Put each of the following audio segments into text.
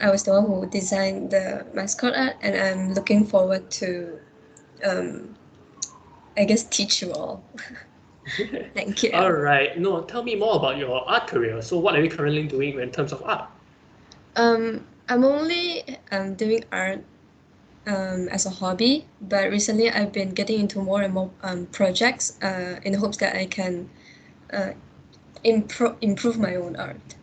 I was the one who designed the mascot art, and I'm looking forward to, I guess, teach you all. Thank you. All right. No, tell me more about your art career. So what are you currently doing in terms of art? I'm only doing art as a hobby, but recently I've been getting into more and more projects in hopes that I can improve my own art.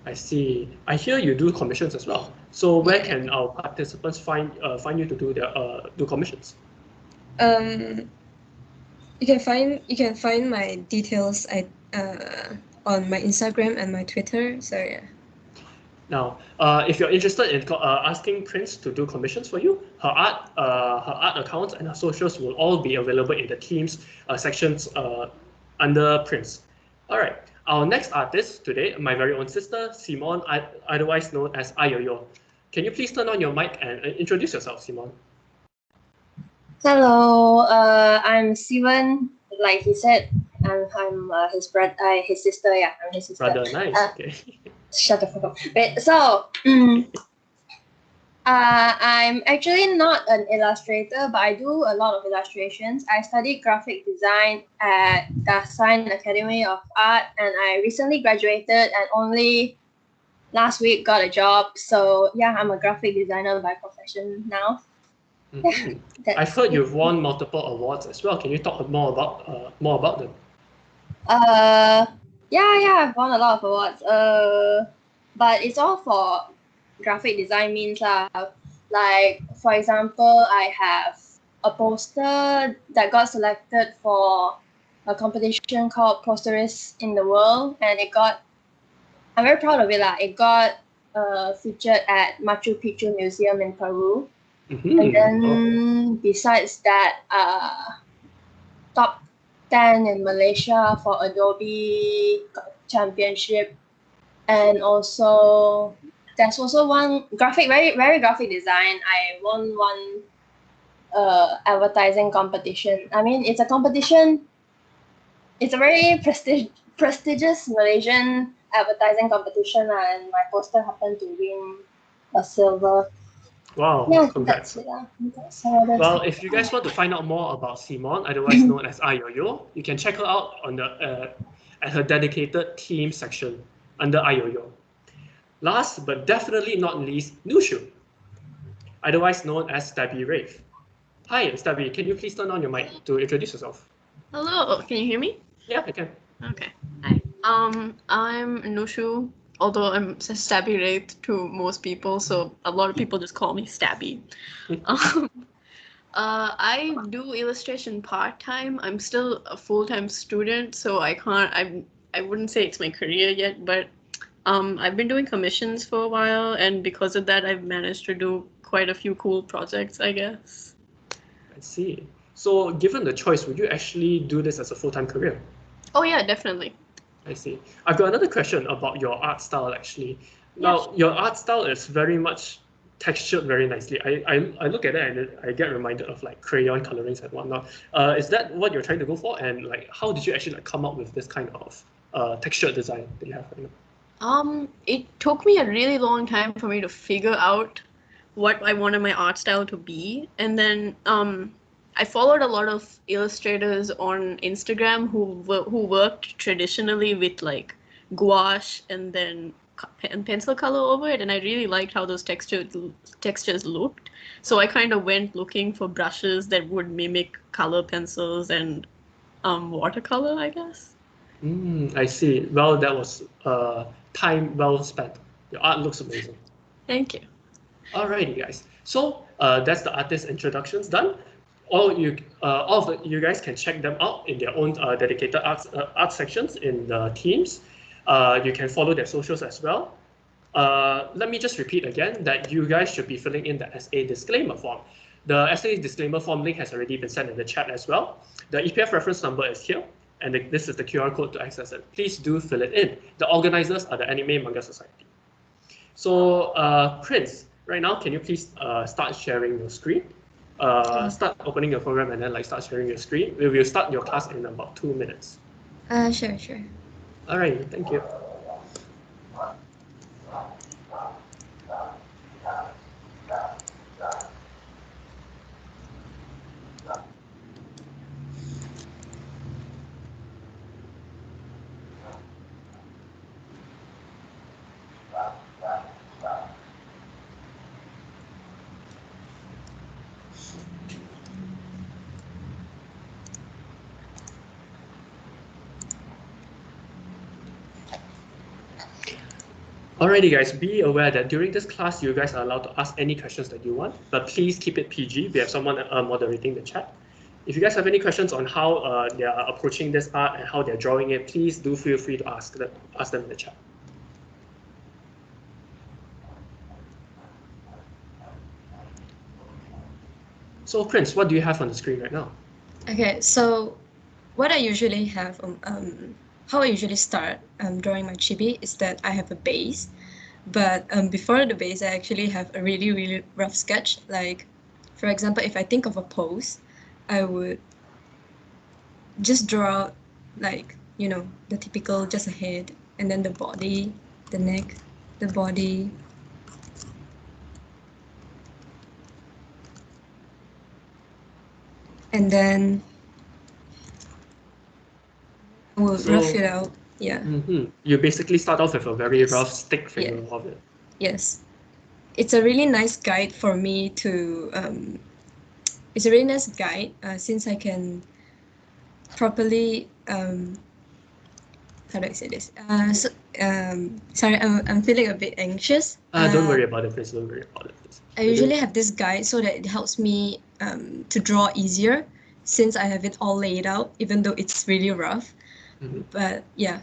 I see. I hear you do commissions as well. So where can our participants find you to do their do commissions? You can find my details on my Instagram and my Twitter. So yeah. Now, if you're interested in asking Prince to do commissions for you, her art accounts and her socials will all be available in the team's sections under Prince. All right. Our next artist today, my very own sister, Simone, otherwise known as Aiyoyeoh. Can you please turn on your mic and introduce yourself, Simone? Hello, I'm Steven. Like he said, I'm his brother, his sister. Yeah, I'm his sister. Brother, nice. Okay. Shut the fuck up. Wait, so I'm actually not an illustrator, but I do a lot of illustrations. I studied graphic design at Dasein Academy of Art, and I recently graduated and only last week got a job. So yeah, I'm a graphic designer by profession now. Mm-hmm. Yeah, I've heard you've won multiple awards as well. Can you talk more about them? Yeah, I've won a lot of awards. But it's all for graphic design means like for example, I have a poster that got selected for a competition called Posterist in the World, and I'm very proud of it It got featured at Machu Picchu Museum in Peru. Mm-hmm. And then besides that, top 10 in Malaysia for Adobe Championship, and also there's also one very graphic design. I won one advertising competition. I mean, it's a competition. It's a very prestigious Malaysian advertising competition, and my poster happened to win a silver. Wow, yeah, congrats. Well, if you guys want to find out more about Simone, otherwise known as Aiyoyeoh, you can check her out on the at her dedicated team section under Aiyoyeoh. Last but definitely not least, Nushu, otherwise known as Stabby Rave. Hi, Stabby, can you please turn on your mic to introduce yourself? Hello, can you hear me? Yeah, I can. Okay. Hi. I'm Nushu. Although I'm Stabby Wraith to most people, so a lot of people just call me Stabby. I do illustration part-time. I'm still a full-time student, so I wouldn't say it's my career yet, but I've been doing commissions for a while, and because of that, I've managed to do quite a few cool projects, I guess. I see. So given the choice, would you actually do this as a full-time career? Oh yeah, definitely. I see. I've got another question about your art style actually. Now, your art style is very much textured very nicely. I look at it and I get reminded of like crayon colorings and whatnot. Is that what you're trying to go for? And like, how did you actually like come up with this kind of textured design that you have right now? It took me a really long time for me to figure out what I wanted my art style to be, and then I followed a lot of illustrators on Instagram who worked traditionally with like gouache and then pencil color over it, and I really liked how those textures looked. So I kind of went looking for brushes that would mimic color pencils and watercolor, I guess. I see. Well, that was time well spent. Your art looks amazing. Thank you. Alrighty, guys. So that's the artist introductions done. All of you guys can check them out in their own dedicated art sections in the teams. You can follow their socials as well. Let me just repeat again that you guys should be filling in the SA disclaimer form. The SA disclaimer form link has already been sent in the chat as well. The EPF reference number is here, and this is the QR code to access it. Please do fill it in. The organizers are the Anime Manga Society. So Prince, right now, can you please start sharing your screen? Start opening your program and then like start sharing your screen. We will start your class in about 2 minutes. Sure. All right, thank you. Alrighty guys, be aware that during this class you guys are allowed to ask any questions that you want, but please keep it PG. We have someone moderating the chat. If you guys have any questions on how they are approaching this art and how they're drawing it, please do feel free to ask them in the chat. So Prince, what do you have on the screen right now? Okay, so what I usually have, how I usually start drawing my chibi is that I have a base, but before the base, I actually have a really, really rough sketch. Like, for example, if I think of a pose, I would just draw like, you know, the typical just a head, and then the body, the neck, the body. And then I will rough it out. Yeah. You basically start off with a very rough stick figure of it. Yes. It's a really nice guide for me to, it's a really nice guide since I can properly, how do I say this? Sorry, I'm feeling a bit anxious. Don't worry about it, please. Don't worry about it, please. I usually have this guide so that it helps me to draw easier since I have it all laid out, even though it's really rough. But yeah.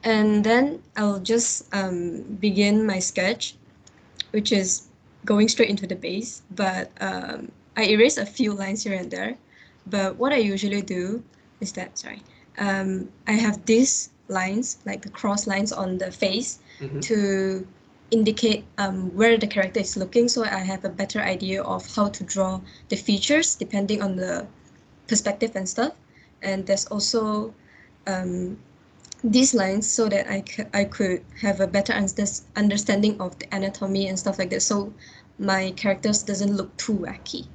And then I'll just begin my sketch, which is going straight into the base. But I erase a few lines here and there. But what I usually do is that, I have these lines, like the cross lines on the face, to indicate where the character is looking, so I have a better idea of how to draw the features depending on the perspective and stuff. And there's also these lines so that I could have a better understanding of the anatomy and stuff like that, so my characters doesn't look too wacky.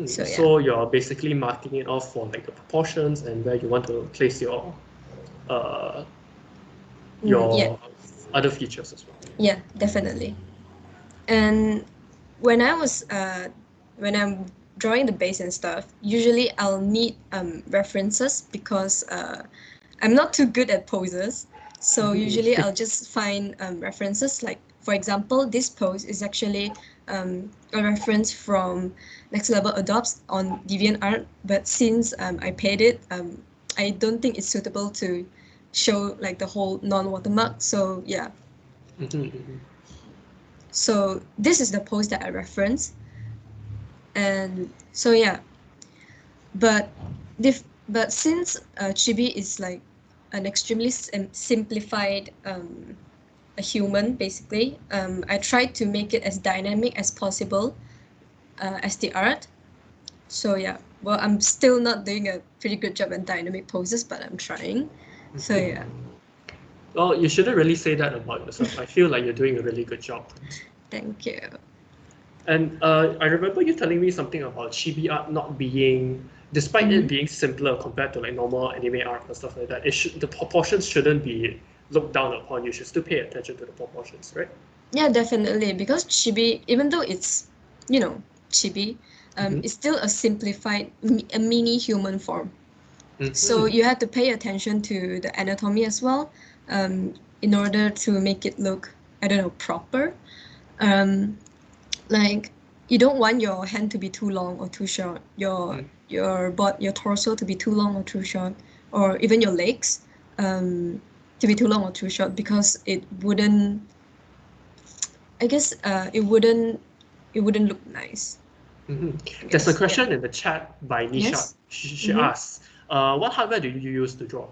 So you're basically marking it off for like the proportions and where you want to place your other features as well. Yeah, definitely. And when I'm drawing the base and stuff, usually I'll need references because I'm not too good at poses. So usually I'll just find references. Like, for example, this pose is actually a reference from Next Level Adopts on DeviantArt, but since I paid it, I don't think it's suitable to show like the whole non-watermark. So yeah. So this is the pose that I reference. And so yeah, but since Chibi is like an extremely simplified a human basically, I tried to make it as dynamic as possible as the art. So yeah, well, I'm still not doing a pretty good job at dynamic poses, but I'm trying. So yeah. Well, you shouldn't really say that about yourself. I feel like you're doing a really good job. Thank you. And I remember you telling me something about chibi art not being, despite it being simpler compared to like normal anime art and stuff like that, the proportions shouldn't be looked down upon. You should still pay attention to the proportions, right? Yeah, definitely. Because chibi, even though it's, you know, chibi, it's still a simplified, a mini human form. So you have to pay attention to the anatomy as well, in order to make it look, I don't know, proper. Like, you don't want your hand to be too long or too short, your torso to be too long or too short, or even your legs to be too long or too short, because it wouldn't, I guess, it wouldn't look nice. There's a question in the chat by Nisha. Yes? She asks, what hardware do you use to draw?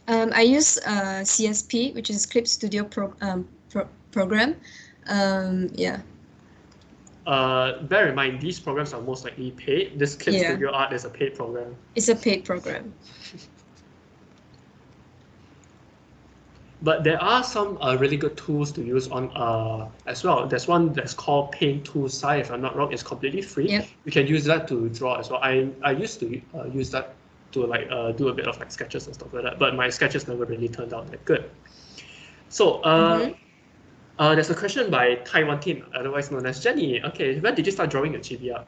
I use CSP, which is Clip Studio program. Yeah. Bear in mind, these programs are most likely paid. This Clip Studio Art is a paid program. It's a paid program. But there are some really good tools to use on as well. There's one that's called Paint Tool Sai, if I'm not wrong. It's completely free. Yep. You can use that to draw as well. I used to use that to like do a bit of like sketches and stuff like that, but my sketches never really turned out that good. So Mhm. there's a question by Taiwan Tin, otherwise known as Jenny. Okay, when did you start drawing your chibi art?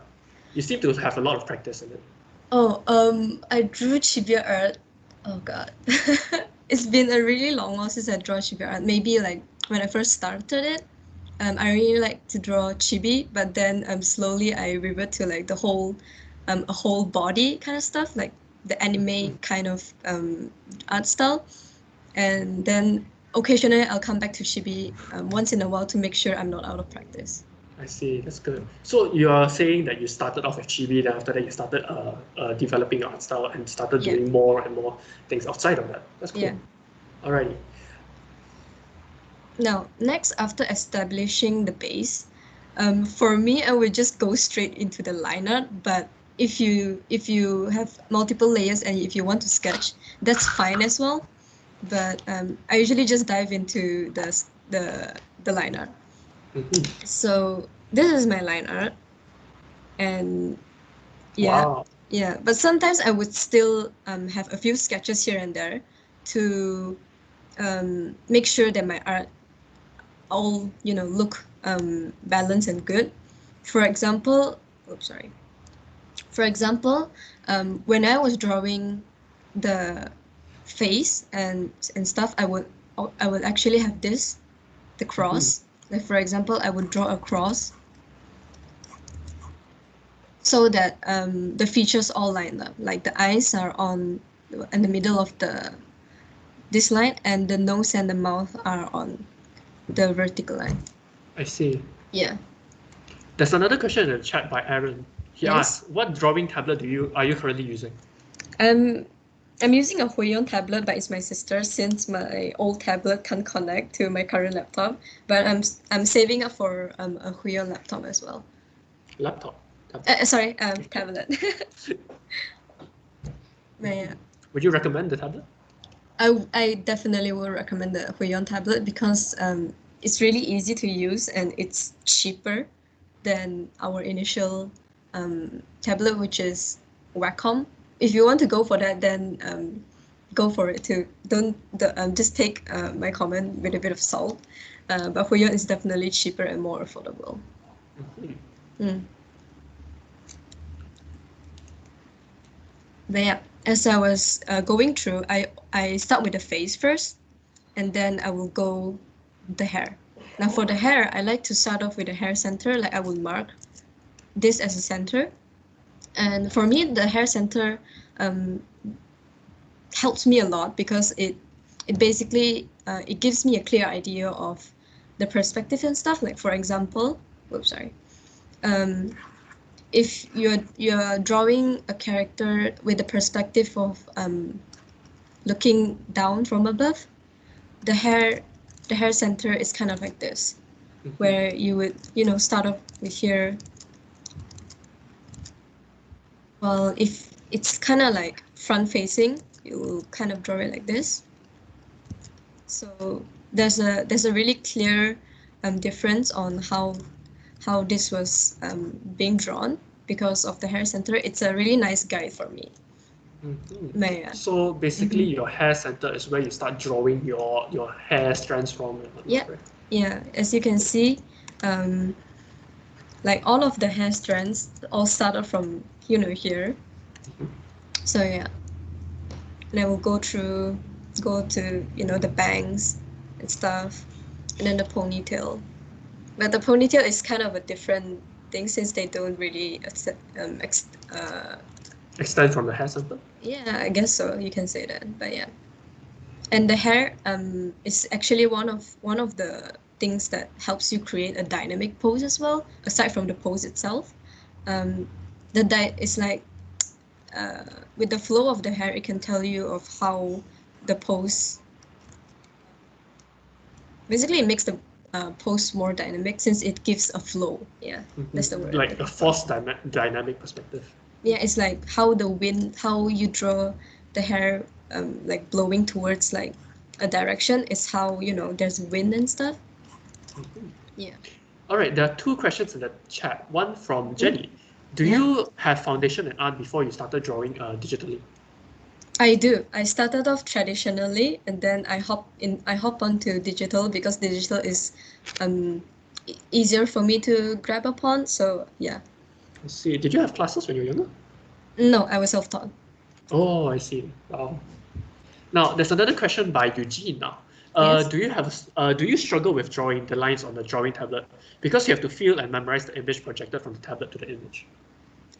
You seem to have a lot of practice in it. Oh, I drew Chibi art. Oh God, it's been a really long while since I draw Chibi art. Maybe like when I first started it, I really like to draw Chibi, but then slowly I revert to like a whole body kind of stuff, like the anime kind of art style, and then occasionally I'll come back to Chibi once in a while to make sure I'm not out of practice. I see, that's good. So you are saying that you started off with Chibi, then after that you started developing your art style and started Yeah. doing more and more things outside of that. That's cool. Yeah. Alrighty. Now, next, after establishing the base, for me, I would just go straight into the line art. But if you have multiple layers and if you want to sketch, that's fine as well. But I usually just dive into the line art. Mhm. So this is my line art, and yeah, Wow. yeah. But sometimes I would still have a few sketches here and there to make sure that my art all look balanced and good. For example, oops, sorry. For example, when I was drawing the face and stuff, I would actually have the cross. Like for example, I would draw a cross so that the features all line up. Like the eyes are on in the middle of this line, and the nose and the mouth are on the vertical line. I see. Yeah. There's another question in the chat by Aaron. He Yes. asks, what drawing tablet are you currently using? I'm using a Huion tablet, but it's my sister since my old tablet can't connect to my current laptop. But I'm saving up for a Huion laptop as well. Laptop. Sorry, tablet. But yeah, Would you recommend the tablet? I definitely will recommend the Huion tablet because it's really easy to use and it's cheaper than our initial tablet, which is Wacom. If you want to go for that, then go for it too. Don't just take my comment with a bit of salt. But Huion is definitely cheaper and more affordable. Mm. But yeah, as I was going through, I start with the face first, and then I will go the hair. Now for the hair, I like to start off with the hair center. Like I will mark this as a center, and for me, the hair center um, helps me a lot because it basically it gives me a clear idea of the perspective and stuff. Like for example, oops, sorry. If you're drawing a character with the perspective of looking down from above, the hair center is kind of like this, where you would start off with here. Well, if it's kind of like front facing, you will kind of draw it like this. So there's a really clear difference on how this was being drawn because of the hair center. It's a really nice guide for me. Yeah. So basically, your hair center is where you start drawing your hair strands from. Yeah, yeah. As you can see, like all of the hair strands all started from here. So yeah, and I will go to the bangs and stuff, and then the ponytail. But the ponytail is kind of a different thing since they don't really accept Extend from the hair center. yeah, I guess so. You can say that, but yeah. And the hair is actually one of the things that helps you create a dynamic pose as well. Aside from the pose itself, it's like with the flow of the hair, it can tell you of how the pose. Basically, it makes the pose more dynamic since it gives a flow. Yeah, that's the word. Like a force dynamic perspective. Yeah, it's like how you draw the hair like blowing towards like a direction is how there's wind and stuff. Yeah. All right, there are two questions in the chat. One from Jenny. Do you have foundation and art before you started drawing digitally? I do. I started off traditionally, and then I hop onto digital because digital is easier for me to grab upon. So yeah. I see. Did you have classes when you were younger? No, I was self-taught. Oh, I see. Wow. Now, there's another question by Eugene now. Yes. Do you struggle with drawing the lines on the drawing tablet because you have to feel and memorize the image projected from the tablet to the image?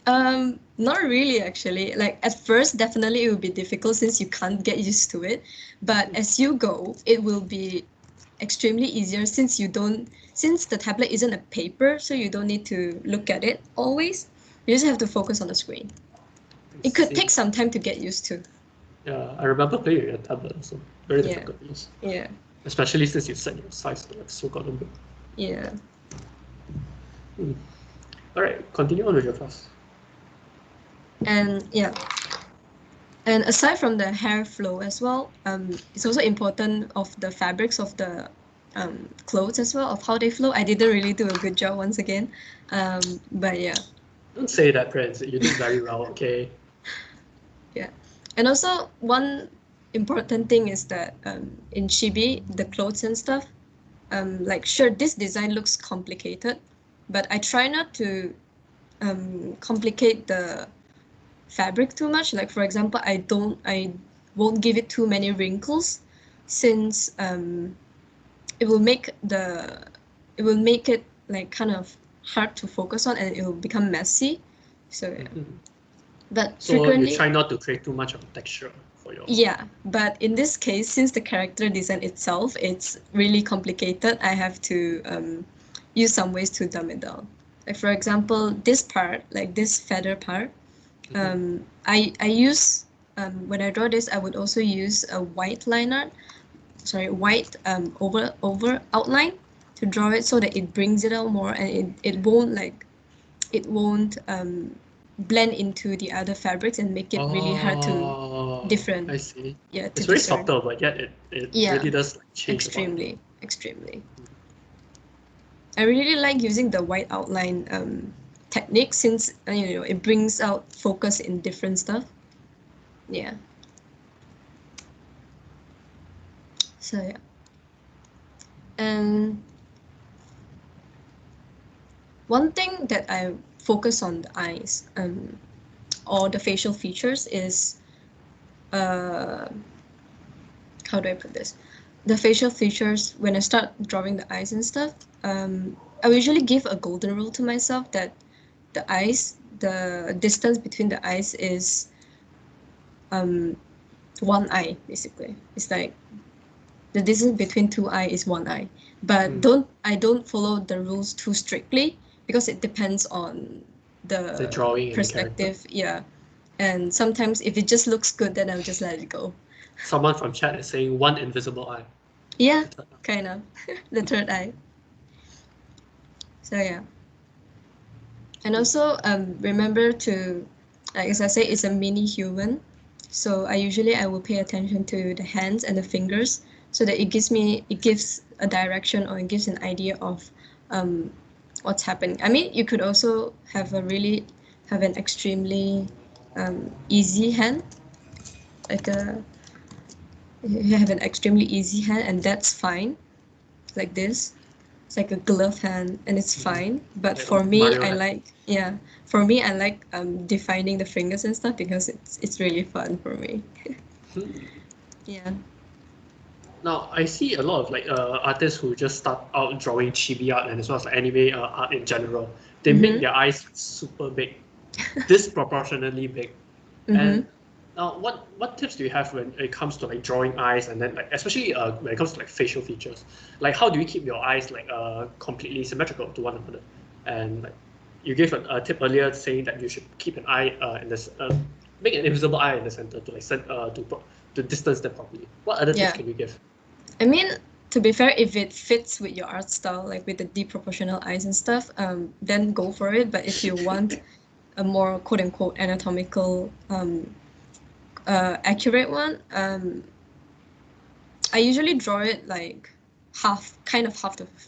Not really actually. Like at first, definitely it will be difficult since you can't get used to it. But as you go, it will be extremely easier since the tablet isn't a paper, so you don't need to look at it always. You just have to focus on the screen. It could take some time to get used to. Yeah, I remember playing with a tablet also. Very Yeah. difficult to use. Yeah. Especially since you set your size to like so goddamn big. Yeah. Alright, continue on with your class. And yeah. And aside from the hair flow as well, it's also important of the fabrics of the clothes as well, of how they flow. I didn't really do a good job once again. But yeah. Don't say that, Prince. You did very well, okay? Yeah. And also one important thing is that in Chibi, the clothes and stuff, like sure, this design looks complicated, but I try not to complicate the fabric too much. Like for example, I won't give it too many wrinkles since it will make it like kind of hard to focus on and it will become messy. So yeah. But So you frequently, try not to create too much of a texture for your. yeah, but in this case, since the character design itself, it's really complicated, I have to use some ways to dumb it down. Like for example, this part, like this feather part, I use when I draw this, I would also use a white line art, white over outline to draw it so that it brings it out more and it won't blend into the other fabrics and make it really hard to different. I see. Yeah, to It's very discern. subtle, but yet it Yeah, really does like, change a lot. extremely. I really like using the white outline technique since it brings out focus in different stuff. Yeah. So yeah. And one thing that I focus on the eyes or the facial features is how do I put this? The facial features, when I start drawing the eyes and stuff, I usually give a golden rule to myself that the distance between the eyes is one eye, basically. It's like the distance between two eyes is one eye. But I don't follow the rules too strictly because it depends on the drawing perspective. Yeah. And sometimes if it just looks good, then I'll just let it go. Someone from chat is saying one invisible eye. Yeah, kind of. The third eye. So yeah. And also remember to, like as I say, it's a mini human. So I will pay attention to the hands and the fingers so that it gives a direction or it gives an idea of what's happening. I mean, you could also have an extremely easy hand, like you have an extremely easy hand, and that's fine, like this. It's like a glove hand, and it's fine. But Like for me, Mario I hand. like defining the fingers and stuff because it's really fun for me. Yeah. Now I see a lot of like artists who just start out drawing chibi art and as well as like, anime art in general. They make their eyes super big, disproportionately big. And now, what tips do you have when it comes to like drawing eyes and then like especially when it comes to like facial features? Like how do you keep your eyes like completely symmetrical to one another? And like you gave a tip earlier saying that you should keep an eye in this make an invisible eye in the center to like to distance them properly. What other tips Yeah. can you give? I mean, to be fair, if it fits with your art style, like with the deep proportional eyes and stuff, then go for it. But if you want a more quote unquote anatomical accurate one, I usually draw it like half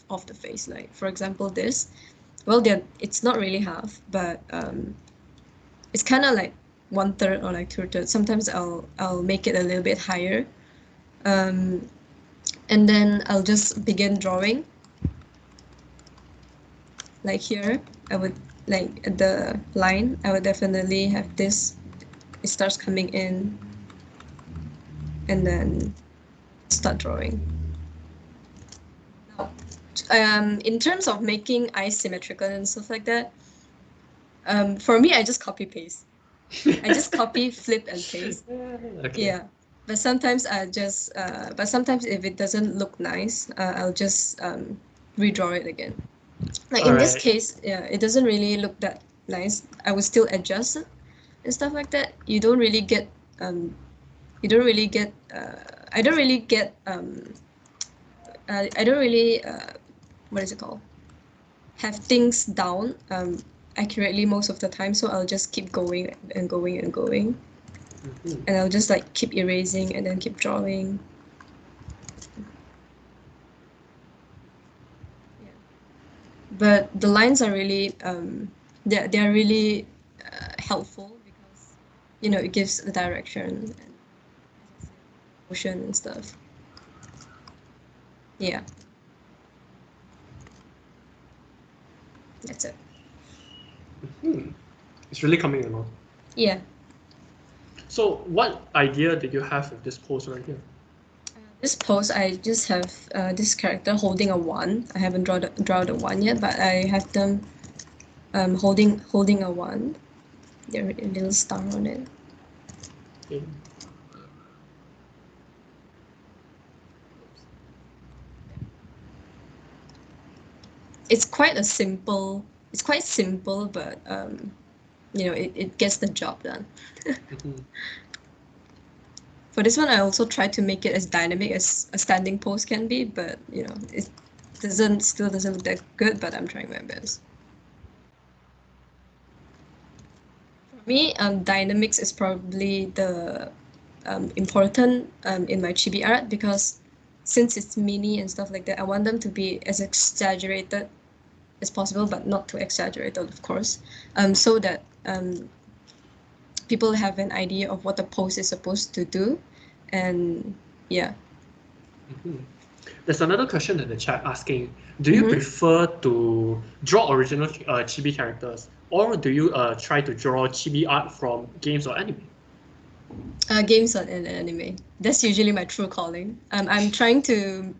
of the face. Like for example, this. Well, it's not really half, but it's kind of like 1/3 or like 2/3. Sometimes I'll make it a little bit higher. And then I'll just begin drawing. Like here, I would like at the line, I would definitely have this. It starts coming in, and then start drawing. Now, in terms of making eyes symmetrical and stuff like that, for me, I just copy paste. I just copy, flip, and paste. Okay. Yeah. But sometimes but sometimes if it doesn't look nice, I'll just redraw it again. Like in this case, yeah, it doesn't really look that nice. I will still adjust it and stuff like that. You don't really get, I don't really get, what is it called? Have things down accurately most of the time. So I'll just keep going and going and going. And I'll just like keep erasing and then keep drawing. Yeah. But the lines are really, they're really helpful because, you know, it gives the direction and motion and stuff. Yeah. That's it. It's really coming along. Yeah. So what idea did you have with this pose right here? This pose, I just have this character holding a wand. I haven't drawn the wand yet, but I have them holding a wand. There a little star on it. Okay. It's quite simple, but you know, it gets the job done. For this one, I also tried to make it as dynamic as a standing pose can be, but you know, it still doesn't look that good, but I'm trying my best. For me, dynamics is probably the important in my chibi art, because since it's mini and stuff like that, I want them to be as exaggerated as possible, but not too exaggerated, of course, so that people have an idea of what the pose is supposed to do. And yeah. There's another question in the chat asking, do you prefer to draw original chibi characters, or do you try to draw chibi art from games or anime? Games and anime. That's usually my true calling. I'm trying to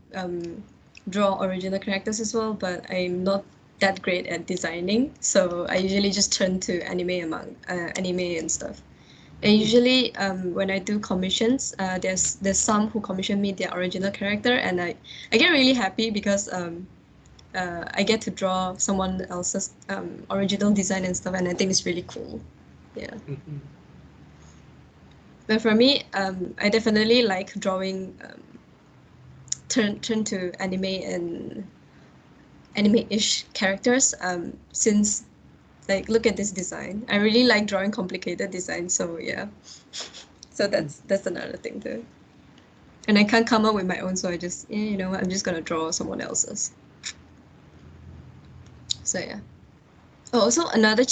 draw original characters as well, but I'm not that great at designing, so I usually just turn to anime and stuff. And usually, when I do commissions, there's some who commission me their original character, and I get really happy because I get to draw someone else's original design and stuff, and I think it's really cool. Yeah. But for me, I definitely like drawing turn to anime and anime-ish characters. Since like, look at this design. I really like drawing complicated designs, so yeah. So that's another thing too. And I can't come up with my own, so I just, you know what, I'm just gonna draw someone else's. So yeah. Oh, also another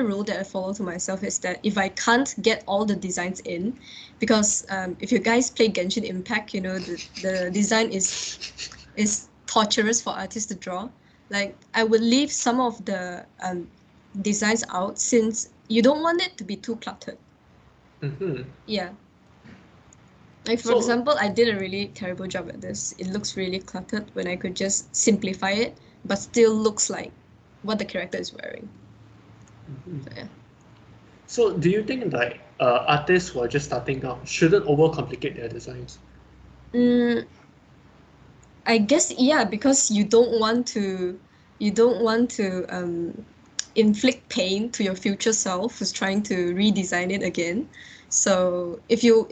rule that I follow to myself is that if I can't get all the designs in, because if you guys play Genshin Impact, you know the design is torturous for artists to draw. Like, I would leave some of the designs out since you don't want it to be too cluttered. Yeah. Like, for example, I did a really terrible job at this. It looks really cluttered when I could just simplify it, but still looks like what the character is wearing. So, yeah. So do you think like artists who are just starting out shouldn't overcomplicate their designs? I guess, yeah, because you don't want to inflict pain to your future self who's trying to redesign it again. So if you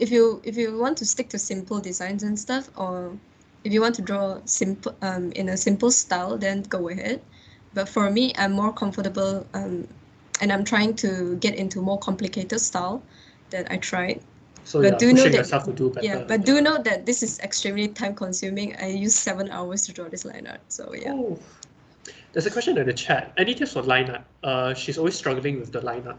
want to stick to simple designs and stuff, or if you want to draw simple in a simple style, then go ahead. But for me, I'm more comfortable and I'm trying to get into more complicated style that I tried. So But you're pushing yourself to do better. Yeah, but do know that this is extremely time consuming. I use 7 hours to draw this line art. So yeah. Oh. There's a question in the chat. Any tips for line art? She's always struggling with the line art.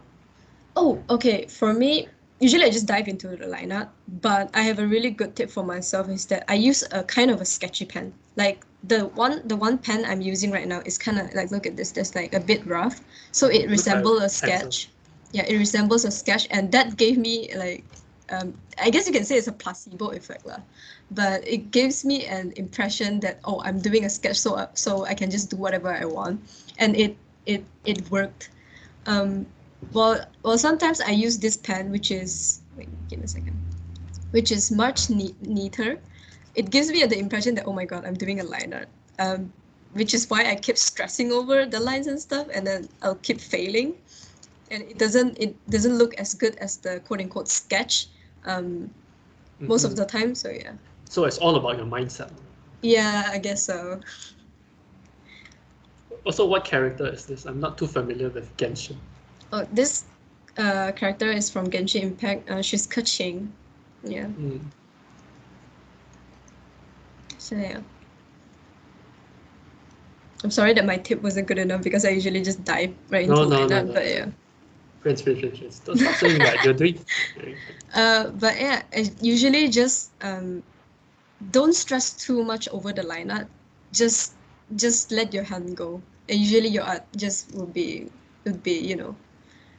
Oh, okay. For me, usually I just dive into the lineup, but I have a really good tip for myself is that I use a kind of a sketchy pen. Like the one pen I'm using right now is kind of like, look at this, that's like a bit rough. So it Looks like resembles a pencil. sketch. Yeah, it resembles a sketch, and that gave me like I guess you can say it's a placebo effect lah. But it gives me an impression that, oh, I'm doing a sketch, so I can just do whatever I want, and it worked. Um, well, sometimes I use this pen, which is, wait, give me a second, which is much neater. It gives me the impression that, oh my god, I'm doing a line art. Which is why I keep stressing over the lines and stuff, and then I'll keep failing, and it doesn't look as good as the quote unquote sketch. Most of the time. So yeah. So it's all about your mindset. Yeah, I guess so. Also, what character is this? I'm not too familiar with Genshin. Oh, this character is from Genshin Impact. She's Keqing. Yeah. Mm. So yeah. I'm sorry that my tip wasn't good enough because I usually just dive right into No. but yeah. Friends. Don't stop saying that. You're doing. But yeah, I usually just don't stress too much over the lineup. Just let your hand go. And usually your art just would be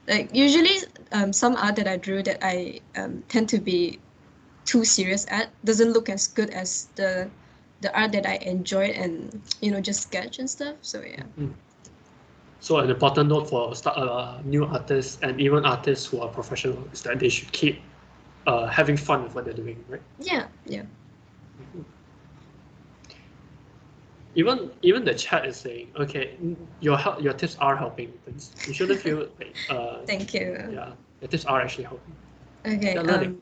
like usually some art that I drew that I tend to be too serious at doesn't look as good as the art that I enjoy and just sketch and stuff. So yeah. So an important note for new artists and even artists who are professional is that they should keep having fun with what they're doing, right? Yeah. Even the chat is saying, okay, your tips are helping. You shouldn't feel like Thank you. yeah, the tips are actually helping. Okay. They're learning.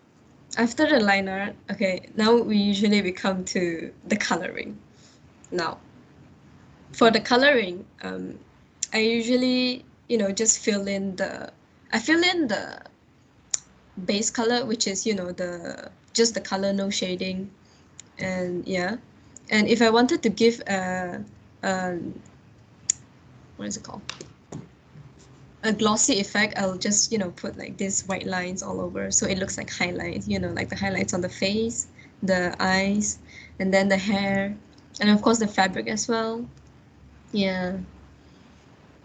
After the line art, okay, now we come to the coloring. Now, for the coloring, I usually just fill in the base color, which is the color, no shading, and yeah. And if I wanted to give what is it called? A glossy effect, I'll just put like these white lines all over, so it looks like highlights. Like the highlights on the face, the eyes, and then the hair, and of course the fabric as well. Yeah.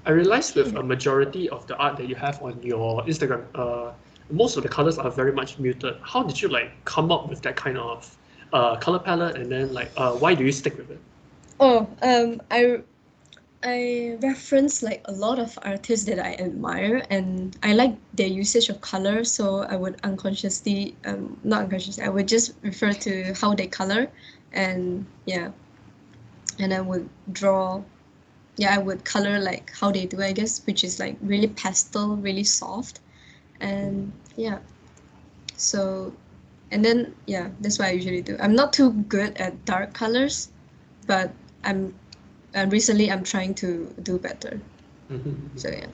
I realized with a majority of the art that you have on your Instagram, most of the colors are very much muted. How did you come up with that kind of color palette, and then why do you stick with it? Oh, I reference like a lot of artists that I admire, and I like their usage of color. So I would unconsciously, not unconsciously, I would just refer to how they color, and yeah, and I would draw. Yeah, I would color like how they do, I guess, which is like really pastel, really soft, and yeah. So, and then yeah, that's what I usually do. I'm not too good at dark colors, but recently I'm trying to do better. So yeah.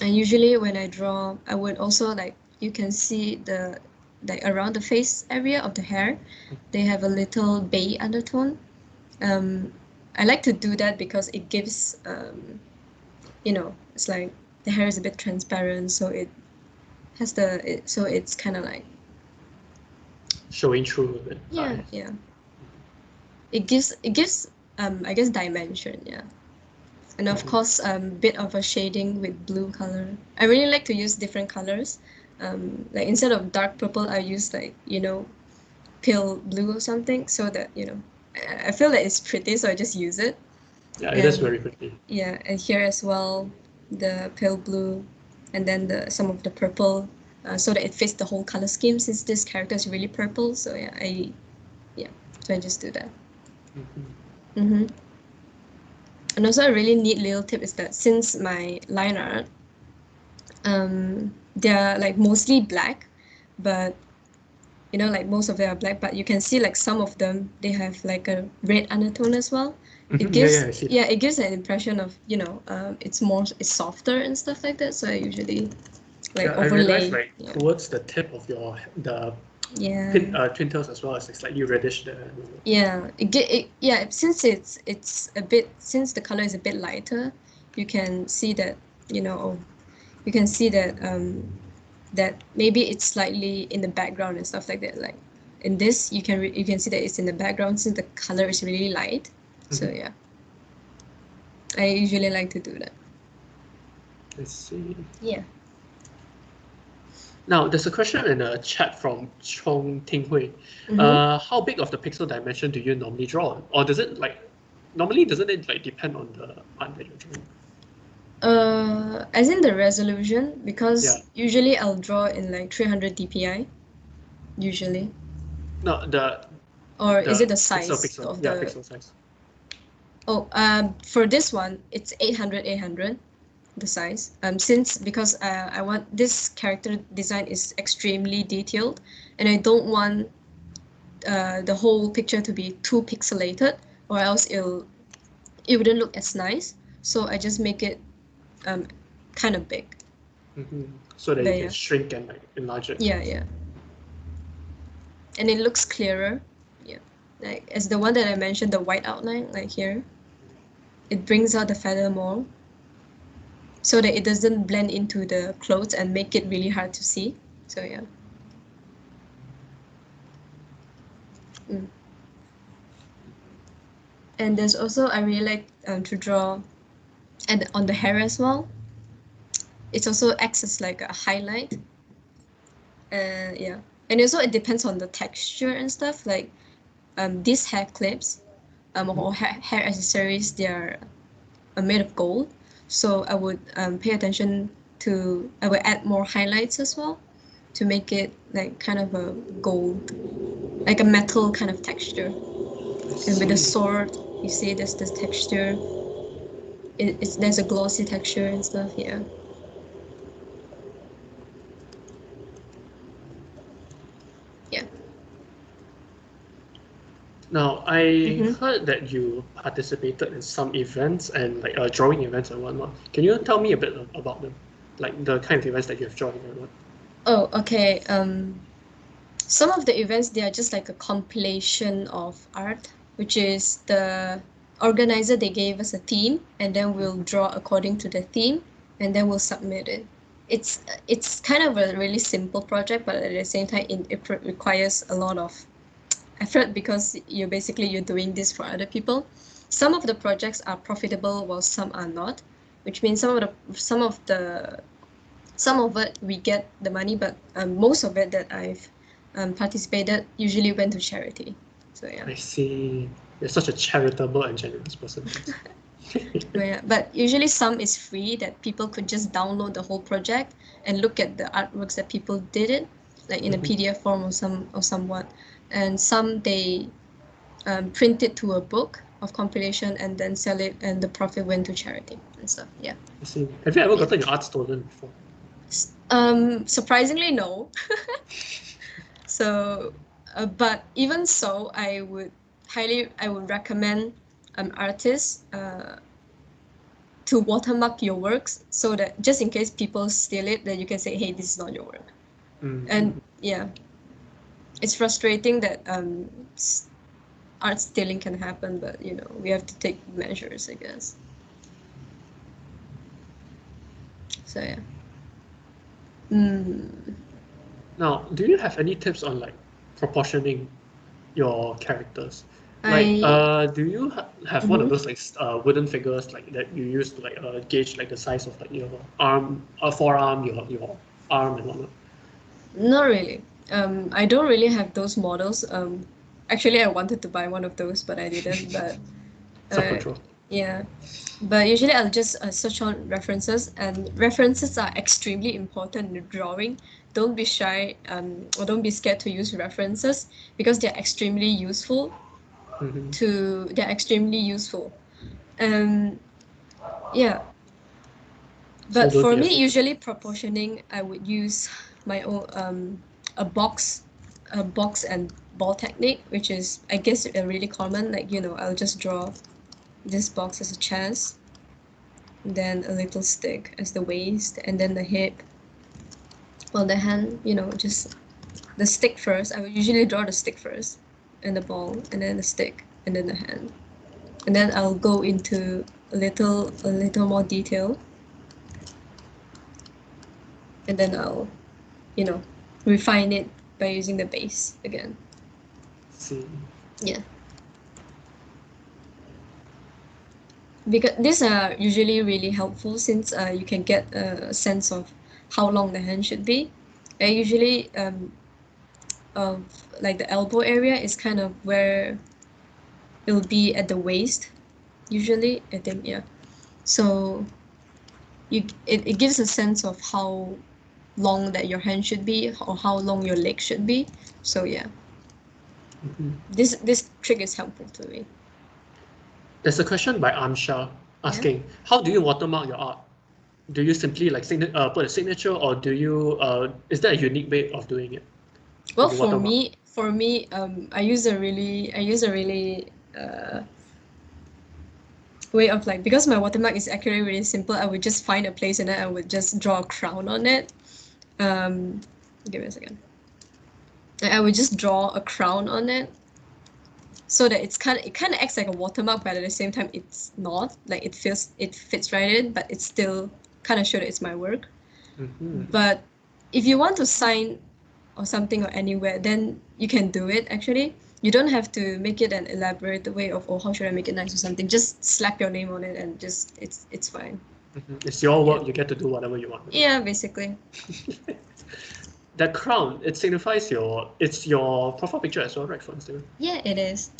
And usually when I draw, I would also you can see the around the face area of the hair, they have a little bay undertone. I like to do that because it gives it's like the hair is a bit transparent, so it has so it's kind of like showing through a bit. Yeah. It gives I guess dimension, yeah. And of course bit of a shading with blue color. I really like to use different colors. Like instead of dark purple, I use pale blue or something, so that I feel that it's pretty, so I just use it. Yeah, it is very pretty. Yeah, and here as well, the pale blue, and then some of the purple, so that it fits the whole color scheme. Since this character is really purple, so so I just do that. And also a really neat little tip is that since my line art, they're like mostly black, but most of them are black, but you can see some of them, they have like a red undertone as well. It gives it gives an impression of it's softer and stuff like that. So I usually overlay. I realized towards the tip of the twin tails as well as slightly reddish there. Yeah, since it's a bit, since the color is a bit lighter, you can see that you know, oh, you can see that that maybe it's slightly in the background and stuff like that. Like in this, you can see that it's in the background since the color is really light. So Mhm. yeah, I usually like to do that. I see. Yeah. Now, there's a question in the chat from Chong Ting Hui. Mm-hmm. How big of the pixel dimension do you normally draw on? Or does it normally doesn't it depend on the art that you're drawing? As in the resolution, Yeah. because usually I'll draw in like 300 dpi, usually. No, Or is it the pixel size of yeah, the? pixel size. Oh, for this one, it's 800, the size. Since because I want this character design is extremely detailed, and I don't want the whole picture to be too pixelated, or else it wouldn't look as nice. So I just make it kind of big. So that you But can yeah, shrink and enlarge it. yeah, and it looks clearer. Yeah, like as the one that I mentioned, the white outline, like here, it brings out the feather more, so that it doesn't blend into the clothes and make it really hard to see. So yeah. And there's also I really like to draw and on the hair as well. It also acts as like a highlight. Yeah, and also it depends on the texture and stuff. Like these hair clips, or hair accessories, they are made of gold. So I would pay attention to. I would add more highlights as well to make it like kind of a gold, like a metal kind of texture. And with the sword, you see there's this texture. There's a glossy texture and stuff. Yeah. Yeah. Now, I Mm-hmm. heard that you participated in some events and drawing events and whatnot. Can you tell me a bit about them? Like the kind of events that you have joined and what? Oh, okay. Some of the events they are just like a compilation of art, which is the organizer they gave us a theme, and then we'll draw according to the theme, and then we'll submit it. It's kind of a really simple project, but at the same time, it requires a lot of effort because you're doing this for other people. Some of the projects are profitable while some are not, which means some of it we get the money, but most of it that I've participated usually went to charity. So yeah. I see. You're such a charitable and generous person. But usually some is free that people could just download the whole project and look at the artworks that people did it, like in a PDF form or somewhat. And some they print it to a book of compilation and then sell it, and the profit went to charity and stuff. Yeah. I see. Have you ever gotten your art stolen before? Surprisingly, no. So, but even so, I would recommend artists to watermark your works so that just in case people steal it, then you can say, hey, this is not your work. And yeah, it's frustrating that art stealing can happen, but we have to take measures, I guess. So yeah. Now, do you have any tips on proportioning your characters? Do you have one of those wooden figures that you use to gauge the size of your arm, forearm, your arm and whatnot? Not really. I don't really have those models. Actually, I wanted to buy one of those, but I didn't. But Self-control. yeah, but usually I'll just search on references, and references are extremely important in drawing. Don't be shy, or don't be scared to use references because they're extremely useful. They're extremely useful. Yeah. So But don't for be me, afraid. usually proportioning, I would use my own a box, and ball technique, which is I guess a really common. Like I'll just draw this box as a chest, then a little stick as the waist, and then the hip. Well, the hand, just the stick first. I would usually draw the stick first, and the ball, and then the stick, and then the hand, and then I'll go into a little more detail. and then I'll, refine it by using the base again. See. Yeah. Because these are usually really helpful since you can get a sense of how long the hand should be. I usually of like the elbow area is kind of where it'll be at the waist. Usually, I think, yeah. So it gives a sense of how long that your hand should be or how long your leg should be. So yeah, this trick is helpful to me. There's a question by Amsha asking, how do you watermark your art? Do you simply like put a signature, or do you is there a unique way of doing it? Well, When you for watermark? me, I use a really way of like, because my watermark is actually really simple. I would just find a place and then I would just draw a crown on it. Give me a second. I would just draw a crown on it, so that it kind of acts like a watermark, but at the same time it's not. Like it fits right in, but it's still kind of show that it's my work. But if you want to sign or something or anywhere, then you can do it actually. You don't have to make it an elaborate way of, oh, how should I make it nice or something. Just slap your name on it and just it's fine. It's your work, you get to do whatever you want. Yeah, basically. That crown, it signifies it's your profile picture as well, right, for Instagram? Yeah, it is.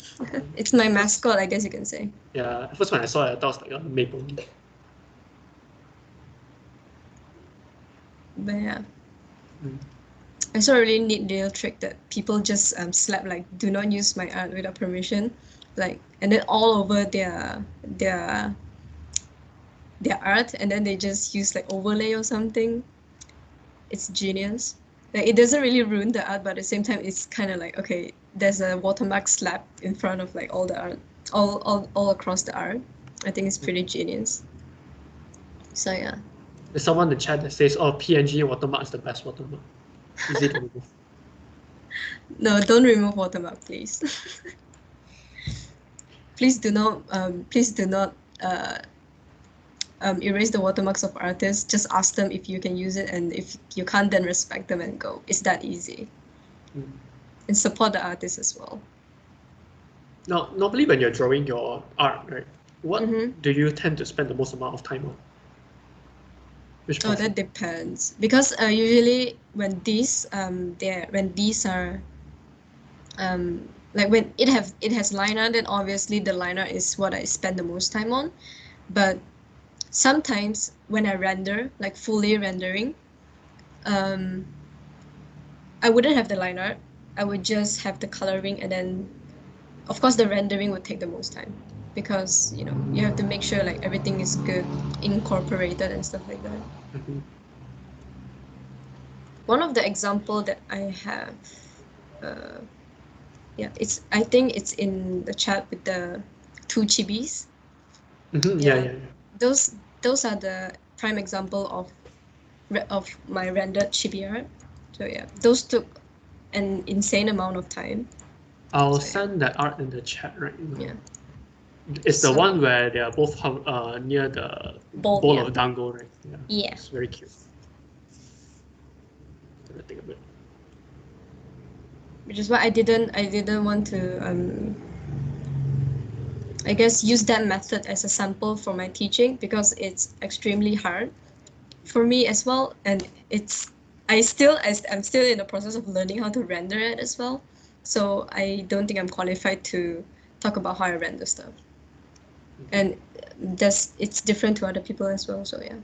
It's my mascot, I guess you can say. Yeah, first when I saw it, I thought it was like a maple leaf. But yeah. I saw a really neat little trick that people just slap like, do not use my art without permission, like, and then all over their art, and then they just use like overlay or something. It's genius. Like it doesn't really ruin the art, but at the same time it's kind of like, okay, there's a watermark slap in front of like all the art, all across the art. I think it's pretty genius. So yeah. There's someone in the chat that says, oh, PNG watermark is the best watermark. Easy to remove. No, don't remove watermark, please. Please do not erase the watermarks of artists. Just ask them if you can use it, and if you can't, then respect them and go. It's that easy. And support the artist as well. Now, normally when you're drawing your art, right, what do you tend to spend the most amount of time on? Which Oh, that depends, because usually when these are like when it has line art, then obviously the line art is what I spend the most time on. But sometimes when I render, like fully rendering, I wouldn't have the line art. I would just have the coloring, and then of course the rendering would take the most time, because you have to make sure like everything is good, incorporated and stuff like that. One of the example that I have, I think it's in the chat with the 2 chibis. Yeah. Those are the prime example of my rendered chibi art. So yeah, those took an insane amount of time. I'll send that art in the chat right now. Yeah. It's the one where they are both near the bowl of dango, right? Yeah. It's very cute. I think a bit. Which is why I didn't want to I guess use that method as a sample for my teaching, because it's extremely hard for me as well, and I'm still in the process of learning how to render it as well. So I don't think I'm qualified to talk about how I render stuff. And it's different to other people as well, so yeah.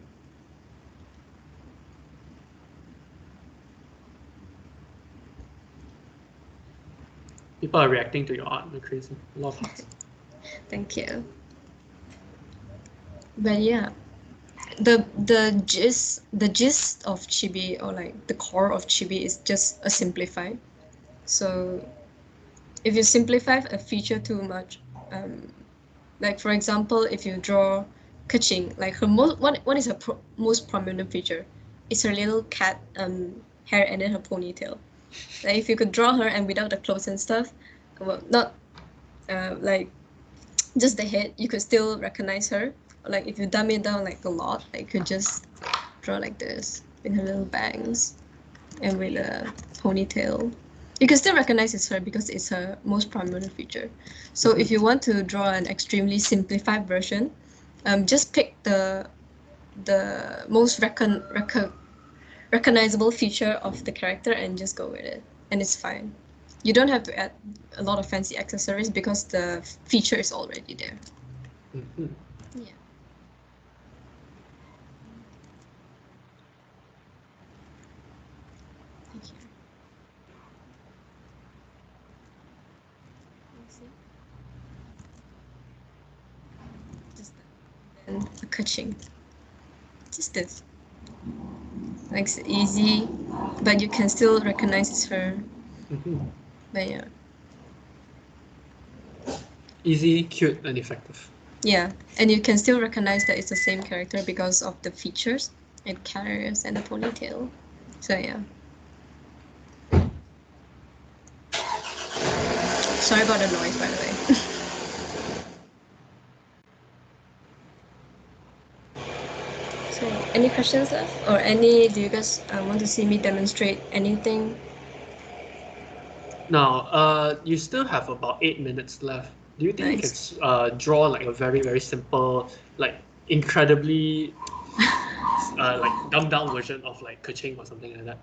People are reacting to your art, they're crazy. A lot of hearts. Thank you. But yeah, the gist of Chibi, or like the core of Chibi, is just a simplified. So if you simplify a feature too much, like for example, if you draw Kaching, like her what is her most prominent feature? It's her little cat hair and then her ponytail. Like if you could draw her and without the clothes and stuff, well, not like just the head, you could still recognize her. Or like if you dumb it down like a lot, like you could just draw like this. with her little bangs and with a ponytail. You can still recognize it's her because it's her most prominent feature. So if you want to draw an extremely simplified version, just pick the most recognizable feature of the character and just go with it, and it's fine. You don't have to add a lot of fancy accessories because the feature is already there. Mhm. Yeah. Thank you. Just that. And a kaching. Just this. Like it's easy, but you can still recognize it's her. Mhm. But yeah. Easy, cute, and effective. Yeah, and you can still recognize that it's the same character because of the features it carries and the ponytail. So yeah. Sorry about the noise, by the way. So, any questions left, or any? Do you guys want to see me demonstrate anything? Now, you still have about 8 minutes left. Do you think Nice. you can draw like a very, very simple, like incredibly like dumbed down version of like Kuching or something like that?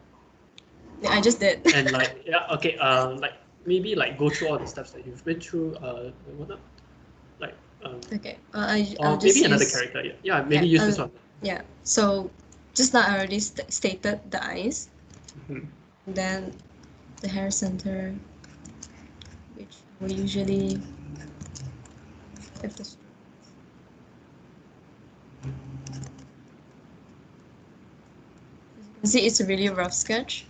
Yeah, I just did. And like, yeah, okay, like maybe like go through all the steps that you've been through, whatnot, like, Okay. or I'll just maybe another use. character. Yeah, yeah, maybe use this one. Yeah. So, just now I already stated the eyes, Mhm. then the hair center, which we usually if the see, it's a really rough sketch.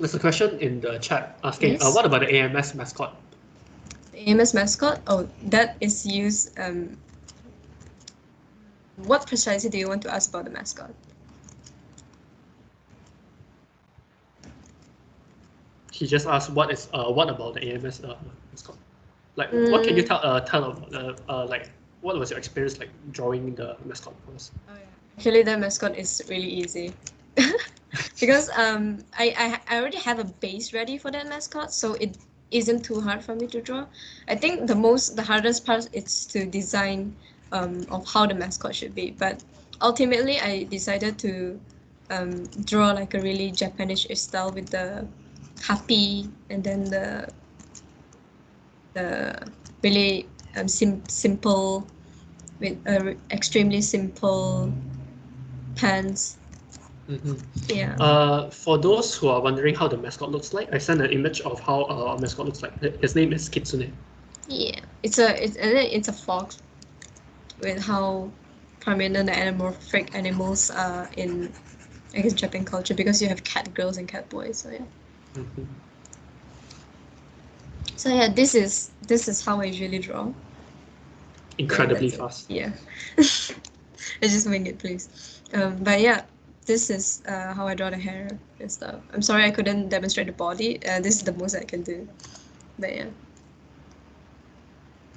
There's a question in the chat asking, Yes. what about the AMS mascot? The AMS mascot. Oh, that is used. What precisely do you want to ask about the mascot? He just asked, what about the AMS mascot? Like, what can you tell about like, what was your experience like drawing the mascot for us? Oh, yeah. Actually, the mascot is really easy. Because I already have a base ready for that mascot, so it isn't too hard for me to draw. I think the hardest part is to design of how the mascot should be. But ultimately, I decided to draw like a really Japanese style with the happy and then the really simple with extremely simple pants. Mm-hmm. Yeah. For those who are wondering how the mascot looks like, I sent an image of how our mascot looks like. His name is Kitsune. Yeah, it's a fox with how prominent the anamorphic animals are in, I guess, Japan culture because you have cat girls and cat boys. So yeah. Mm-hmm. So yeah, this is how I usually draw. Incredibly That's it. fast. Yeah. I just wing it, please. But yeah, this is how I draw the hair and stuff. I'm sorry I couldn't demonstrate the body. This is the most I can do. But yeah.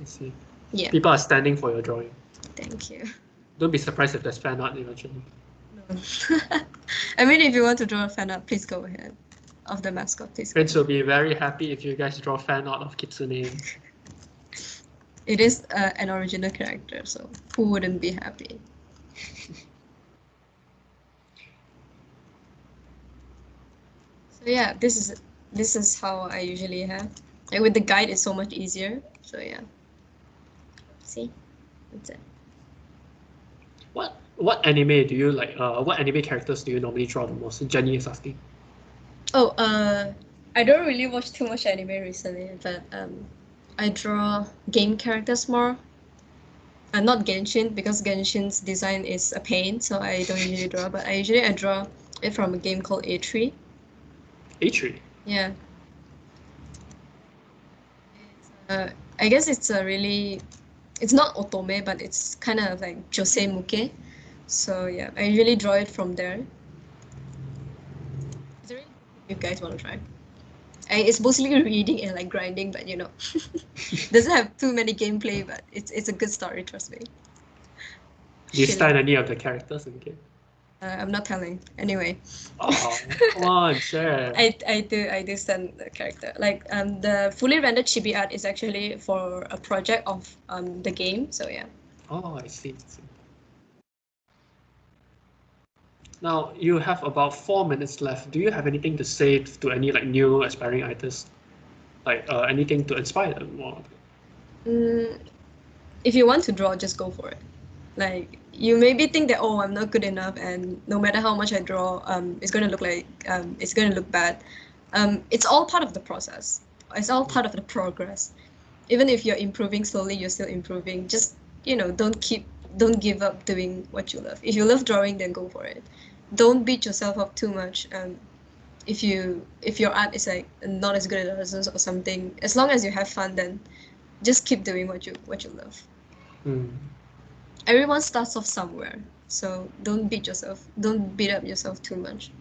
I see. Yeah. People are standing for your drawing. Thank you. Don't be surprised if there's fan art eventually. No. I mean, if you want to draw a fan art, please go ahead. Of the mascot, please. Friends will be very happy if you guys draw fan art of Kitsune. It is an original character, so who wouldn't be happy? So yeah, this is how I usually have. Like with the guide, it's so much easier. So yeah. See, that's it. What anime do you like? What anime characters do you normally draw the most? Jenny is asking. Oh, I don't really watch too much anime recently, but I draw game characters more. Not Genshin because Genshin's design is a pain, so I don't usually draw. But I draw it from a game called A3. A3. Yeah. I guess it's a really, it's not otome, but it's kind of like josei muke. So yeah, I usually draw it from there. Is there any you guys want to try? It's mostly reading and like grinding, but you know, doesn't have too many gameplay, but it's a good story, trust me. Do you Shit, stand any of the characters in the game? I'm not telling. Anyway, Oh, come on, share. I do stand the character. Like the fully rendered chibi art is actually for a project of the game. So yeah. Oh, I see. Now you have about 4 minutes left. Do you have anything to say to any like new aspiring artists? Like anything to inspire them more? Mm, if you want to draw, just go for it. Like you maybe think that, oh, I'm not good enough, and no matter how much I draw, it's gonna look like it's gonna look bad. It's all part of the process. It's all part of the progress. Even if you're improving slowly, you're still improving. Just don't give up doing what you love. If you love drawing, then go for it. Don't beat yourself up too much. If your art is like not as good as others or something, as long as you have fun, then just keep doing what you love. Mm. Everyone starts off somewhere, so don't beat up yourself too much. You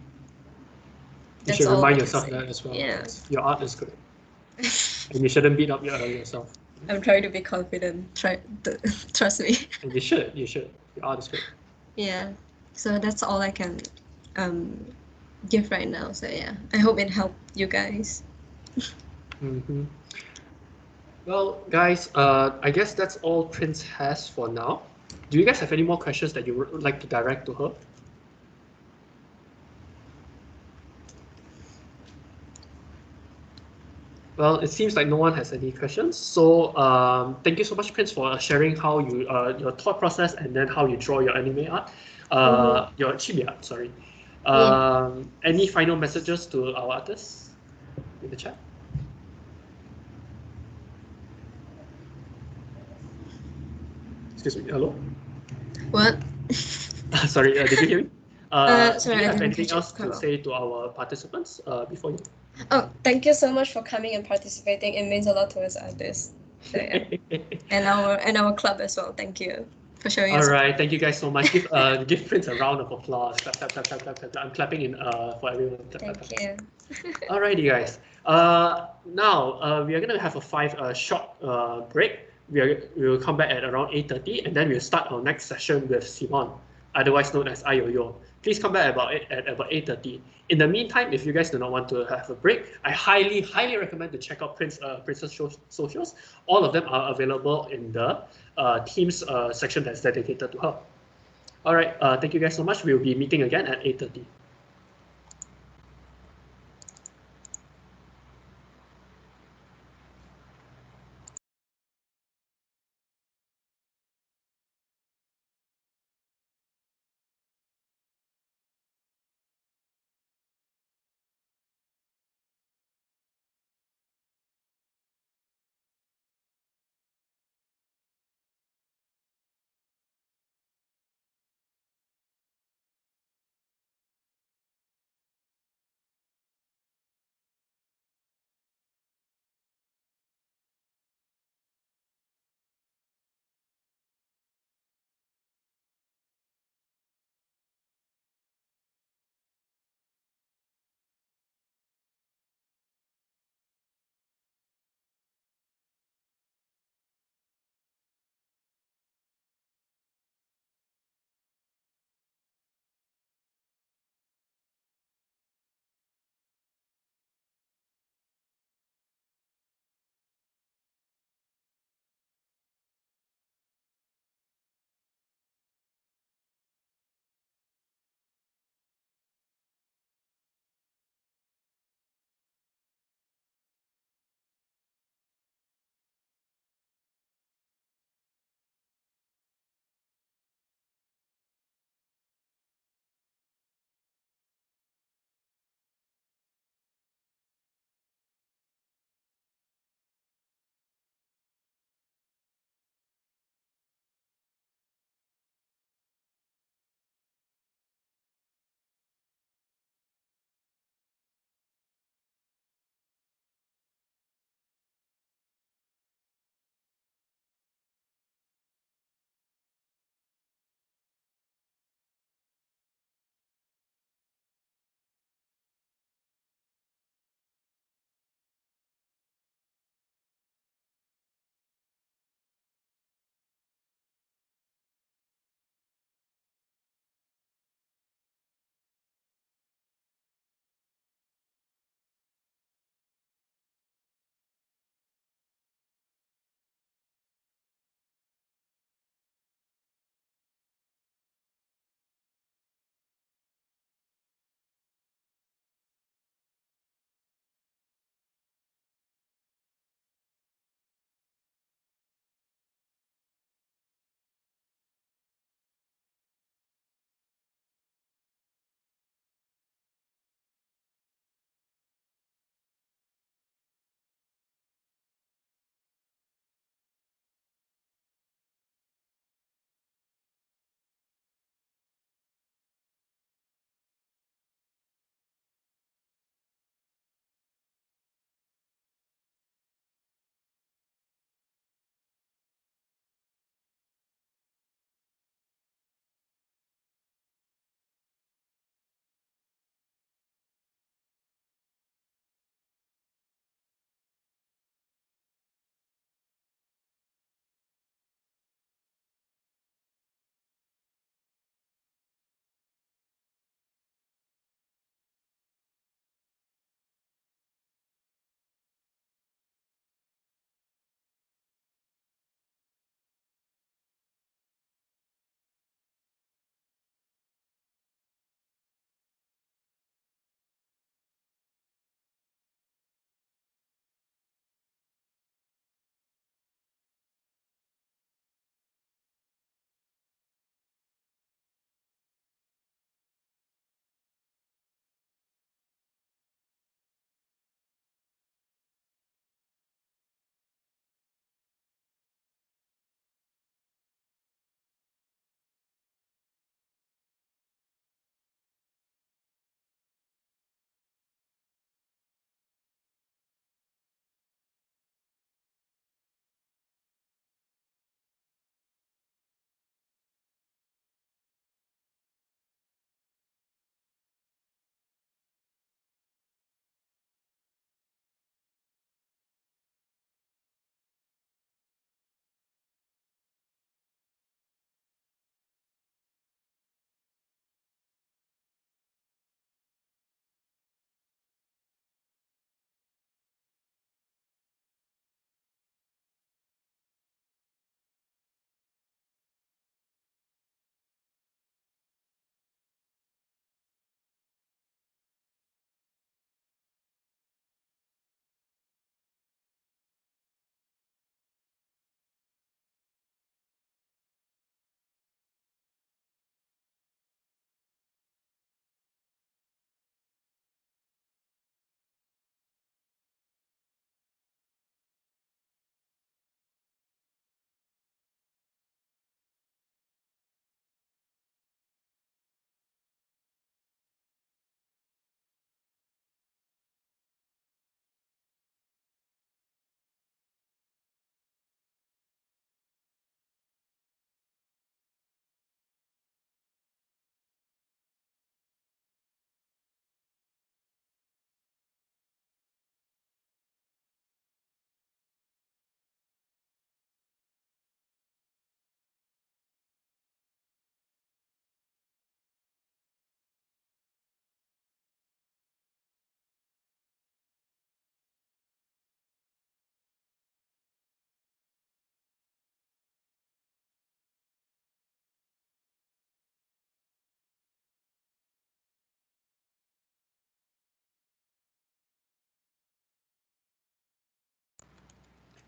That's should all I remind can yourself say. that as well. Yeah. Yes. Your art is good, and you shouldn't beat up yourself. I'm trying to be confident. Trust me. And you should. You should. Your art is good. Yeah. So that's all I can um, give right now. So yeah, I hope it helped you guys. Mm-hmm. Well, guys, I guess that's all Prince has for now. Do you guys have any more questions that you would like to direct to her? Well, it seems like no one has any questions. So thank you so much, Prince, for sharing how you your thought process and then how you draw your anime art, your chibi art. Sorry. Yeah. Any final messages to our artists in the chat? Excuse me. Hello. What? Sorry. Did you hear me? Do Sorry, you I have didn't anything catch it else quite to well. say to our participants before you? Oh, thank you so much for coming and participating. It means a lot to us artists. So yeah, and our club as well. Thank you for showing All your support. right, thank you guys so much. Give Prince a round of applause. Clap, clap, clap, clap, clap, clap. I'm clapping in for everyone. Clap, clap, Thank clap. you. Alrighty, guys. Now we are gonna have a short break. We will come back at around 8:30, and then we'll start our next session with Simon, otherwise known as Aiyoyeoh. Please come back at about 8:30. In the meantime, if you guys do not want to have a break, I highly recommend to check out Prince's socials. All of them are available in the Teams section that's dedicated to her. All right. Thank you guys so much. We'll be meeting again at 8:30.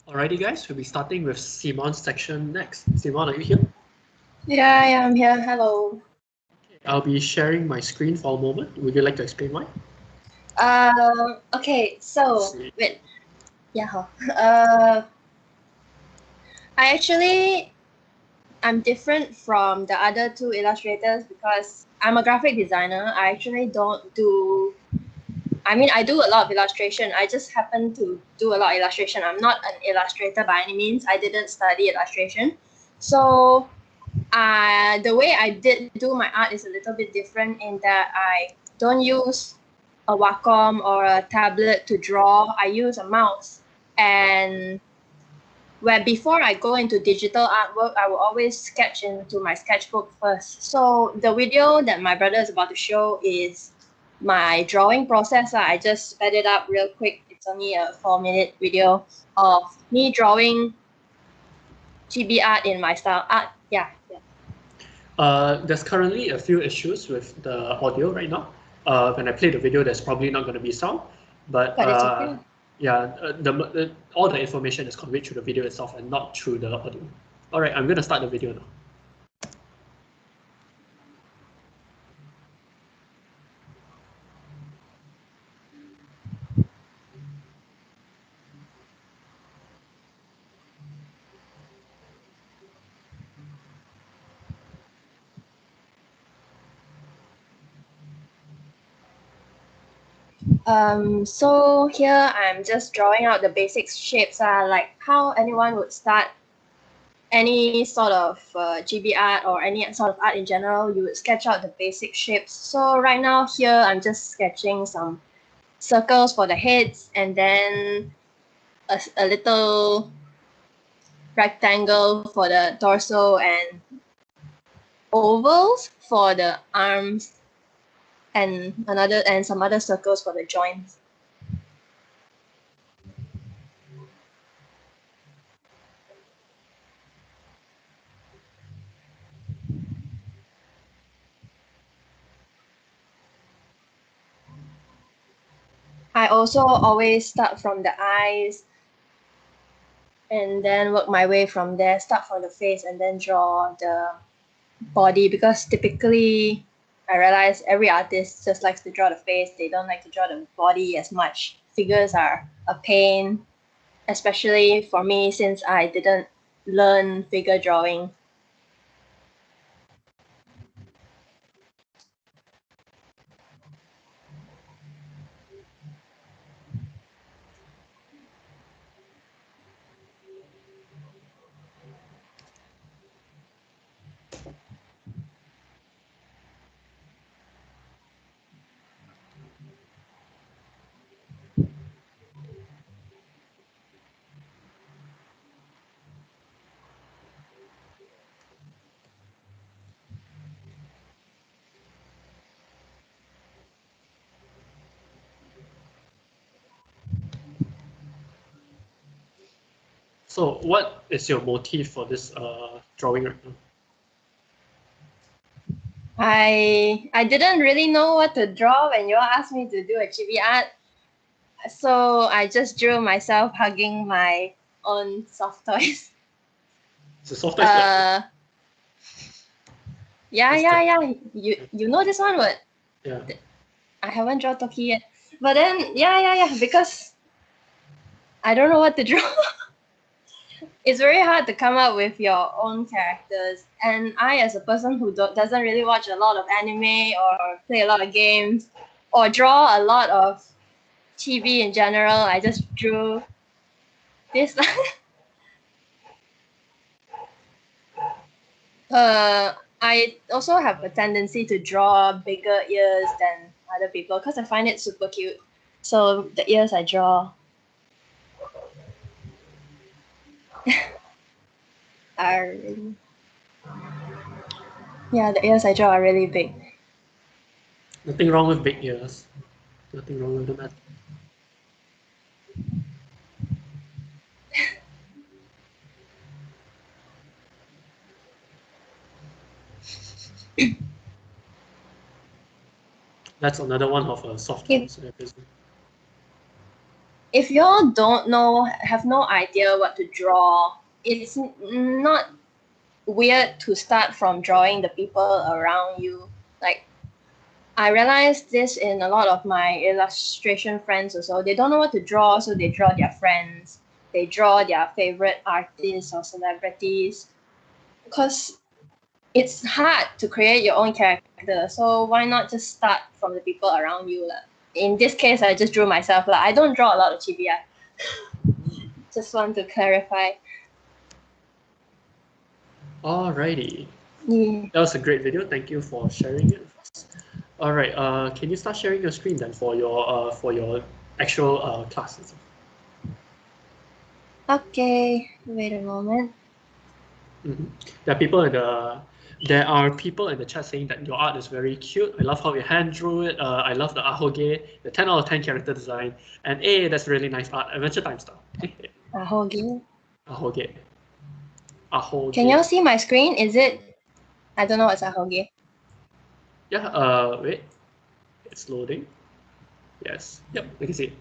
Alrighty, guys, we'll be starting with Simon's section next. Simon, are you here? Yeah, I'm here. Hello. I'll be sharing my screen for a moment. Would you like to explain why? Okay, so See. wait. Yeah, I'm different from the other two illustrators because I'm a graphic designer. I actually don't do. I mean, I do a lot of illustration. I just happen to do a lot of illustration. I'm not an illustrator by any means. I didn't study illustration, so the way I did do my art is a little bit different in that I don't use a Wacom or a tablet to draw. I use a mouse. And where before I go into digital artwork, I will always sketch into my sketchbook first. So the video that my brother is about to show is my drawing process. I just sped it up real quick. It's only a 4-minute video of me drawing chibi art in my style art. Yeah. There's currently a few issues with the audio right now. When I play the video, there's probably not going to be sound, but It's okay. yeah, all the information is conveyed through the video itself and not through the audio. All right, I'm going to start the video now. So here I'm just drawing out the basic shapes, like how anyone would start any sort of GB art or any sort of art in general. You would sketch out the basic shapes. So right now here I'm just sketching some circles for the heads and then a little rectangle for the torso and ovals for the arms and some other circles for the joints. I also always start from the eyes and then work my way from there, start from the face and then draw the body, because typically I realize every artist just likes to draw the face. They don't like to draw the body as much. Figures are a pain, especially for me since I didn't learn figure drawing. So what is your motive for this drawing right now? I didn't really know what to draw when you all asked me to do a chibi art. So I just drew myself hugging my own soft toys. It's a soft touch that, Yeah. You know this one, what? yeah. I haven't drawn Toki yet. But then yeah, because I don't know what to draw. It's very hard to come up with your own characters. And I, as a person who doesn't really watch a lot of anime or play a lot of games or draw a lot of TV in general, I just drew this. I also have a tendency to draw bigger ears than other people because I find it super cute. So the ears I draw are really, yeah, the ears I draw are really big. Nothing wrong with big ears. Nothing wrong with them at That's another one of a soft If- toys, I presume. if y'all don't know, have no idea what to draw, it's not weird to start from drawing the people around you. Like, I realized this in a lot of my illustration friends also. They don't know what to draw, so they draw their friends. They draw their favorite artists or celebrities. Because it's hard to create your own character, so why not just start from the people around you? In this case, I just drew myself. I don't draw a lot of chibi. Just want to clarify. Alrighty. Yeah. That was a great video. Thank you for sharing it with us. All right. Can you start sharing your screen then for your actual classes? Okay. Wait a moment. There are people in the chat saying that your art is very cute. I love how you hand drew it. I love the ahoge, the 10 out of 10 character design, and that's really nice art. Adventure Time style. Ahoge. Ahoge. Ahoge. Can y'all see my screen? Is it? I don't know what's ahoge. Yeah. Wait. It's loading. Yes. Yep. I can see it.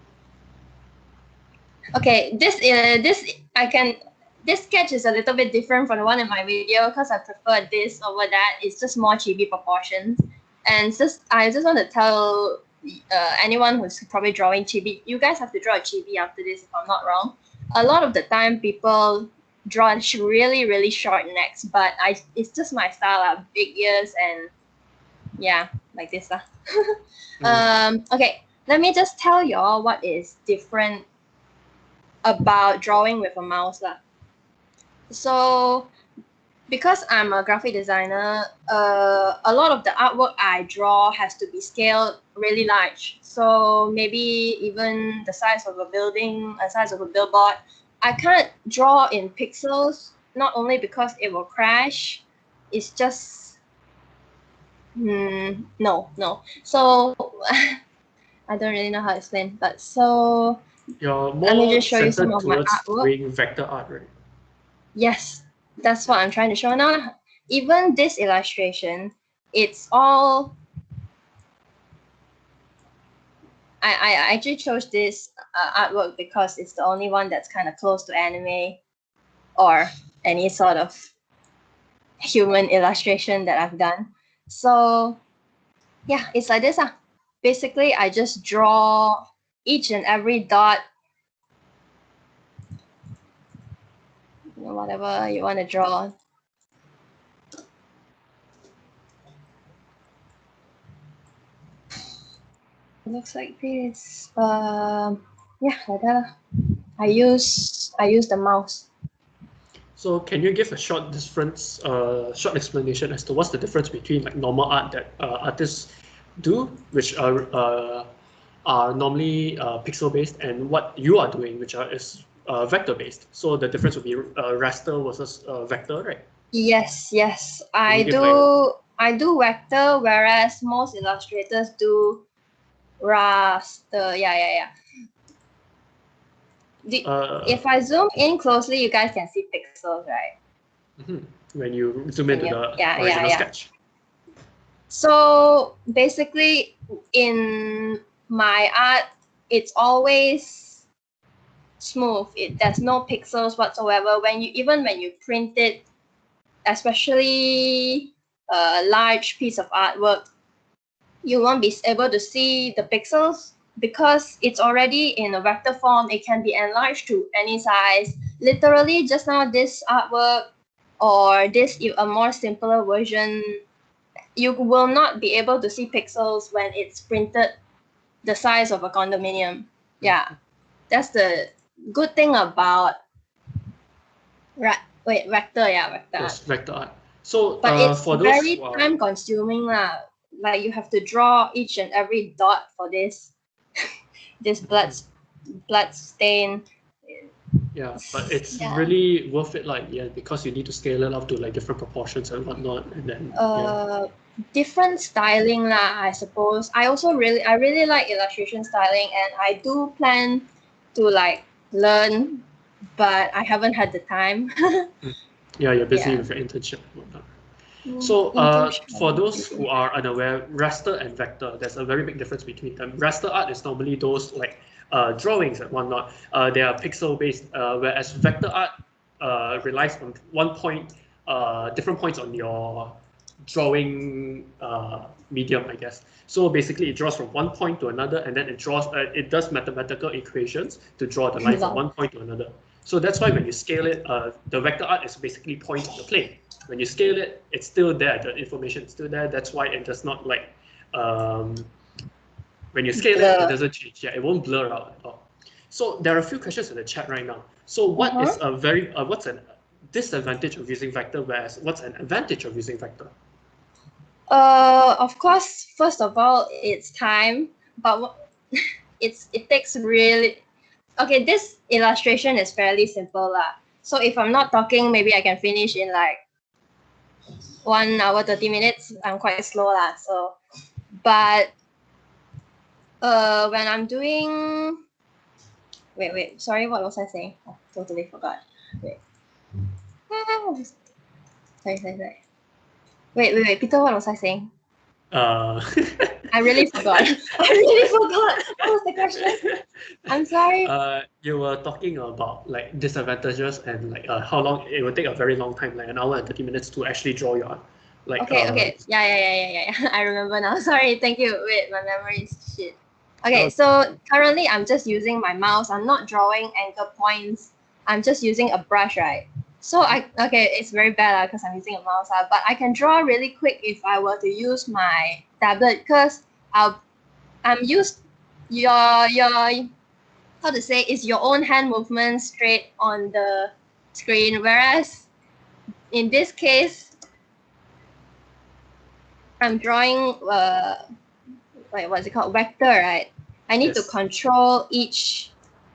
Okay. This sketch is a little bit different from the one in my video because I prefer this over that. It's just more chibi proportions. And I just want to tell anyone who's probably drawing chibi, you guys have to draw a chibi after this if I'm not wrong. A lot of the time people draw really, really short necks, but it's just my style. Big ears and yeah, like this. Okay, let me just tell y'all what is different about drawing with a mouse. So, because I'm a graphic designer, a lot of the artwork I draw has to be scaled really large. So maybe even the size of a building, the size of a billboard. I can't draw in pixels, not only because it will crash, it's just, no. So, I don't really know how to explain, but so, You're let me more just show you some centered of my towards artwork. doing vector art, right? Yes, that's what I'm trying to show now. Even this illustration, it's all. I actually chose this artwork because it's the only one that's kind of close to anime or any sort of human illustration that I've done. So yeah, it's like this. Basically, I just draw each and every dot, whatever you want to draw. It looks like this. Yeah, like that. I use the mouse. So can you give a short explanation as to what's the difference between like normal art that artists do, which are normally pixel based, and what you are doing, which is vector based. So the difference would be raster versus vector, right? Yes. I do vector, whereas most illustrators do raster. Yeah. If I zoom in closely, you guys can see pixels, right? When you zoom into the original sketch. So basically, in my art, it's always smooth. There's no pixels whatsoever. When you print it, especially a large piece of artwork, you won't be able to see the pixels because it's already in a vector form. It can be enlarged to any size. Literally, just now this artwork or a more simpler version, you will not be able to see pixels when it's printed the size of a condominium. Yeah, that's the good thing about vector. Yeah, vector. Yes, vector art. So, but it's for very those, time consuming lah. Like you have to draw each and every dot for this blood stain. Yeah, but it's really worth it, because you need to scale it up to like different proportions and whatnot, and then different styling lah, I suppose. I really like illustration styling, and I do plan to like learn, but I haven't had the time. Yeah, you're busy with your internship and whatnot. So for those who are unaware, raster and vector, there's a very big difference between them. Raster art is normally those like drawings and whatnot, they are pixel-based, whereas vector art relies on one point, different points on your drawing medium, I guess. So basically, it draws from one point to another, and then it does mathematical equations to draw the line from one point to another. So that's why when you scale it, the vector art is basically points on the plane. When you scale it, it's still there. The information is still there. That's why it does not like when you scale it, it doesn't change. Yeah, it won't blur out at all. So there are a few questions in the chat right now. So what is what's an disadvantage of using vector, whereas what's an advantage of using vector? Of course, first of all, it's time, but it takes really. Okay, this illustration is fairly simple lah. So if I'm not talking, maybe I can finish in like 1 hour 30 minutes. I'm quite slow lah. So, but when I'm doing, wait, sorry, what was I saying? I totally forgot. Wait. Sorry. Wait, Peter, what was I saying? I really forgot. What was the question? I'm sorry. You were talking about like disadvantages and like how long it will take a very long time, like 1 hour and 30 minutes to actually draw your art. Like okay. Yeah. I remember now. Sorry, thank you. Wait, my memory is shit. Okay, so currently I'm just using my mouse. I'm not drawing anchor points. I'm just using a brush, right? So it's very bad because I'm using a mouse, but I can draw really quick if I were to use my tablet because I'm used your how to say, it's your own hand movement straight on the screen, whereas in this case I'm drawing what's it called, vector, right? I need to control each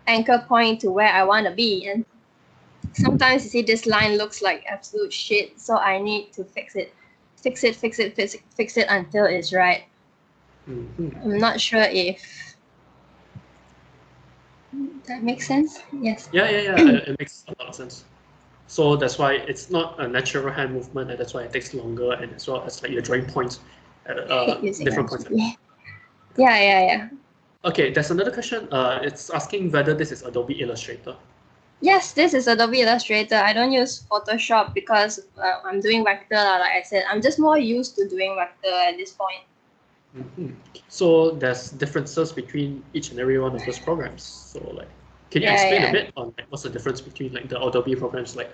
anchor point to where I want to be, and sometimes you see this line looks like absolute shit, so I need to fix it until it's right. I'm not sure if that makes sense. Yes. Yeah. It makes a lot of sense. So that's why it's not a natural hand movement, and that's why it takes longer, and as well as like you're drawing points at different points. Yeah. Okay, there's another question. It's asking whether this is Adobe Illustrator. Yes, this is Adobe Illustrator. I don't use Photoshop because I'm doing vector, like I said. I'm just more used to doing vector at this point. So there's differences between each and every one of those programs. So like, can you explain a bit on like, what's the difference between like the Adobe programs? Like,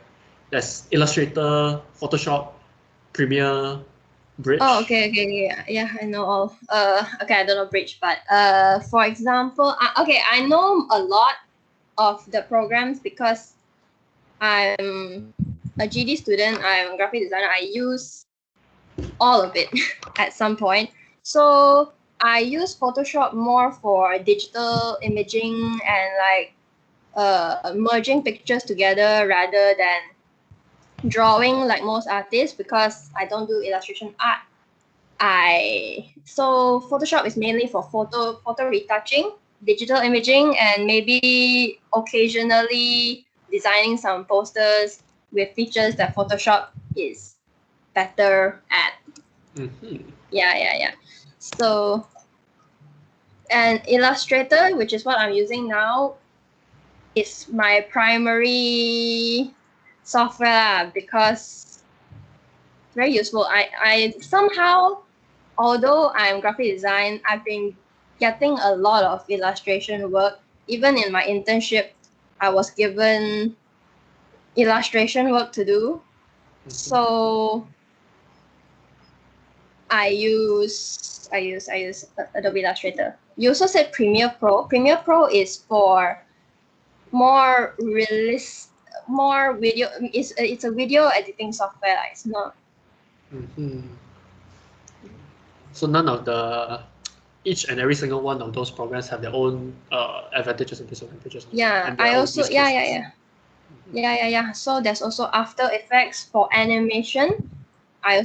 there's Illustrator, Photoshop, Premiere, Bridge. Oh, okay. Yeah, I know all. Okay, I don't know Bridge, but for example, I know a lot of the programs because I'm a GD student. I'm a graphic designer. I use all of it at some point. So I use Photoshop more for digital imaging and like merging pictures together rather than drawing like most artists, because I don't do illustration art. So Photoshop is mainly for photo retouching, digital imaging, and maybe occasionally designing some posters with features that Photoshop is better at. Yeah. So, and Illustrator, which is what I'm using now, is my primary software because it's very useful. I somehow, although I'm graphic design, I've been getting a lot of illustration work. Even in my internship, I was given illustration work to do. So I use Adobe Illustrator. You also said Premiere Pro. Premiere Pro is for more video. It's a video editing software. It's not. So none of each and every single one of those programs have their own advantages and disadvantages. Yeah, I also yeah. So there's also After Effects for animation. I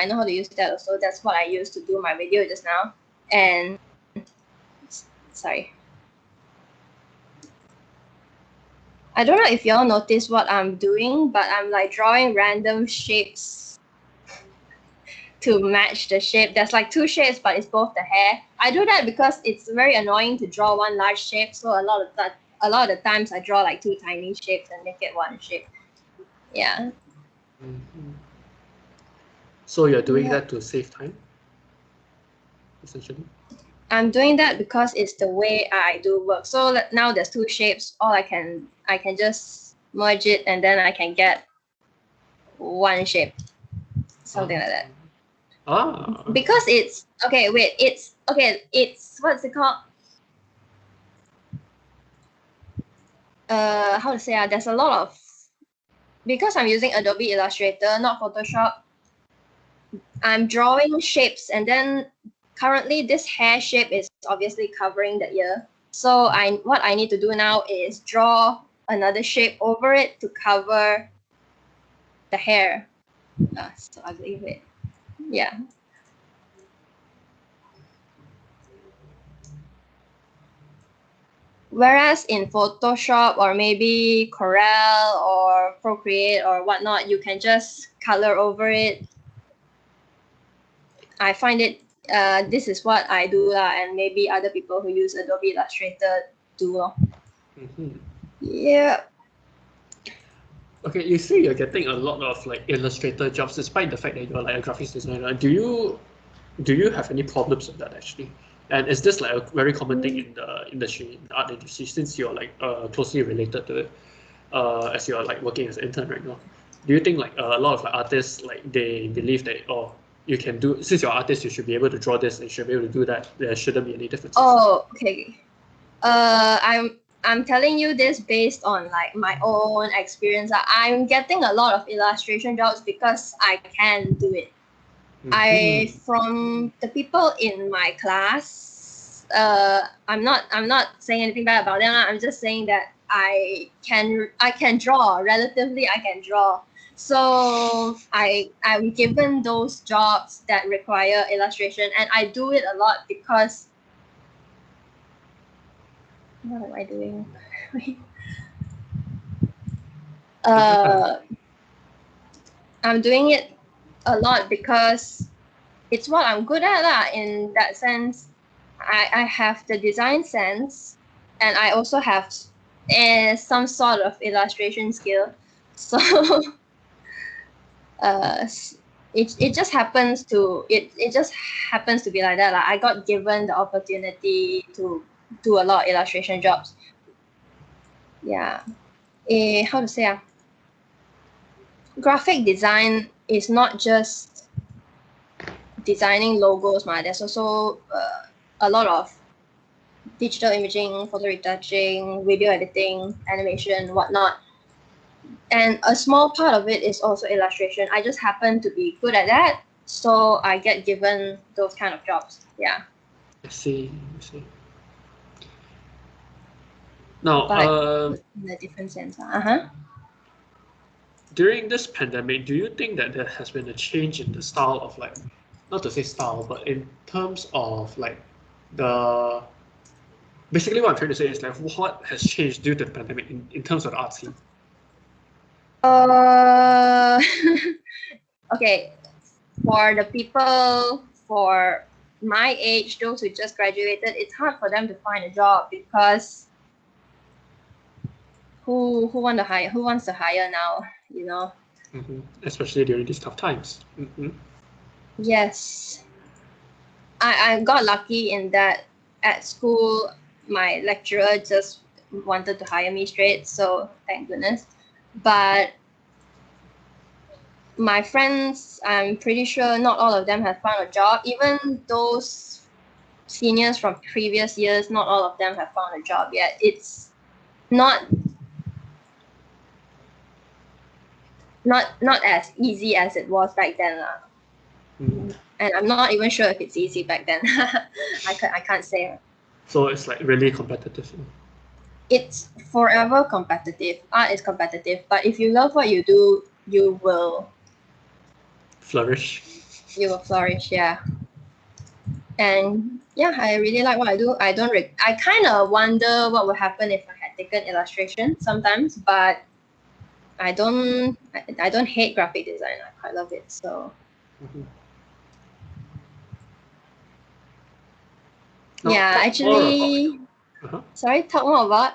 know how to use that also. That's what I used to do my video just now. And sorry. I don't know if y'all notice what I'm doing, but I'm like drawing random shapes to match the shape. There's like 2 shapes, but it's both the hair. I do that because it's very annoying to draw one large shape. So a lot of the times I draw like 2 tiny shapes and make it one shape. Yeah. Mhm. So you're doing Yeah. that to save time, essentially. I'm doing that because it's the way I do work. So now there's 2 shapes. All I can just merge it and then I can get one shape, something like that. Ah. Because it's okay. Wait, it's okay. It's what's it called? How to say? There's a lot of, because I'm using Adobe Illustrator, not Photoshop. I'm drawing shapes, and then currently this hair shape is obviously covering the ear. So what I need to do now is draw another shape over it to cover the hair. So ugly. Wait. Yeah. Whereas in Photoshop or maybe Corel or Procreate or whatnot, you can just color over it. I find it, this is what I do and maybe other people who use Adobe Illustrator do. Mhm. Yeah. Okay, you say you're getting a lot of like Illustrator jobs, despite the fact that you're like a graphics designer. Do you have any problems with that actually? And is this like a very common thing in the industry, in the art industry, since you're like closely related to it, as you're like working as an intern right now? Do you think like a lot of like artists like they believe that you can do, since you're an artist you should be able to draw this and you should be able to do that, there shouldn't be any differences? Oh, okay. I'm telling you this based on like my own experience. I'm getting a lot of illustration jobs because I can do it. From the people in my class, I'm not saying anything bad about them. I'm just saying that I can draw. Relatively, I can draw. So I'm given those jobs that require illustration, and I do it a lot because, what am I doing? I'm doing it a lot because it's what I'm good at in that sense. I have the design sense, and I also have some sort of illustration skill. So it just happens to be like that. I got given the opportunity to do a lot of illustration jobs. Yeah. How to say? Graphic design is not just designing logos, there's also a lot of digital imaging, photo retouching, video editing, animation, whatnot. And a small part of it is also illustration. I just happen to be good at that, so I get given those kind of jobs. Yeah. I see. Now, But in a different sense. during this pandemic, do you think that there has been a change in the style of like, not to say style, but in terms of like the, basically what I'm trying to say is like what has changed due to the pandemic in terms of the art scene? Okay. For the people for my age, those who just graduated, it's hard for them to find a job because who wants to hire now, Especially during these tough times. Yes. I got lucky in that at school my lecturer just wanted to hire me straight, so thank goodness. But my friends, I'm pretty sure not all of them have found a job. Even those seniors from previous years, not all of them have found a job yet. It's not as easy as it was back then. And I'm not even sure if it's easy back then. I can't say. So it's like really competitive. It's forever competitive. Art is competitive, but if you love what you do, you will flourish. You will flourish, yeah. And yeah, I really like what I do. I kind of wonder what would happen if I had taken illustration sometimes, but I don't hate graphic design. I quite love it. So Now, Yeah, talk more actually, about, sorry, talk more about.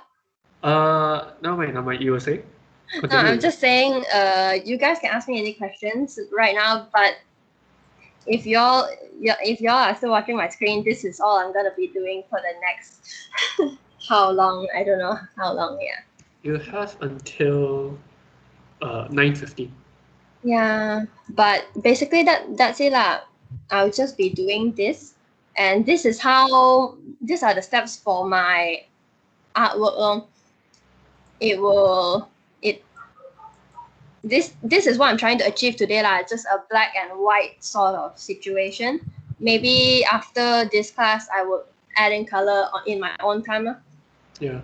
no, wait, you were saying? No, Continue. I'm just saying, you guys can ask me any questions right now, but if y'all are still watching my screen, this is all I'm gonna be doing for the next how long? I don't know how long. Yeah. You have until 9:50. Yeah, but basically that's it lah. I'll just be doing this, and these are the steps for my artwork. This is what I'm trying to achieve today lah. Just a black and white sort of situation. Maybe after this class, I will add in color in my own time lah. Yeah.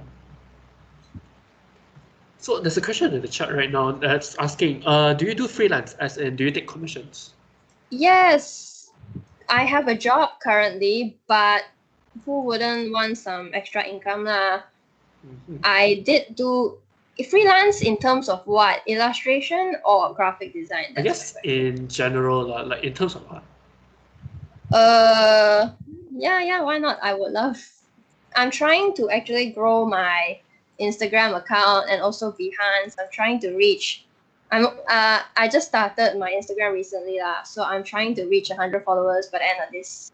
So there's a question in the chat right now that's asking, do you do freelance, as in do you take commissions? Yes, I have a job currently, but who wouldn't want some extra income lah? I did do freelance in terms of what? Illustration or graphic design? I guess in general, like in terms of art. Yeah, why not? I would love. I'm trying to actually grow my Instagram account and also Behance. I'm trying to reach. I just started my Instagram recently lah, so I'm trying to reach 100 followers by the end of this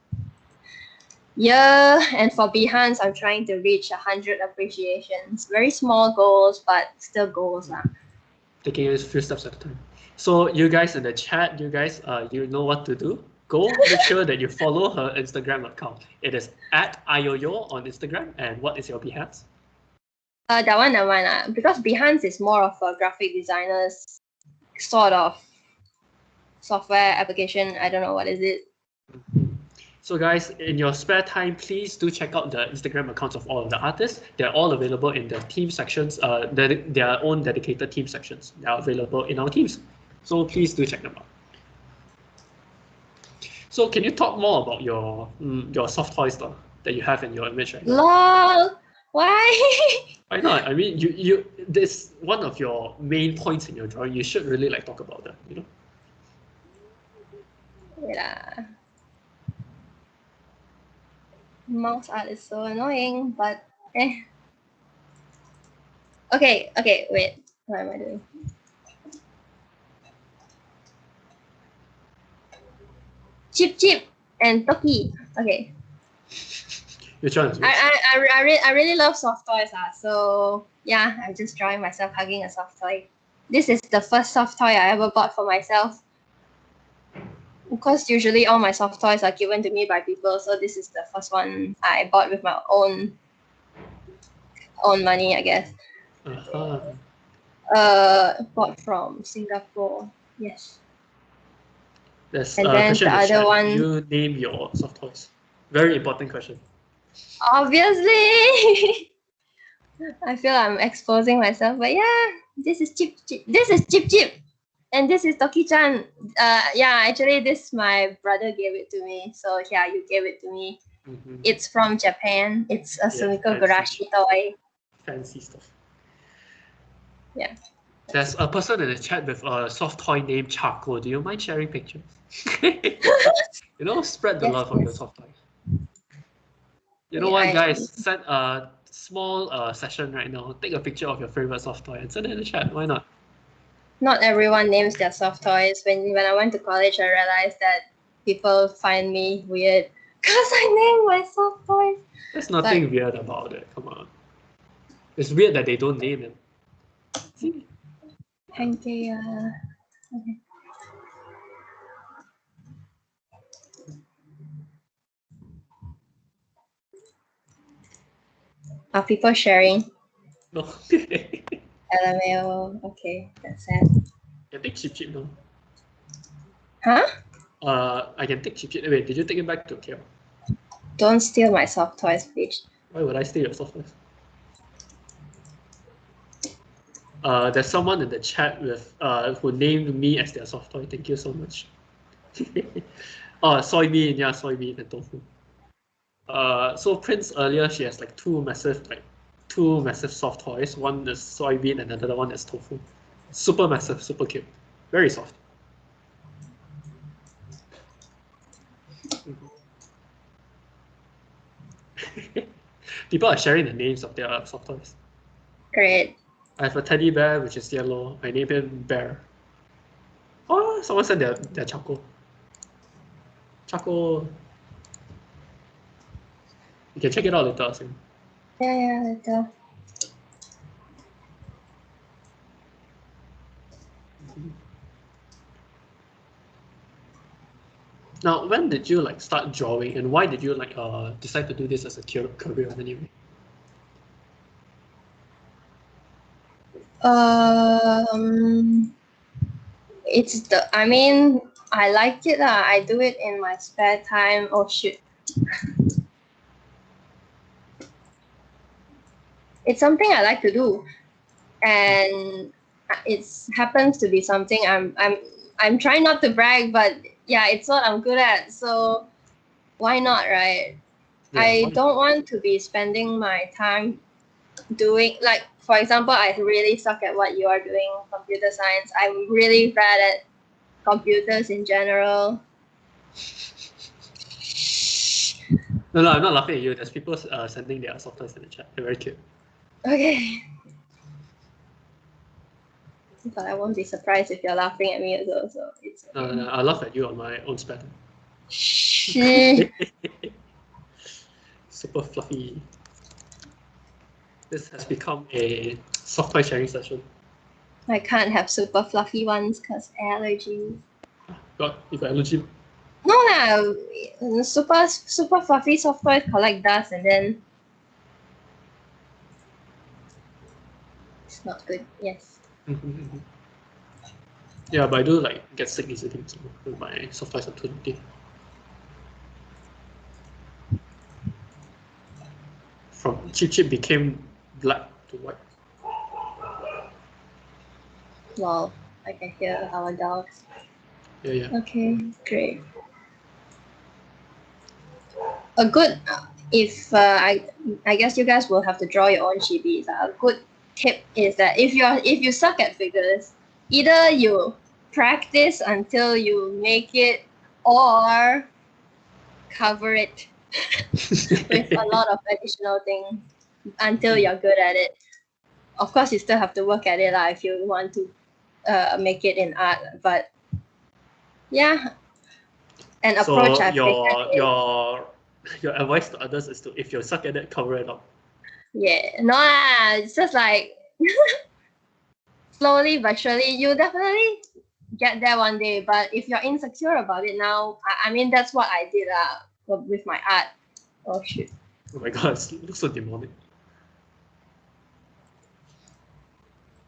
year. And for Behance, I'm trying to reach 100 appreciations. Very small goals, but still goals lah. Taking it a few steps at a time. So you guys in the chat, you guys, you know what to do. Go make sure that you follow her Instagram account. It is at Aiyoyeoh on Instagram. And what is your Behance? That one. Because Behance is more of a graphic designer's sort of software application. I don't know what is it. So guys, in your spare time, please do check out the Instagram accounts of all of the artists. They're all available in the team sections, their own dedicated team sections. They are available in our teams. So please do check them out. So can you talk more about your soft toys though, that you have in your image right now? Lol, why? Why not? I mean, you this one of your main points in your drawing. You should really like talk about that, you know? Yeah. Mouse art is so annoying, but eh. Okay, wait. What am I doing? Chip and Toki. Okay. Which one is which? I really love soft toys so yeah, I'm just drawing myself hugging a soft toy. This is the first soft toy I ever bought for myself. Because usually all my soft toys are given to me by people, so this is the first one I bought with my own money, I guess. Bought from Singapore. Yes. There's and a then question the in the other chat. one. You name your soft toys. Very important question. Obviously. I feel I'm exposing myself, but yeah, this is Chip. This is Chip. And this is Toki-chan. Yeah, actually, this my brother gave it to me. So yeah, you gave it to me. It's from Japan. It's a Sumiko Gurashi toy. Fancy stuff. Yeah. There's a person in the chat with a soft toy named Charcoal. Do you mind sharing pictures? You know, spread the love of your soft toys. You know what, guys? Set a small session right now. Take a picture of your favorite soft toy and send it in the chat. Why not? Not everyone names their soft toys. When I went to college, I realized that people find me weird because I name my soft toys. There's nothing weird about it. Come on. It's weird that they don't name it. See? Okay. Okay. Are people sharing? No. LMAO. Okay, that's sad. I can take Chip now. Huh? I can take Chip. Wait, did you take it back to KL? Don't steal my soft toys, bitch. Why would I steal your soft toys? There's someone in the chat with who named me as their soft toy. Thank you so much. Soybean, yeah, soybean and tofu. So Prince earlier, she has like two massive soft toys. One is soybean and another one is tofu. Super massive, super cute, very soft. People are sharing the names of their soft toys. Great. I have a teddy bear which is yellow. I name him Bear. Oh, someone said they're Choco. Choco. You can check it out later. So. Yeah, later. Now, when did you like start drawing, and why did you like decide to do this as a career anyway? I mean, I like it. I do it in my spare time. Oh, shoot. It's something I like to do. And it happens to be something I'm trying not to brag, but yeah, it's what I'm good at. So why not, right? Yeah, I don't want to be spending my time doing, like, for example, I really suck at what you are doing, computer science. I'm really bad at computers in general. No, I'm not laughing at you. There's people sending their soft toys in the chat. They're very cute. Okay. But I won't be surprised if you're laughing at me as well. So it's okay. No, I laugh at you on my own spare time. Shh. Super fluffy. This has become a soft toy sharing session. I can't have super fluffy ones because allergies. You got allergy? No lah, super fluffy soft toys collect dust and then it's not good. Yes. Yeah, but I do like get sick easily, so my soft toys are too dirty. From chip became black to white. Wow, I can hear our dogs. Yeah. Okay, great. A good, if I guess you guys will have to draw your own chibis. A good tip is that if you suck at figures, either you practice until you make it, or cover it with a lot of additional things until you're good at it. Of course, you still have to work at it if you want to make it in art. But yeah, an approach So I've taken your advice to others is to, if you suck at it, cover it up. yeah, no, it's just like slowly but surely, you definitely get there one day. But if you're insecure about it now, I mean, that's what I did with my art. Oh shoot. Oh my god, it looks so demonic.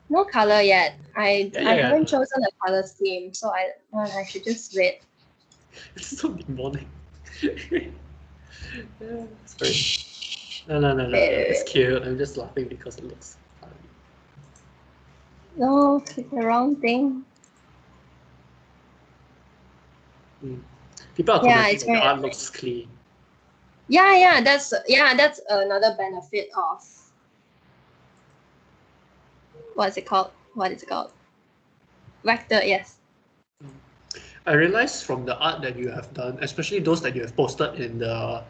No color yet. I Yeah. haven't chosen a color scheme, so I should just wait. It's so demonic. Yeah, it's very... No. It's cute. I'm just laughing because it looks funny. No, click the wrong thing. People are Yeah, commenting it's that the very art looks clean. Yeah, that's another benefit of what is it called? Vector, yes. I realized from the art that you have done, especially those that you have posted in the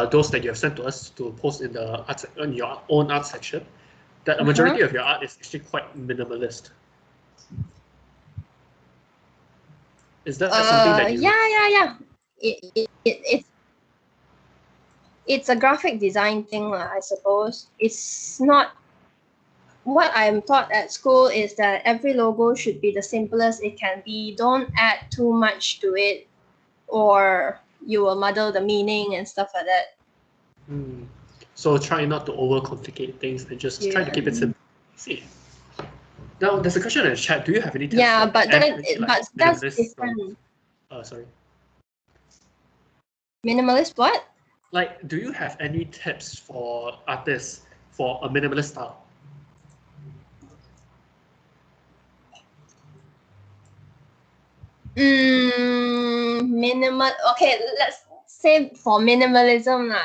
those that you have sent to us to post in the in your own art section, that a majority of your art is actually quite minimalist. Is that something that you... Yeah. It's a graphic design thing, I suppose. It's not what I'm taught at school is that every logo should be the simplest it can be. Don't add too much to it, or you will muddle the meaning and stuff like that. So try not to overcomplicate things and just try to keep it simple. See. Now there's a question in the chat. Do you have any tips? Yeah, for but that's minimalist different. sorry. Minimalist what? Like, do you have any tips for artists for a minimalist style? Minimal. Okay, let's say for minimalism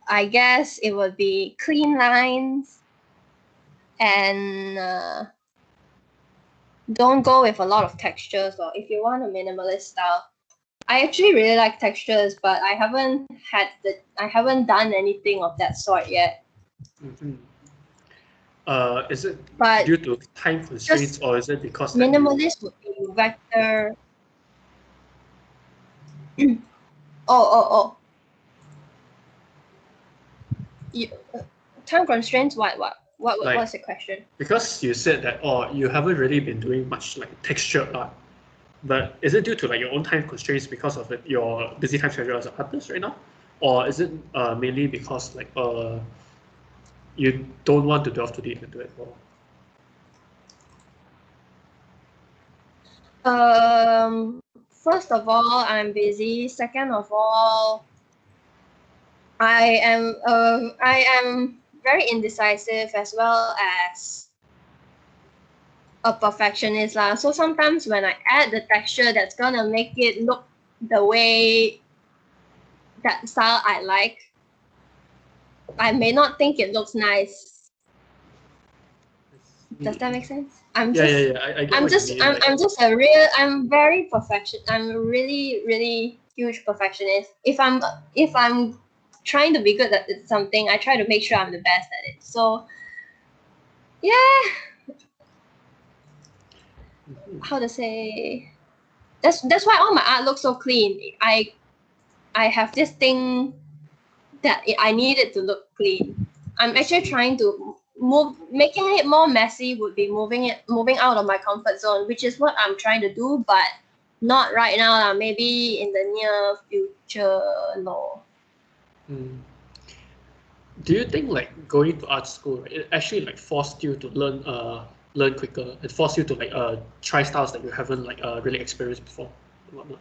I guess it would be clean lines and don't go with a lot of textures. Or if you want a minimalist style, I actually really like textures, but I haven't done anything of that sort yet. Mhm. Is it But due to time constraints, just or is it because that you? minimalist would be vector. Oh. You, time constraints. Like, What's the question? because you said that, oh, you haven't really been doing much like texture art, but is it due to like your own time constraints because of it, your busy time schedule as an artist right now, or is it mainly because like you don't want to delve too deep into it? Or... First of all, I'm busy. Second of all, I am very indecisive as well as a perfectionist lah. So sometimes when I add the texture that's gonna make it look the way that style I like, I may not think it looks nice. Does that make sense? I get I'm what just you mean. I'm very perfection. I'm a really huge perfectionist. If I'm trying to be good at something, I try to make sure I'm the best at it. So yeah, how to say, that's why all my art looks so clean. I have this thing that I need it to look clean. I'm actually trying to making it more messy would be moving out of my comfort zone, which is what I'm trying to do, but not right now. Maybe in the near future, no. Do you think like going to art school, right, it actually like forced you to learn quicker? It forced you to like try styles that you haven't like really experienced before and whatnot?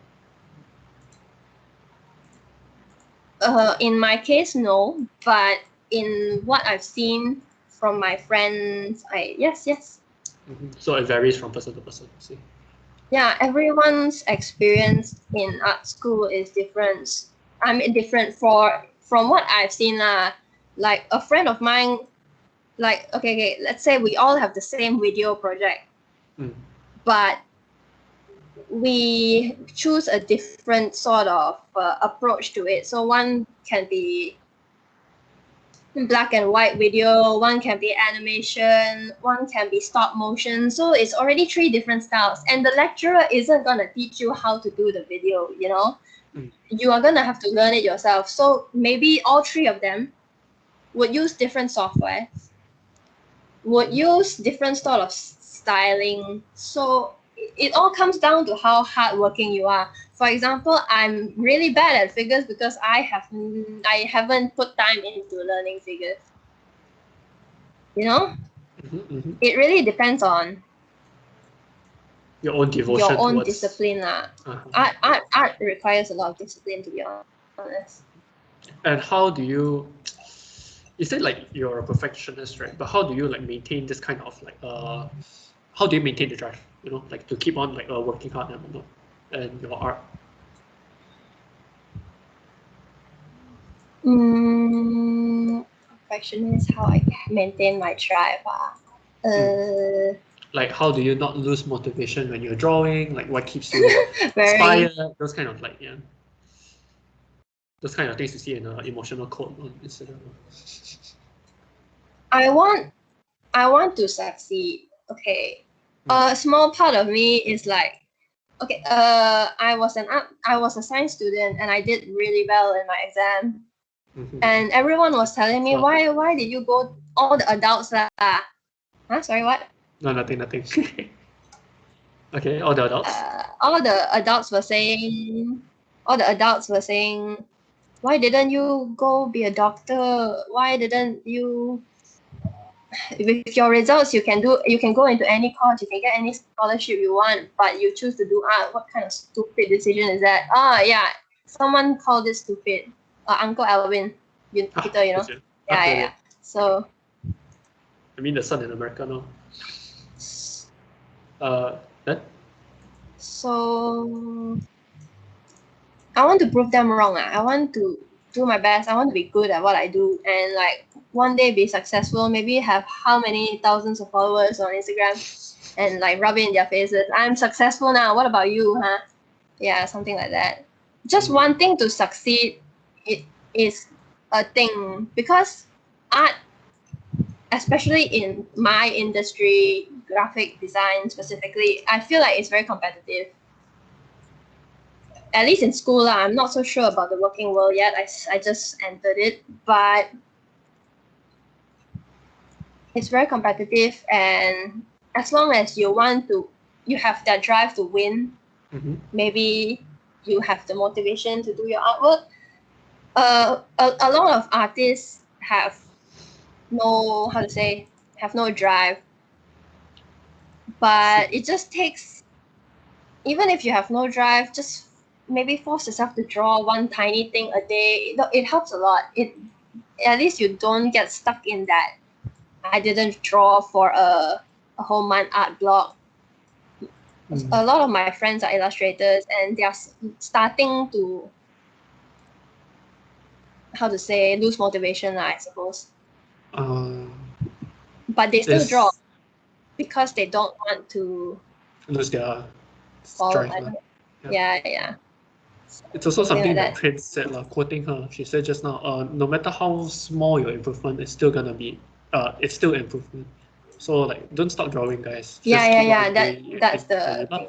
In my case, no, but in what I've seen from my friends, yes. So it varies from person to person. See. Yeah, everyone's experience in art school is different. I mean, different from what I've seen. Like a friend of mine, like okay, let's say we all have the same video project, but we choose a different sort of approach to it. So one can be black and white video, one can be animation, one can be stop motion. So it's already 3 different styles, and the lecturer isn't gonna teach you how to do the video, you know. You are gonna have to learn it yourself. So maybe all 3 of them would use different software, would use different sort of styling. So it all comes down to how hardworking you are. For example, I'm really bad at figures because I haven't put time into learning figures. You know, it really depends on your own devotion, your own towards... discipline. Art requires a lot of discipline, to be honest. And how do you? You said like you're a perfectionist, right? But how do you like maintain this kind of like how do you maintain the drive? You know, like to keep on like working hard and whatnot, and your art. Perfectionist, how I maintain my drive. Like how do you not lose motivation when you're drawing? Like what keeps you inspired? Those kind of like those kind of things you see in an emotional quote on Instagram. I want to succeed. Okay. A small part of me is like, okay, I was a science student and I did really well in my exam. And everyone was telling me, why did you go, all the adults sorry, what? No, nothing. Okay, all the adults? All the adults were saying, why didn't you go be a doctor? Why didn't you, with your results, you can go into any course, you can get any scholarship you want, but you choose to do art. What kind of stupid decision is that? Yeah, someone called it stupid. Uncle Alvin, Peter, you know? Yeah. So, I mean, the son in America now. Then? So, I want to prove them wrong. I want to do my best. I want to be good at what I do, and like one day be successful. Maybe have how many thousands of followers on Instagram, and like rub it in their faces. I'm successful now. What about you, huh? Yeah, something like that. just wanting to succeed is a thing, because art, especially in my industry, graphic design specifically, I feel like it's very competitive. At least in school, I'm not so sure about the working world yet. I just entered it, but it's very competitive, and as long as you have that drive to win, maybe you have the motivation to do your artwork. A lot of artists have no drive, but it just takes, even if you have no drive, just maybe force yourself to draw one tiny thing a day. It helps a lot. At least you don't get stuck in that I didn't draw for a whole month art block. A lot of my friends are illustrators, and they are starting to lose motivation, I suppose. But they still draw because they don't want to lose their follow. drive. Yeah. It's also something that Prince said, quoting her. She said just now, no matter how small your improvement, it's still gonna be, it's still improvement. So like, don't stop drawing, guys. Yeah. That's the thing.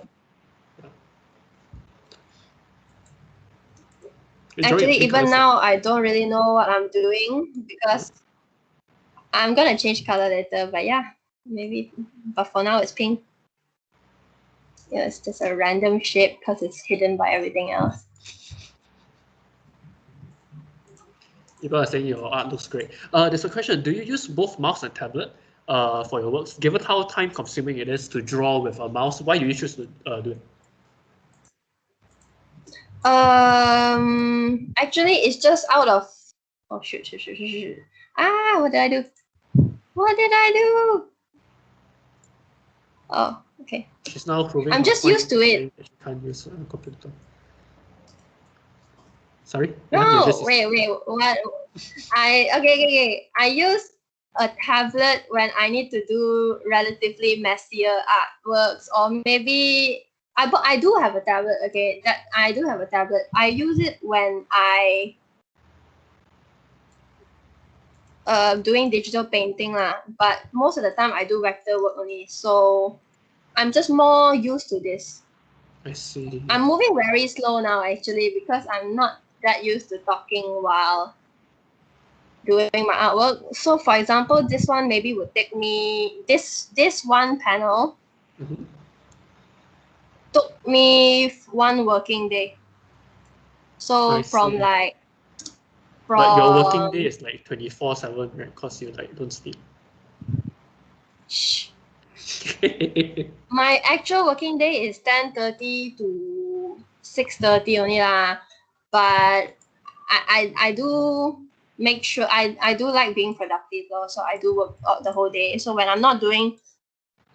Actually, even now, I don't really know what I'm doing because I'm gonna change color later. But yeah, maybe. But for now, it's pink. Yeah, it's just a random shape because it's hidden by everything else. People are saying your art looks great. There's a question. Do you use both mouse and tablet for your works? Given how time-consuming it is to draw with a mouse, why do you choose to do it? Actually, it's just out of... Oh, shoot. Ah, what did I do? Oh, okay. She's now proving I'm just used to it. She can't use a computer. Sorry? No, wait. What? Okay. I use a tablet when I need to do relatively messier artworks, or maybe I do have a tablet. Okay, I do have a tablet. I use it when I doing digital painting lah. But most of the time I do vector work only, so I'm just more used to this. I see. I'm moving very slow now actually because I'm not that used to talking while doing my artwork. So for example, this one maybe would take me this one panel took me one working day. So from like but your working day is like 24/7, right? Because you like don't sleep. Shh. My actual working day is 10:30 to 6:30 only lah. But I do make sure I do like being productive though, so I do work the whole day. So when I'm not doing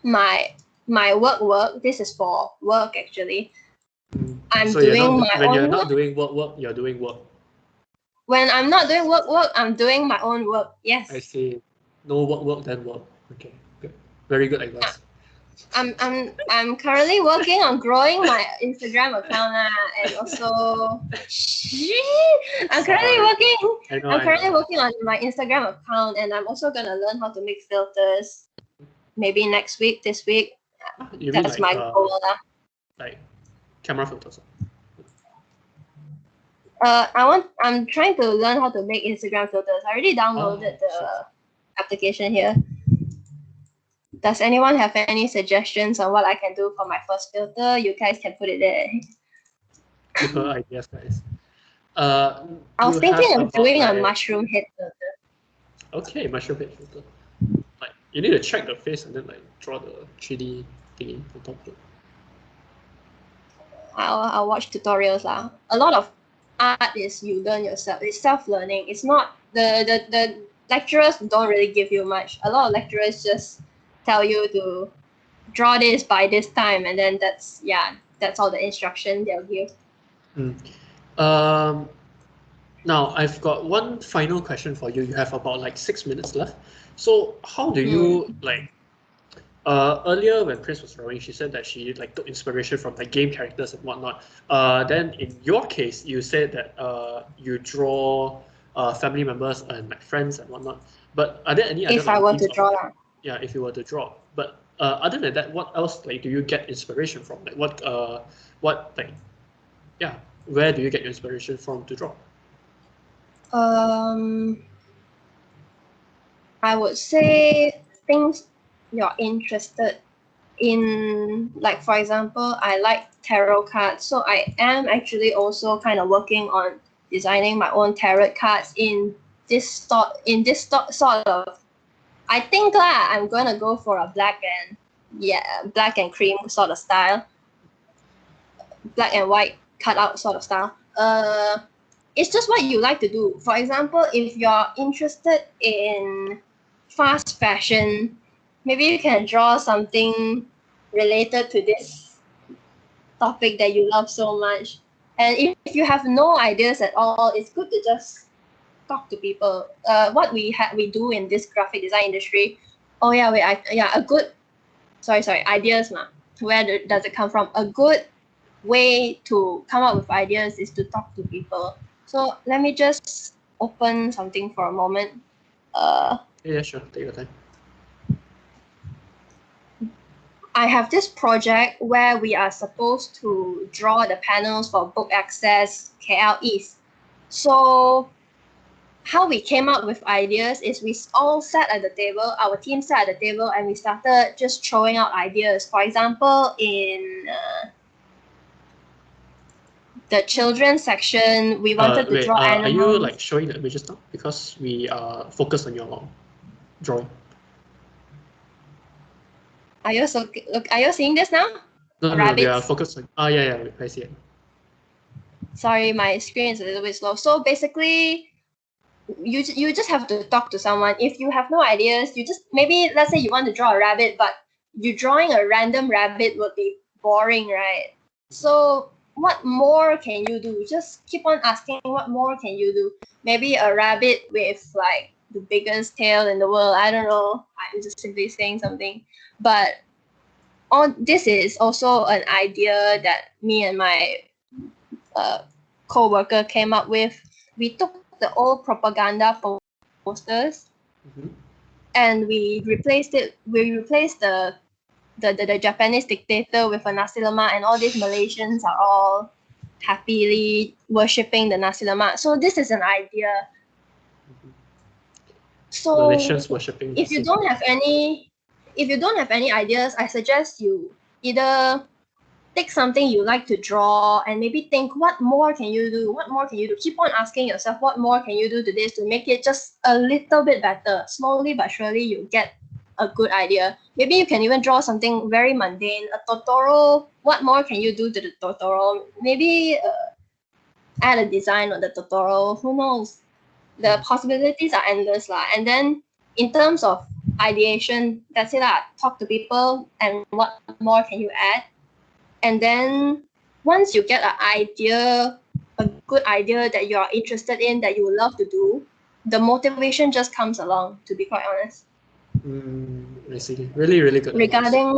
my work, this is for work actually. I'm doing my own. When you're not doing work, you're doing work. When I'm not doing work, I'm doing my own work. Yes. I see. No work, then work. Okay, good. Very good advice. I'm currently working on growing my Instagram account and also I'm currently working on my Instagram account, and I'm also gonna learn how to make filters. Maybe this week. That's my goal. Like camera filters. I'm trying to learn how to make Instagram filters. I already downloaded the application here. Does anyone have any suggestions on what I can do for my first filter? You guys can put it there. Give her ideas, guys. I was thinking of doing a mushroom head filter. Okay, mushroom head filter. Like you need to check the face and then like draw the 3D thingy on top of it. I'll watch tutorials lah. A lot of art is you learn yourself. It's self-learning. It's not the lecturers don't really give you much. A lot of lecturers just tell you to draw this by this time, and then that's all the instruction they'll give. Now I've got one final question for you. You have about like 6 minutes left. So how do you like Earlier when Chris was drawing, she said that she like took inspiration from like game characters and whatnot. Then in your case, you said that you draw family members and like friends and whatnot. But are there any other If I like, were themes to of, draw like, lah. yeah, if you were to draw. But other than that, what else like do you get inspiration from? Like what like yeah, where do you get your inspiration from to draw? I would say things you're interested in, like for example, I like tarot cards, so I am actually also kind of working on designing my own tarot cards in this sort of. I think lah, I'm gonna go for a black and cream sort of style, black and white cutout sort of style. It's just what you like to do. For example, if you're interested in fast fashion, maybe you can draw something related to this topic that you love so much. And if you have no ideas at all, it's good to just talk to people. What we do in this graphic design industry. Oh yeah, a good. Sorry, ideas ma. Where does it come from? A good way to come up with ideas is to talk to people. So let me just open something for a moment. Yeah, sure. Take your time. I have this project where we are supposed to draw the panels for Book Access KL East. So how we came up with ideas is we all sat at the table, our team sat at the table, and we started just throwing out ideas. For example, in the children's section, we wanted to draw animals. Are you like showing the images now? Because we are focused on your drawing. Are you seeing this now? No, we are focused on. Yeah, I see it. Sorry, my screen is a little bit slow. So basically, you just have to talk to someone. If you have no ideas, you just maybe let's say you want to draw a rabbit, but you drawing a random rabbit would be boring, right? So what more can you do? Just keep on asking what more can you do? Maybe a rabbit with like the biggest tail in the world. I don't know. I'm just simply saying something. But this is also an idea that me and my co-worker came up with. We took the old propaganda posters and we replaced it. We replaced the Japanese dictator with a nasi lemak, and all these Malaysians are all happily worshipping the nasi lemak. So this is an idea. So Malaysians worshipping. If you don't have any ideas, I suggest you either take something you like to draw and maybe think, what more can you do? What more can you do? Keep on asking yourself, what more can you do to this to make it just a little bit better? Slowly but surely you get a good idea. Maybe you can even draw something very mundane, a Totoro. What more can you do to the Totoro? Maybe add a design on the Totoro. Who knows? The possibilities are endless lah. And then in terms of ideation, that's it lah. Talk to people and what more can you add? And then once you get an idea, a good idea that you are interested in, that you would love to do, the motivation just comes along, to be quite honest. I see. Really, really good. Regarding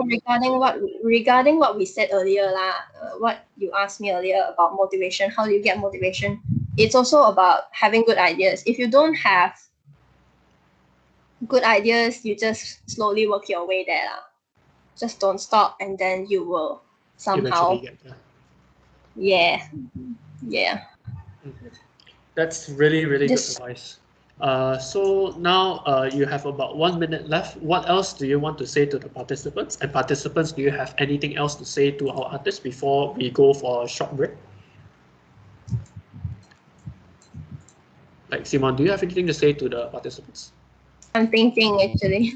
what we said earlier lah, what you asked me earlier about motivation, how do you get motivation? It's also about having good ideas. If you don't have good ideas, you just slowly work your way there lah. Just don't stop, and then you will somehow. Yeah. That's really, really good advice. So now you have about 1 minute left. What else do you want to say to the participants? And participants, do you have anything else to say to our artists before we go for a short break? Like Simon, do you have anything to say to the participants? I'm thinking actually.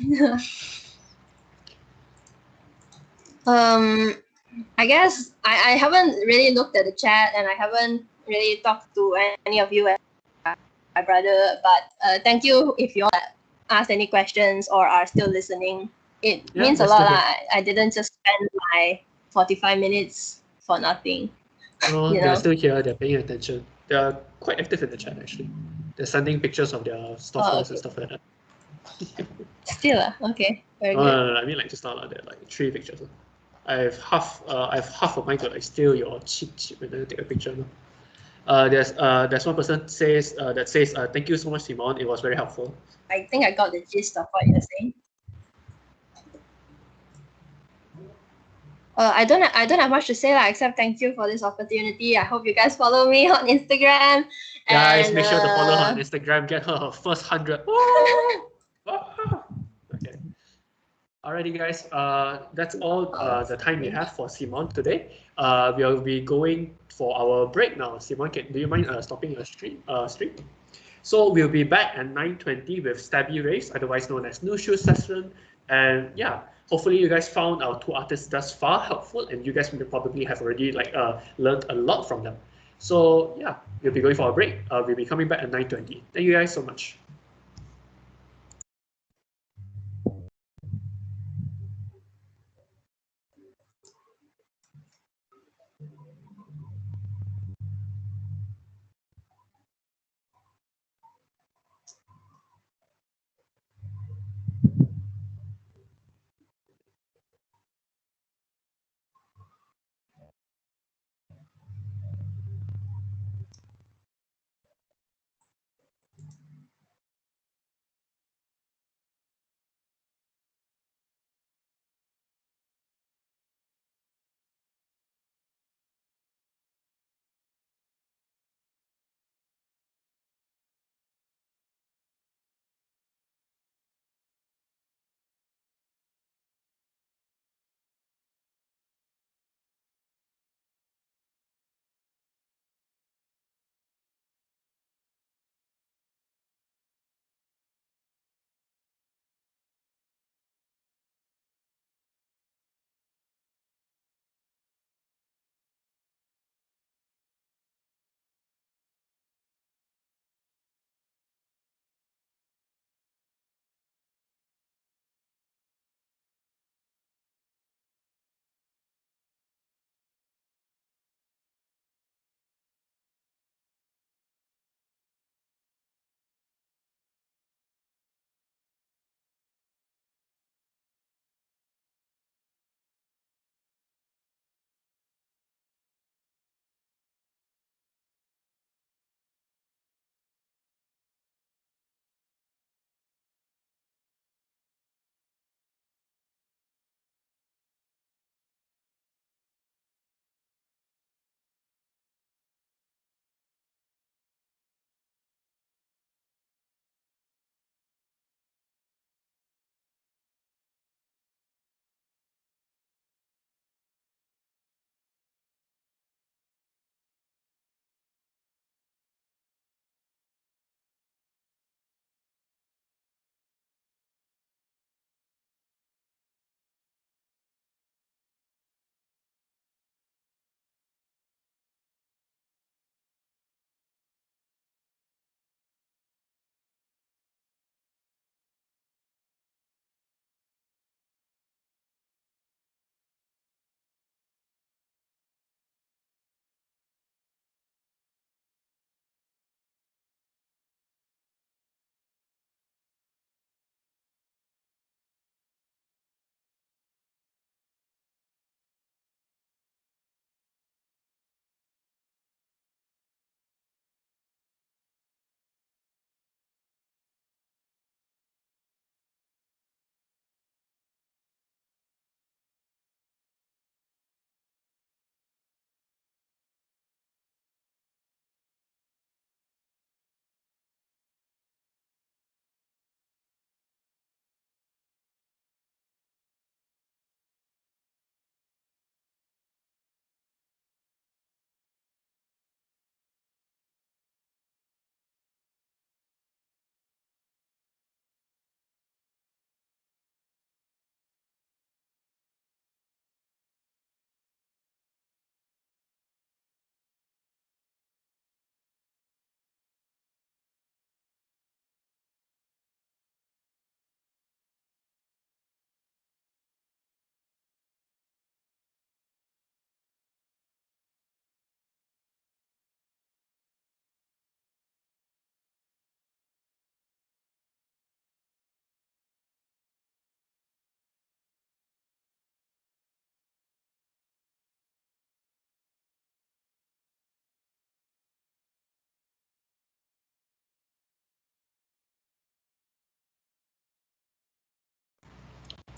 I guess I haven't really looked at the chat and I haven't really talked to any of you, my brother. But thank you if you all asked any questions or are still listening. It means a lot. I didn't just spend my 45 minutes for nothing. No, they're still here. They're paying attention. They're quite active in the chat actually. They're sending pictures of their stores and stuff like that. Still, okay. Very No, good. no, no, no, I mean like just now, like there, like 3 pictures. I have half of mine to like steal your cheap and then take a picture. No? There's one person says that says thank you so much, Simon. It was very helpful. I think I got the gist of what you're saying. I don't have much to say except thank you for this opportunity. I hope you guys follow me on Instagram. Guys, And make sure to follow her on Instagram. Get her first 100. Okay. Alrighty, guys. That's all the time we have for Simon today. We'll be going for our break now. Simon, do you mind stopping your stream? So we'll be back at 9:20 with Stabby Race, otherwise known as Nushu session. And yeah, hopefully you guys found our 2 artists thus far helpful, and you guys will probably have already learned a lot from them. So yeah, we'll be going for a break. We'll be coming back at 9:20. Thank you guys so much.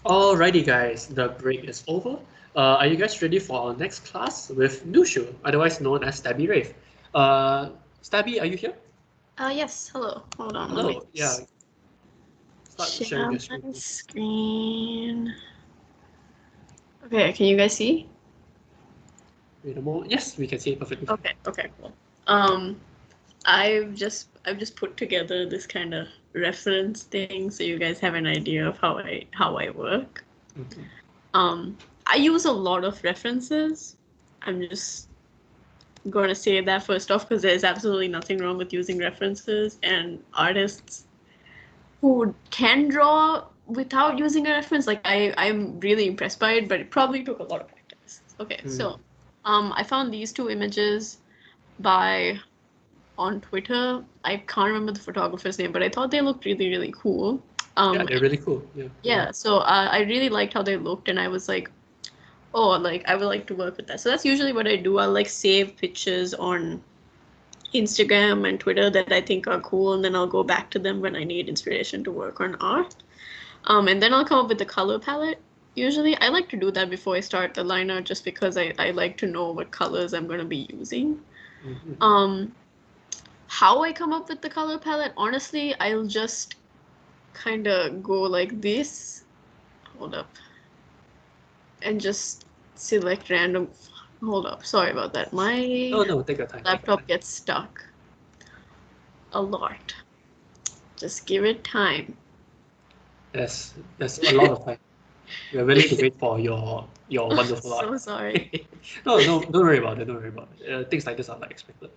Alrighty, guys, the break is over. Are you guys ready for our next class with Nushu, otherwise known as Stabby Rave? Stabby, are you here? Yes. Hello. Hold on. Let me Hello. Yeah. Start sharing share your screen. my screen. Okay. Can you guys see? Wait a moment. Yes, we can see it perfectly. Okay. Okay. Cool. Um, I've just put together this kind of reference thing so you guys have an idea of how I work. Mhm. I use a lot of references. I'm just going to say that first off because there's absolutely nothing wrong with using references, and artists who can draw without using a reference, like I'm really impressed by it, but it probably took a lot of practice. Okay, so I found these two images by on Twitter. I can't remember the photographer's name, but I thought they looked really, really cool. Yeah, they're really cool. Yeah. Yeah, so I really liked how they looked, and I was like, oh, like I would like to work with that. So that's usually what I do. I'll like save pictures on Instagram and Twitter that I think are cool, and then I'll go back to them when I need inspiration to work on art. And then I'll come up with the color palette. Usually, I like to do that before I start the liner, just because I like to know what colors I'm going to be using. Mhm. How I come up with the color palette, honestly, I'll just kind of go like this. Hold up. And just select random. Hold up. Sorry about that. My No, take your time. laptop gets stuck a lot. Just give it time. There's a lot of time. We're willing to wait for your wonderful So art. sorry. No, don't worry about it. Don't worry about it. Things like this are not expected.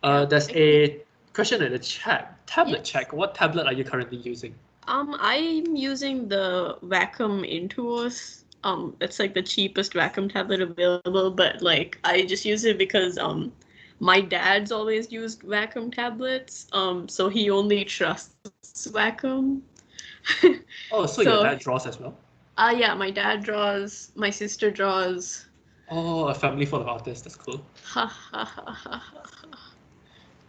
There's a question in the chat. Tablet Yes. check. What tablet are you currently using? I'm using the Wacom Intuos. It's like the cheapest Wacom tablet available, but like I just use it because my dad's always used Wacom tablets. So he only trusts Wacom. Oh, so your So dad draws as well? yeah, my dad draws, my sister draws. Oh, a family full of artists. That's cool. Ha ha ha ha ha.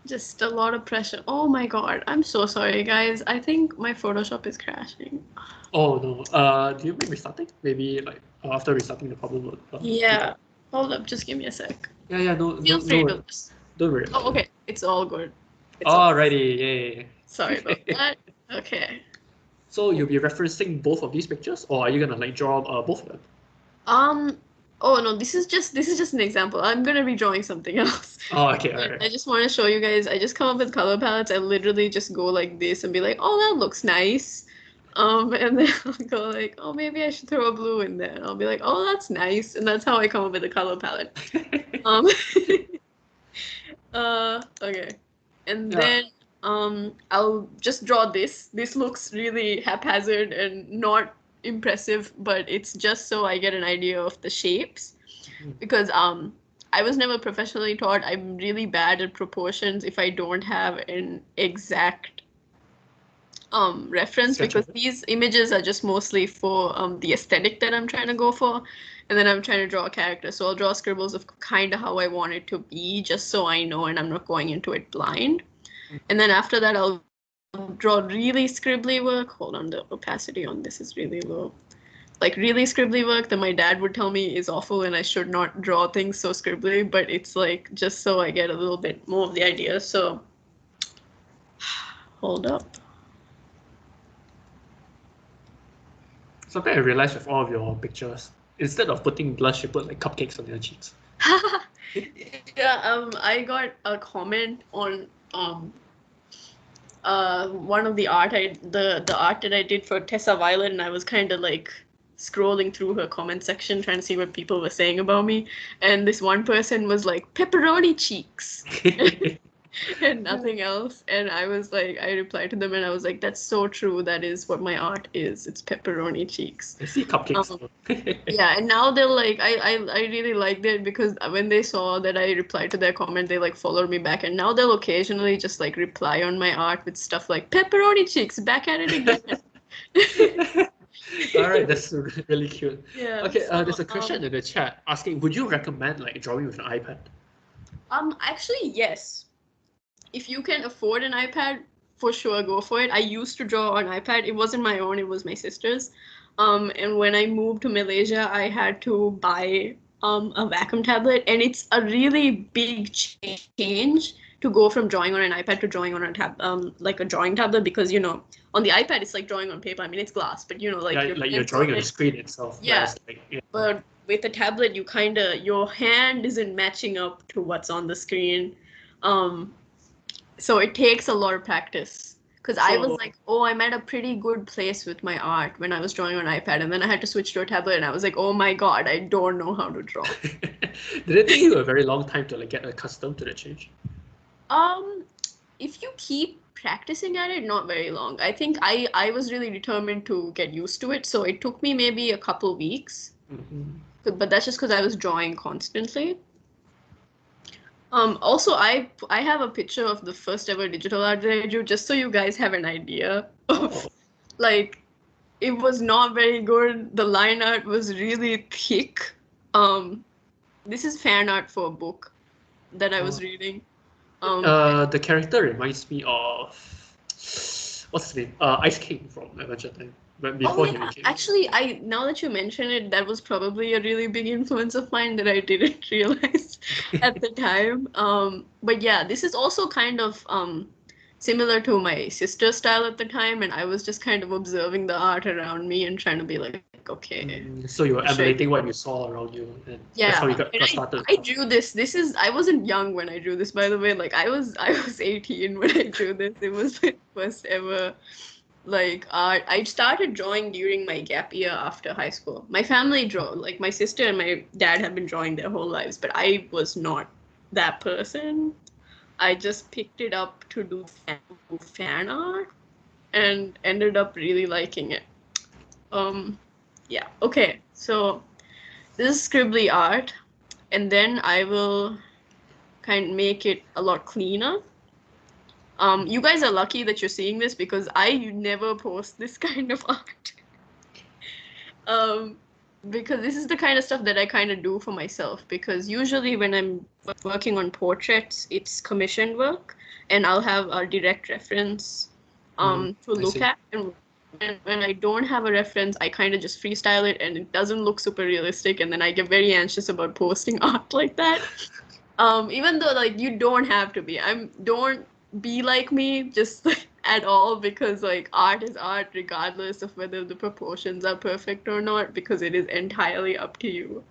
Just a lot of pressure. Oh my god, I'm so sorry, guys. I think my Photoshop is crashing. Oh no. Do you mind restarting? Maybe like after restarting the problem would. Yeah. Hold up, just give me a sec. Yeah. No, Feel free to just. don't worry about Oh, it. okay. It's all good. It's all. Alrighty, yay. Sorry about that. Okay. So you'll be referencing both of these pictures, or are you gonna like draw both of them? Um. Oh no, this is just an example. I'm gonna be drawing something else. Oh, okay, But alright. I just want to show you guys. I just come up with color palettes. I literally just go like this and be like, oh, that looks nice. And then I'll go like, oh, maybe I should throw a blue in there. And I'll be like, oh, that's nice. And that's how I come up with a color palette. Um. Okay. And Yeah. then I'll just draw this. This looks really haphazard and not impressive, but it's just so I get an idea of the shapes. Because I was never professionally taught. I'm really bad at proportions if I don't have an exact reference, Sketch of because it. these images are just mostly for the aesthetic that I'm trying to go for, and then I'm trying to draw a character, so I'll draw scribbles of kind of how I want it to be, just so I know and I'm not going into it blind. And then after that I'll draw really scribbly work. Hold on, the opacity on this is really low. Like really scribbly work that my dad would tell me is awful and I should not draw things so scribbly, but it's like just so I get a little bit more of the idea. So hold up. Something I realized with all of your pictures, instead of putting blush, you put like cupcakes on your cheeks. Yeah, I got a comment on one of the art that I did for Tessa Violet, and I was kind of like scrolling through her comment section trying to see what people were saying about me, and this one person was like pepperoni cheeks and nothing else, and I was like, I replied to them and I was like, that's so true, that is what my art is, it's pepperoni cheeks. I see cupcakes. Yeah, and now they're like, I really liked it because when they saw that I replied to their comment, they like followed me back, and now they'll occasionally just like reply on my art with stuff like pepperoni cheeks, back at it again. All right, that's really cute. Yeah. Okay, So, there's a question in the chat asking, would you recommend like drawing with an iPad? actually, yes. If you can afford an iPad, for sure go for it. I used to draw on iPad. It wasn't my own, it was my sister's. And when I moved to Malaysia, I had to buy a vacuum tablet, and it's a really big change to go from drawing on an iPad to drawing on a like a drawing tablet, because on the iPad it's like drawing on paper. I mean, it's glass, but like you're drawing on the screen itself. Yeah. Yeah. But with a tablet, your hand isn't matching up to what's on the screen. So it takes a lot of practice. Because I was like, I'm at a pretty good place with my art when I was drawing on iPad, and then I had to switch to a tablet, and I was like, oh my god, I don't know how to draw. Did it take you a very long time to like get accustomed to the change? If you keep practicing at it, not very long. I think I was really determined to get used to it, so it took me maybe a couple weeks. But that's just because I was drawing constantly. Also, I have a picture of the first ever digital art that I drew, just so you guys have an idea of, like, it was not very good. The line art was really thick. This is fan art for a book that I was reading. The character reminds me of what's his name? Ice King from Adventure Time. But before he became... Actually, now that you mention it, that was probably a really big influence of mine that I didn't realize at the time. But yeah, this is also kind of similar to my sister's style at the time, and I was just kind of observing the art around me and trying to be like, okay. So you were emulating what you saw around you, and that's how you got started. I drew this. I wasn't young when I drew this, by the way. Like I was 18 when I drew this. It was my first ever like art. I started drawing during my gap year after high school. My family drew, like my sister and my dad have been drawing their whole lives, but I was not that person. I just picked it up to do fan art and ended up really liking it. Yeah, okay, so this is scribbly art, and then I will kind of make it a lot cleaner. You guys are lucky that you're seeing this, because I never post this kind of art. Because this is the kind of stuff that I kind of do for myself, because usually when I'm working on portraits, it's commissioned work, and I'll have a direct reference to look at, and when I don't have a reference, I kind of just freestyle it, and it doesn't look super realistic, and then I get very anxious about posting art like that. Even though like you don't have to be. Don't be like me just at all, because like art is art regardless of whether the proportions are perfect or not, because it is entirely up to you.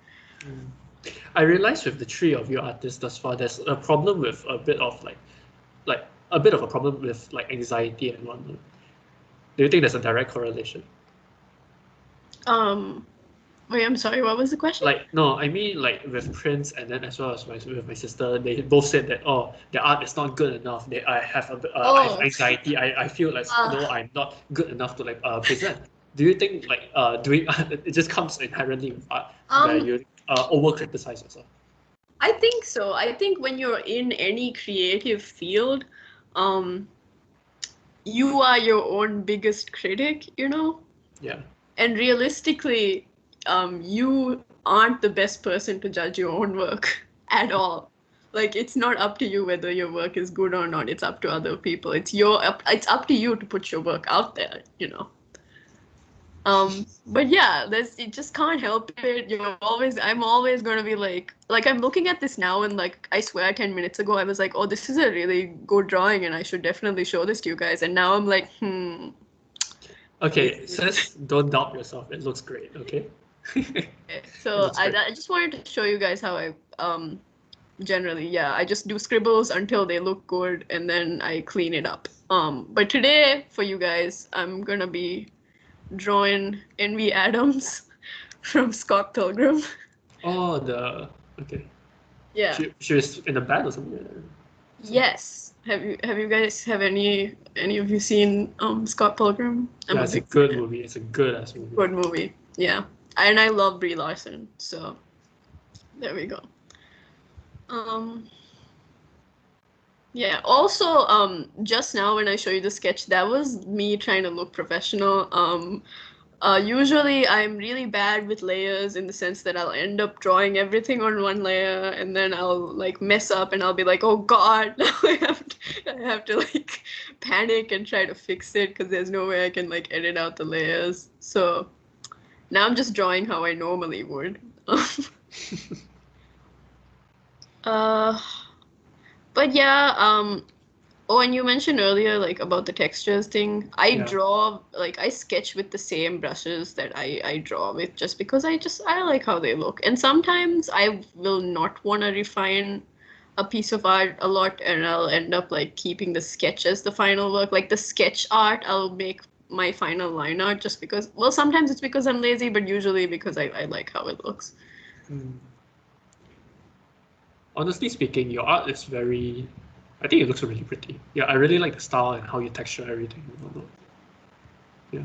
I realized with the three of you artists thus far, there's a problem with a bit of a problem with like anxiety and whatnot. Do you think there's a direct correlation? Wait, I'm sorry, what was the question? Like, no, I mean like with Prince, and then as well as with my sister, they both said that the art is not good enough. I have I have anxiety. I feel like no, I'm not good enough to like present. Do you think like doing art, it just comes inherently with art, where you over criticize yourself? I think so. I think when you're in any creative field, you are your own biggest critic, Yeah. And realistically, you aren't the best person to judge your own work at all. Like, it's not up to you whether your work is good or not. It's up to other people. It's up to you to put your work out there, But yeah, it just can't help it. I'm always going to be like I'm looking at this now, and like, I swear 10 minutes ago, I was like, oh, this is a really good drawing and I should definitely show this to you guys. And now I'm like, Okay, sis, don't doubt yourself. It looks great, okay? So I just wanted to show you guys how I generally, I just do scribbles until they look good, and then I clean it up. But today for you guys, I'm gonna be drawing Envy Adams from Scott Pilgrim. Oh, okay. Yeah. She was in a band or something. Yes. Have you guys any of you seen Scott Pilgrim? Yeah, it's a good movie. It's a good ass movie. Good movie. Yeah. And I love Brie Larson, so there we go. Yeah, also, just now when I show you the sketch, that was me trying to look professional. Usually I'm really bad with layers, in the sense that I'll end up drawing everything on one layer, and then I'll like mess up, and I'll be like, oh god, now I have to like panic and try to fix it because there's no way I can like edit out the layers. So now I'm just drawing how I normally would. But yeah, oh, and you mentioned earlier like about the textures thing. I draw like I sketch with the same brushes that I draw with just because I like how they look. And sometimes I will not want to refine a piece of art a lot and I'll end up like keeping the sketch as the final work. Like the sketch art, I'll make my final line art just because, well, sometimes it's because I'm lazy, but usually because I like how it looks. Honestly speaking, your art is very, I think it looks really pretty. Yeah, I really like the style and how you texture everything. Yeah.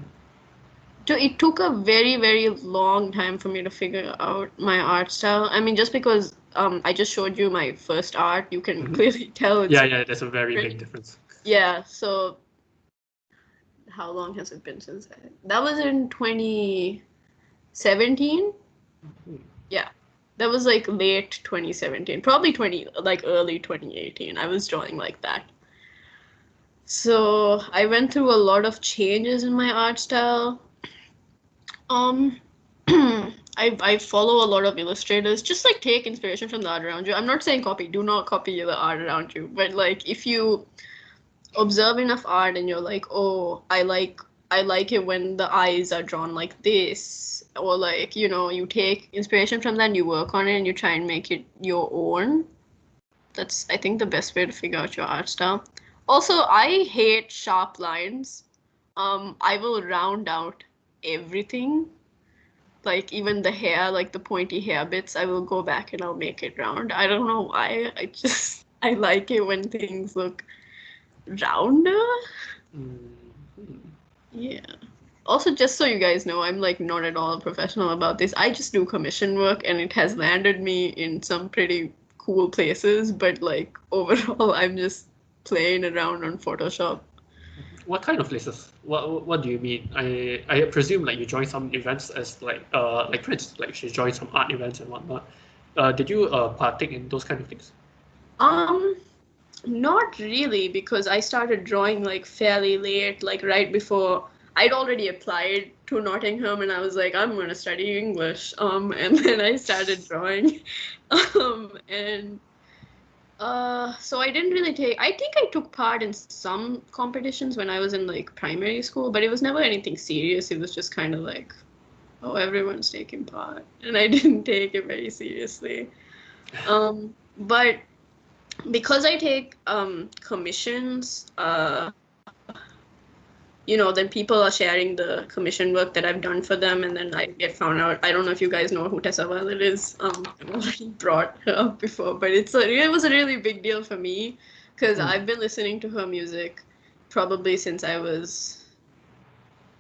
So it took a very, very long time for me to figure out my art style. I mean, just because I just showed you my first art, you can clearly tell it's... Yeah, there's a very big difference. Yeah, so how long has it been since that was in 2017? Yeah. That was like late 2017, probably early 2018. I was drawing like that. So I went through a lot of changes in my art style. I follow a lot of illustrators. Just like take inspiration from the art around you. I'm not saying copy. Do not copy the art around you. But like if you observe enough art and you're like, oh, I like it when the eyes are drawn like this, or like, you know, you take inspiration from that and you work on it and you try and make it your own. That's, I think, the best way to figure out your art style. Also, I hate sharp lines. I will round out everything, like even the hair, like the pointy hair bits, I will go back and I'll make it round. I don't know why. I like it when things look rounder. Yeah. Also, just so you guys know, I'm like not at all a professional about this. I just do commission work and it has landed me in some pretty cool places, but like overall, I'm just playing around on Photoshop. What kind of places? What do you mean? I presume like you joined some events as like friends, like you joined some art events and whatnot. Did you partake in those kind of things? Not really, because I started drawing like fairly late, like right before I'd already applied to Nottingham and I was like, I'm gonna study English. And then I started drawing. So I didn't really I think I took part in some competitions when I was in like primary school, but it was never anything serious. It was just kind of like, oh, everyone's taking part. And I didn't take it very seriously. But because I take commissions, you know, then people are sharing the commission work that I've done for them, and then I get found out. I don't know if you guys know who Tessa Violet is. I've already brought her up before, but it was a really big deal for me because I've been listening to her music probably since I was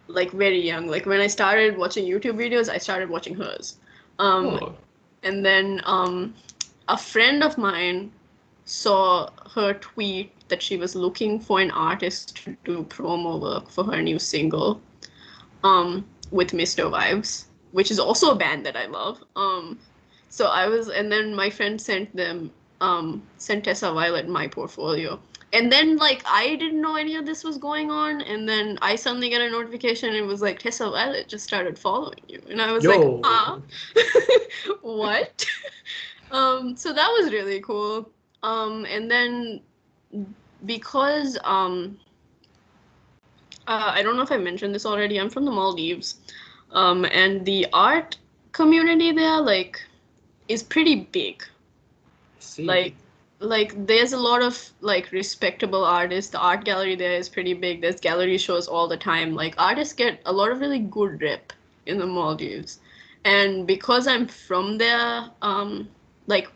like very young. Like when I started watching YouTube videos, I started watching hers. And then a friend of mine saw her tweet that she was looking for an artist to do promo work for her new single with Mr. Vibes, which is also a band that I love. So and then my friend sent Tessa Violet my portfolio. And then like I didn't know any of this was going on, and then I suddenly get a notification and it was like Tessa Violet just started following you. And I was like, what? So that was really cool. And then because I don't know if I mentioned this already, I'm from the Maldives, and the art community there like is pretty big. Like there's a lot of like respectable artists. The art gallery there is pretty big. There's gallery shows all the time. Like artists get a lot of really good rep in the Maldives, and because I'm from there, like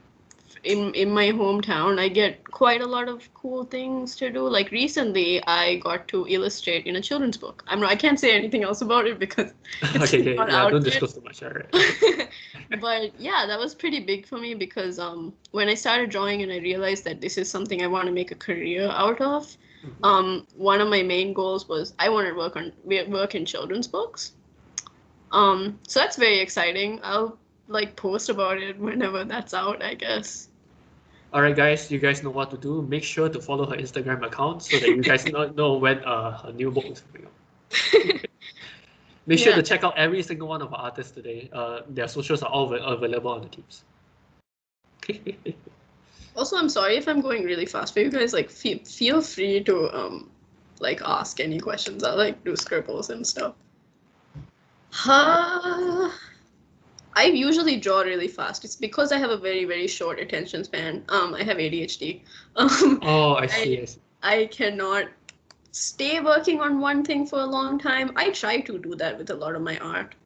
in my hometown, I get quite a lot of cool things to do. Like recently, I got to illustrate in a children's book. I can't say anything else about it because it's not out don't yet. disclose too much. All right. But yeah, that was pretty big for me because when I started drawing and I realized that this is something I want to make a career out of, one of my main goals was I wanted to work in children's books. So that's very exciting. I'll like post about it whenever that's out, I guess. All right, guys, you guys know what to do. Make sure to follow her Instagram account so that you guys know when her new book is coming out. Make sure Yeah. to check out every single one of our artists today. Their socials are all available on the teams. Also, I'm sorry if I'm going really fast for you guys. Like, feel free to like ask any questions. I like do scribbles and stuff. I usually draw really fast. It's because I have a very, very short attention span. I have ADHD. Oh, I see. I cannot stay working on one thing for a long time. I try to do that with a lot of my art.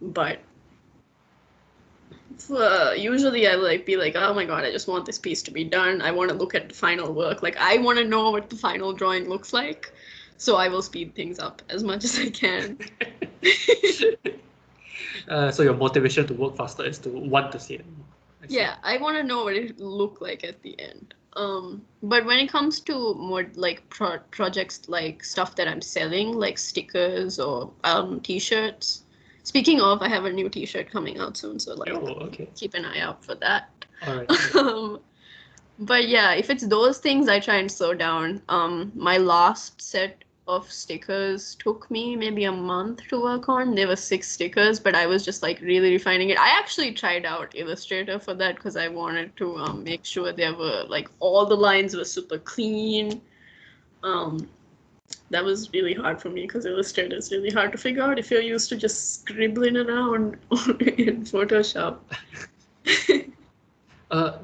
But usually I like be like, oh my god, I just want this piece to be done. I want to look at the final work. Like I want to know what the final drawing looks like. So I will speed things up as much as I can. So your motivation to work faster is to want to see it. Yeah, I want to know what it look like at the end. But when it comes to more like projects, like stuff that I'm selling, like stickers or t-shirts. Speaking of, I have a new t-shirt coming out soon, so like okay. Keep an eye out for that. All right. But yeah, if it's those things, I try and slow down. My last set of stickers took me maybe a month to work on. There were 6 stickers, but I was just like really refining it. I actually tried out Illustrator for that because I wanted to make sure there were like all the lines were super clean. That was really hard for me because Illustrator is really hard to figure out if you're used to just scribbling around in Photoshop.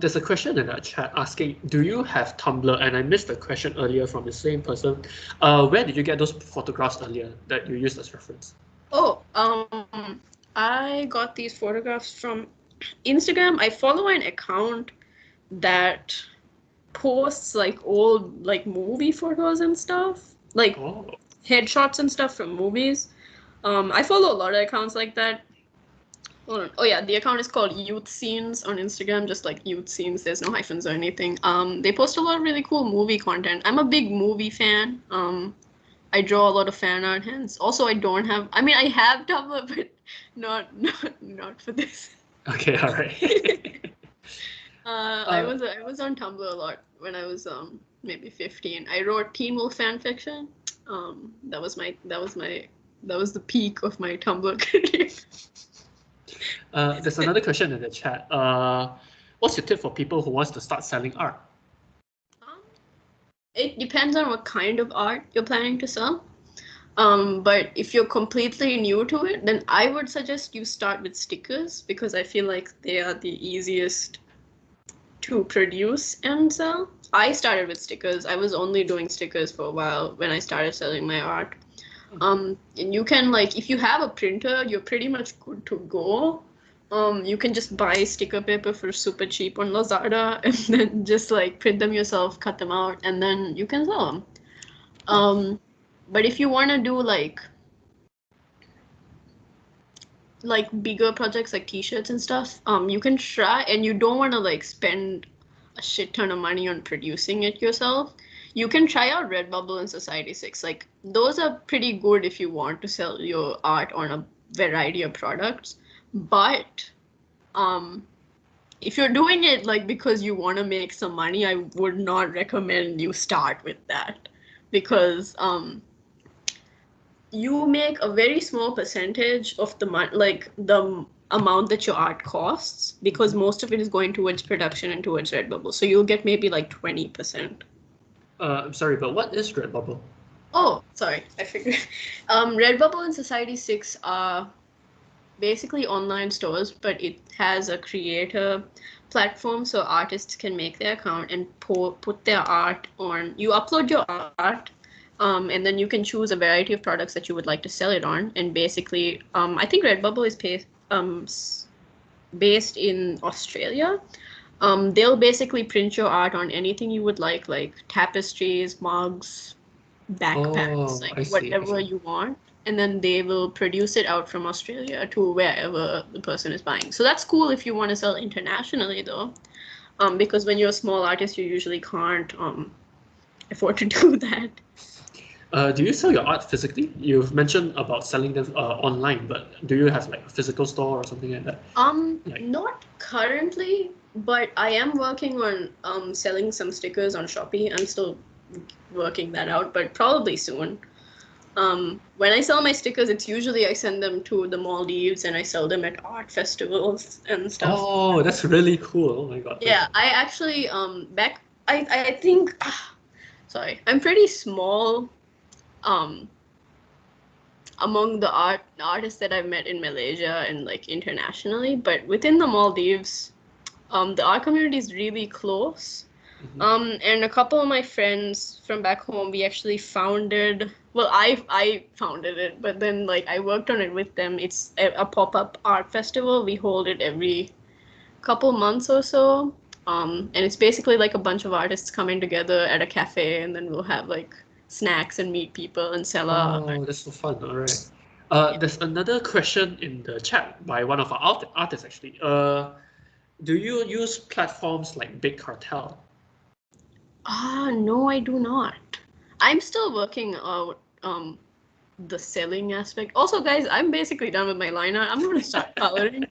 There's a question in the chat asking, do you have Tumblr? And I missed the question earlier from the same person. Where did you get those photographs earlier that you used as reference? Oh, I got these photographs from Instagram. I follow an account that posts like old like movie photos and stuff, like headshots and stuff from movies. I follow a lot of accounts like that. Oh yeah, the account is called Youth Scenes on Instagram, just like Youth Scenes. There's no hyphens or anything. They post a lot of really cool movie content. I'm a big movie fan. I draw a lot of fan art, hence. Also, I don't have. I mean, I have Tumblr, but not for this. Okay, all right. I was on Tumblr a lot when I was maybe 15. I wrote Teen Wolf fan fiction. That was the peak of my Tumblr career. There's another question in the chat. What's your tip for people who wants to start selling art? It depends on what kind of art you're planning to sell. But if you're completely new to it, then I would suggest you start with stickers because I feel like they are the easiest to produce and sell. I started with stickers. I was only doing stickers for a while when I started selling my art. And you can like, if you have a printer, you're pretty much good to go. You can just buy sticker paper for super cheap on Lazada and then just like print them yourself, cut them out, and then you can sell them. But if you want to do like bigger projects like t-shirts and stuff, you can try, and you don't want to like spend a shit ton of money on producing it yourself. You can try out Redbubble and Society6. Like those are pretty good if you want to sell your art on a variety of products. But if you're doing it like because you want to make some money, I would not recommend you start with that because you make a very small percentage of the the amount that your art costs because most of it is going towards production and towards Redbubble. So you'll get maybe like 20%. I'm sorry, but what is Redbubble? Oh, sorry, I figured. Redbubble and Society6 are basically online stores, but it has a creator platform so artists can make their account and put their art on. You upload your art, and then you can choose a variety of products that you would like to sell it on. And basically, I think Redbubble is based in Australia. They'll basically print your art on anything you would like tapestries, mugs, backpacks, whatever you want. And then they will produce it out from Australia to wherever the person is buying. So that's cool if you want to sell internationally, though, because when you're a small artist, you usually can't afford to do that. Do you sell your art physically? You've mentioned about selling them online, but do you have like a physical store or something like that? Not currently. But I am working on selling some stickers on Shopee. I'm still working that out, but probably soon. When I sell my stickers, it's usually I send them to the Maldives and I sell them at art festivals and stuff. Oh, that's really cool. Oh my God. Yeah, I actually back I think sorry, I'm pretty small among the artists that I've met in Malaysia and like internationally, but within the Maldives, the art community is really close. And a couple of my friends from back home, we actually founded. Well, I founded it, but then like I worked on it with them. It's a pop-up art festival. We hold it every couple months or so. And it's basically like a bunch of artists coming together at a cafe, and then we'll have like snacks and meet people and sell our art. Oh, that's so fun. All right. There's another question in the chat by one of our artists actually. Do you use platforms like Big Cartel? No, I do not. I'm still working out the selling aspect. Also, guys, I'm basically done with my liner. I'm gonna start coloring.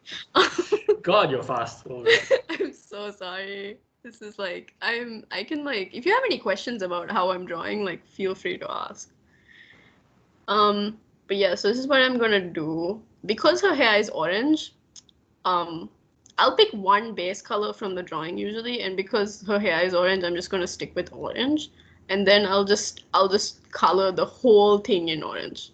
God, you're fast. All right. I'm so sorry. This is like I can like if you have any questions about how I'm drawing, like feel free to ask. But yeah, so this is what I'm gonna do. Because her hair is orange, um, I'll pick one base color from the drawing usually, and because her hair is orange, I'm just gonna stick with orange, and then I'll just color the whole thing in orange.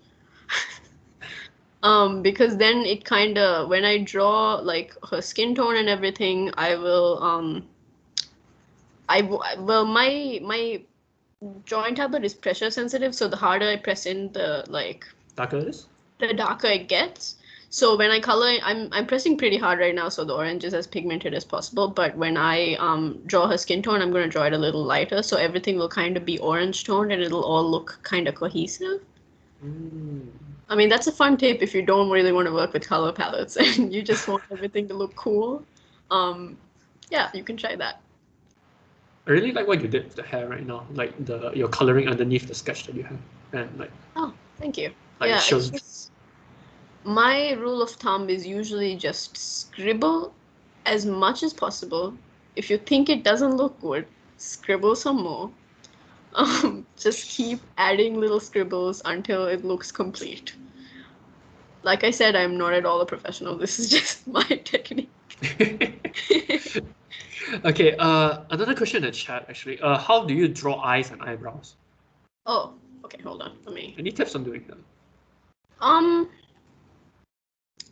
Because then it kind of when I draw like her skin tone and everything, I will well my drawing tablet is pressure sensitive, so the harder I press in, the like Darker it is? the darker it gets. So when I color, I'm pressing pretty hard right now, so the orange is as pigmented as possible. But when I draw her skin tone, I'm going to draw it a little lighter, so everything will kind of be orange toned, and it'll all look kind of cohesive. Mm. I mean, that's a fun tip if you don't really want to work with color palettes and you just want everything to look cool. Yeah, you can try that. I really like what you did with the hair right now, like you're coloring underneath the sketch that you have, and like Oh, thank you. like Yeah, it shows. it's just my rule of thumb is usually just scribble as much as possible. If you think it doesn't look good, scribble some more. Just keep adding little scribbles until it looks complete. Like I said, I'm not at all a professional. This is just my technique. Okay, another question in the chat actually. How do you draw eyes and eyebrows? Oh, okay, hold on. Let me. Any tips on doing that?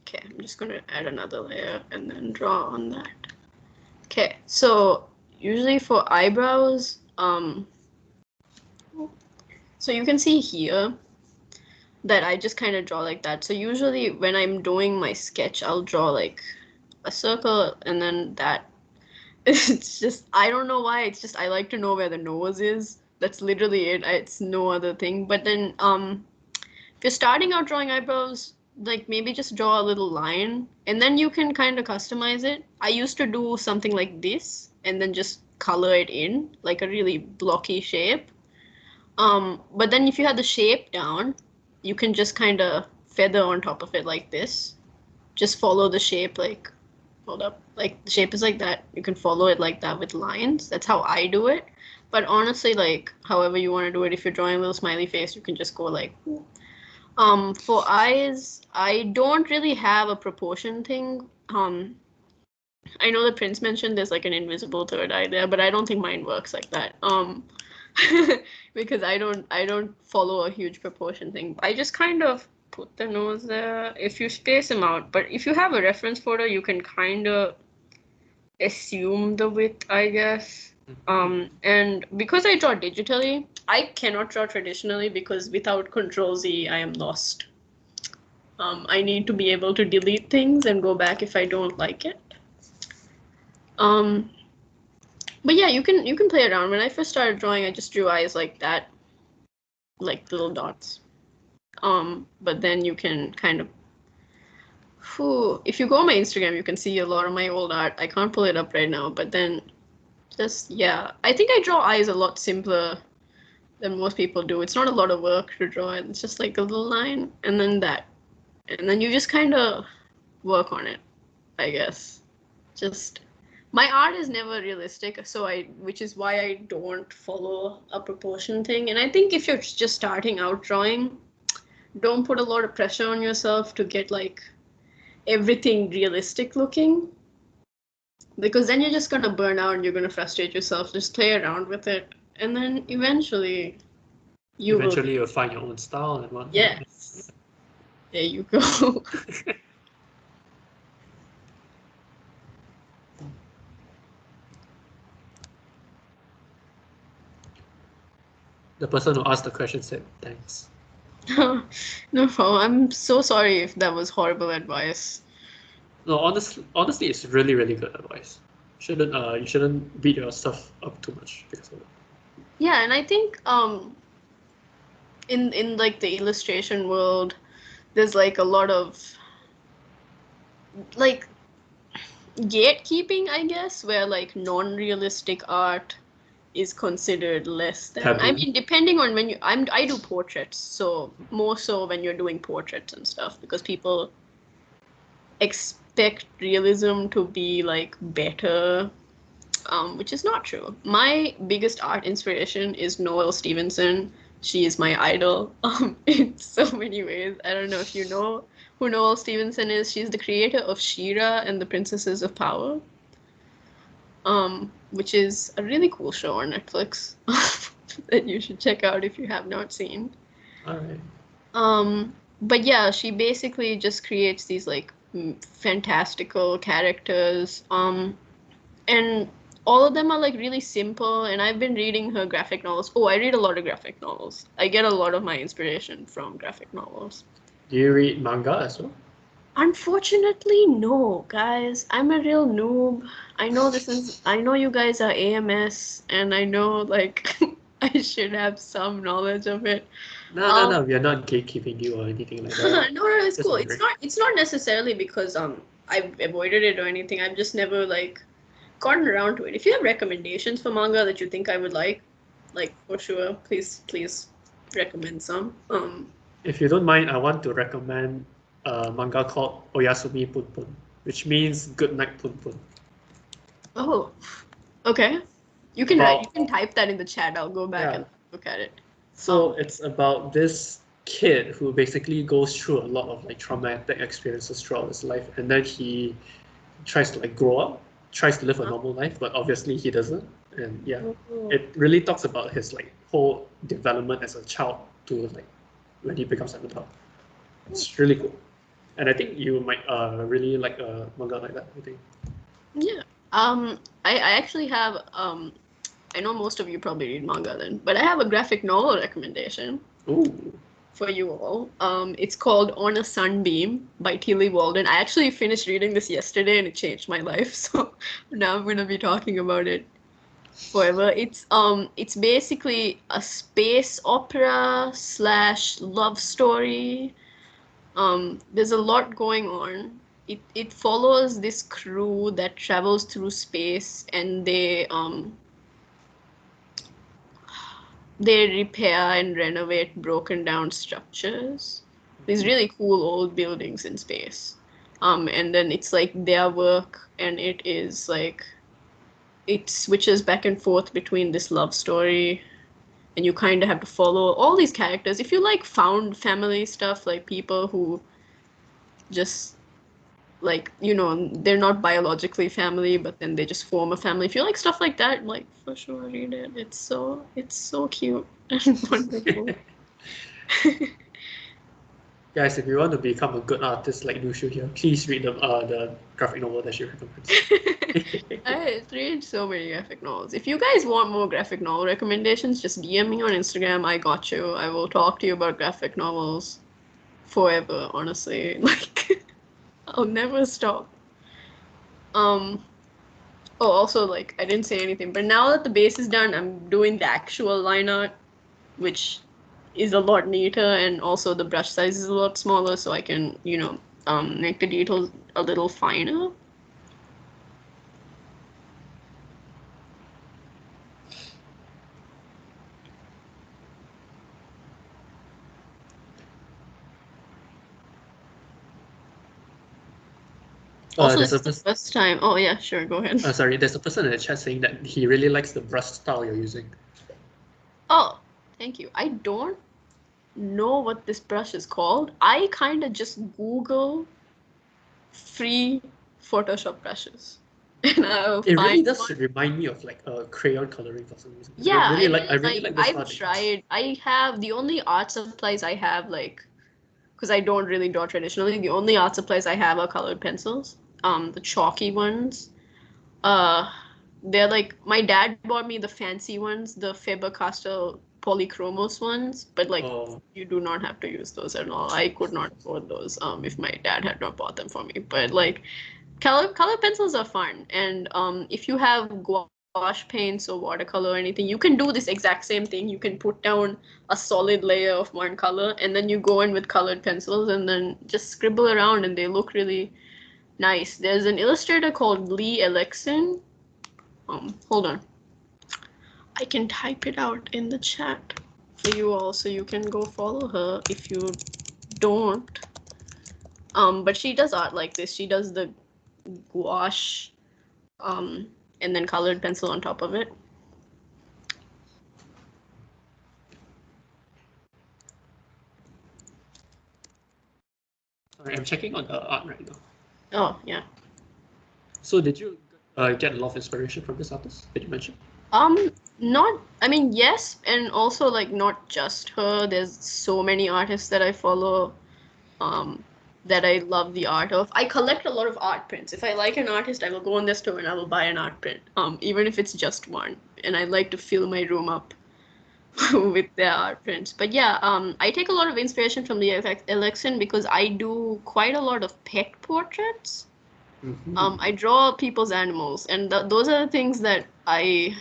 Okay, I'm just gonna add another layer and then draw on that. Okay, so usually for eyebrows, so you can see here that I just kind of draw like that. So usually when I'm doing my sketch, I'll draw like a circle and then that. It's just, I don't know why, it's just I like to know where the nose is. That's literally it. It's no other thing. But then if you're starting out drawing eyebrows, like maybe just draw a little line and then you can kind of customize it. I used to do something like this and then just color it in like a really blocky shape. But then if you have the shape down, you can just kind of feather on top of it like this. Just follow the shape, like, hold up, like the shape is like that. You can follow it like that with lines. That's how I do it. But honestly, like however you want to do it, if you're drawing a little smiley face, you can just go like. For eyes, I don't really have a proportion thing. I know that Prince mentioned there's like an invisible third eye there, but I don't think mine works like that. Because I don't follow a huge proportion thing. I just kind of put the nose there if you space them out. But if you have a reference photo, you can kind of assume the width, I guess. And because I draw digitally, I cannot draw traditionally because without Control Z, I am lost. I need to be able to delete things and go back if I don't like it. But yeah, you can play around. When I first started drawing, I just drew eyes like that, like little dots. But then you can kind of, if you go on my Instagram, you can see a lot of my old art. I can't pull it up right now, but then just, yeah. I think I draw eyes a lot simpler than most people do. It's not a lot of work to draw it. It's just like a little line and then that. And then you just kind of work on it, I guess. Just My art is never realistic, which is why I don't follow a proportion thing. And I think if you're just starting out drawing, don't put a lot of pressure on yourself to get like everything realistic looking, because then you're just gonna burn out and you're gonna frustrate yourself. Just play around with it, and then eventually Eventually, you'll find your own style and whatnot. Yes. There you go. The person who asked the question said, "Thanks." No, I'm so sorry if that was horrible advice. No, honestly, it's really, really good advice. You shouldn't beat yourself up too much because of it. Yeah, and I think in like the illustration world, there's like a lot of like gatekeeping, I guess, where like non-realistic art is considered less than. I Taboo. mean, depending on when I do portraits, so more so when you're doing portraits and stuff, because people expect realism to be like better, which is not true. My biggest art inspiration is Noelle Stevenson. She is my idol in so many ways. I don't know if you know who Noelle Stevenson is. She's the creator of She-Ra and the Princesses of Power, which is a really cool show on Netflix that you should check out if you have not seen. All right. But yeah, she basically just creates these like fantastical characters. And all of them are like really simple, and I've been reading her graphic novels. Oh, I read a lot of graphic novels. I get a lot of my inspiration from graphic novels. Do you read manga as well? Unfortunately, no, guys. I'm a real noob. I know you guys are AMS, and I know like I should have some knowledge of it. No, we are not gatekeeping you or anything like that. No, it's Just cool. wondering. It's not necessarily because I've avoided it or anything. I've just never like gotten around to it. If you have recommendations for manga that you think I would like for sure, please recommend some. If you don't mind, I want to recommend a manga called Oyasumi Punpun, which means good night Punpun. Oh, okay. You can type that in the chat. I'll go back and look at it. So it's about this kid who basically goes through a lot of like traumatic experiences throughout his life, and then he tries to like grow up, tries to live a normal life, but obviously he doesn't. And yeah, it really talks about his like whole development as a child to like when he becomes an adult. It's really cool, and I think you might really like a manga like that. I think. Yeah. I actually have I know most of you probably read manga then, but I have a graphic novel recommendation. Ooh. For you all. It's called On a Sunbeam by Tilly Walden. I actually finished reading this yesterday and it changed my life, so now I'm gonna be talking about it forever. It's basically a space opera / love story. There's a lot going on. It follows this crew that travels through space, and they repair and renovate broken down structures. These really cool old buildings in space. And then it's like their work, and it is like it switches back and forth between this love story, and you kind of have to follow all these characters. If you like found family stuff, like people who just like they're not biologically family, but then they just form a family. If you like stuff like that, like for sure read it. It's so cute and wonderful. Guys, if you want to become a good artist like Nushu here, please read the graphic novel that she recommends. I read so many graphic novels. If you guys want more graphic novel recommendations, just DM me on Instagram. I got you. I will talk to you about graphic novels forever, honestly. Like I'll never stop. Oh, also, like, I didn't say anything, but now that the base is done, I'm doing the actual line art, which is a lot neater, and also the brush size is a lot smaller, so I can, make the details a little finer. Also, There's this a is the person. first time. Oh yeah, sure, go ahead. Sorry, there's a person in the chat saying that he really likes the brush style you're using. Oh, thank you. I don't know what this brush is called. I kind of just Google free Photoshop brushes, and I'll It really find does one. remind me of like crayon coloring for some reason. Yeah, I really like the style I've they use. tried. I have the only art supplies I have, like, because I don't really draw traditionally. The only art supplies I have are colored pencils. The chalky ones. Uh, they're like, my dad bought me the fancy ones, the Faber-Castell polychromos ones, but like Oh, you do not have to use those at all. I could not afford those if my dad had not bought them for me. But like color pencils are fun, and if you have gouache paints or watercolor or anything, you can do this exact same thing. You can put down a solid layer of one color, and then you go in with colored pencils, and then just scribble around, and they look really nice. There's an illustrator called Lee Alexin. Hold on. I can type it out in the chat for you all, so you can go follow her if you don't. But she does art like this. She does the gouache, and then colored pencil on top of it. sorry, I'm checking on the art right now. Oh yeah. So did you get a lot of inspiration from this artist that you mentioned? Not. I mean, yes, and also like not just her. There's so many artists that I follow, that I love the art of. I collect a lot of art prints. If I like an artist, I will go on their store and I will buy an art print, even if it's just one. And I like to fill my room up with their art prints. But yeah, I take a lot of inspiration from the Alexin because I do quite a lot of pet portraits. Mm-hmm. I draw people's animals, and those are the things that I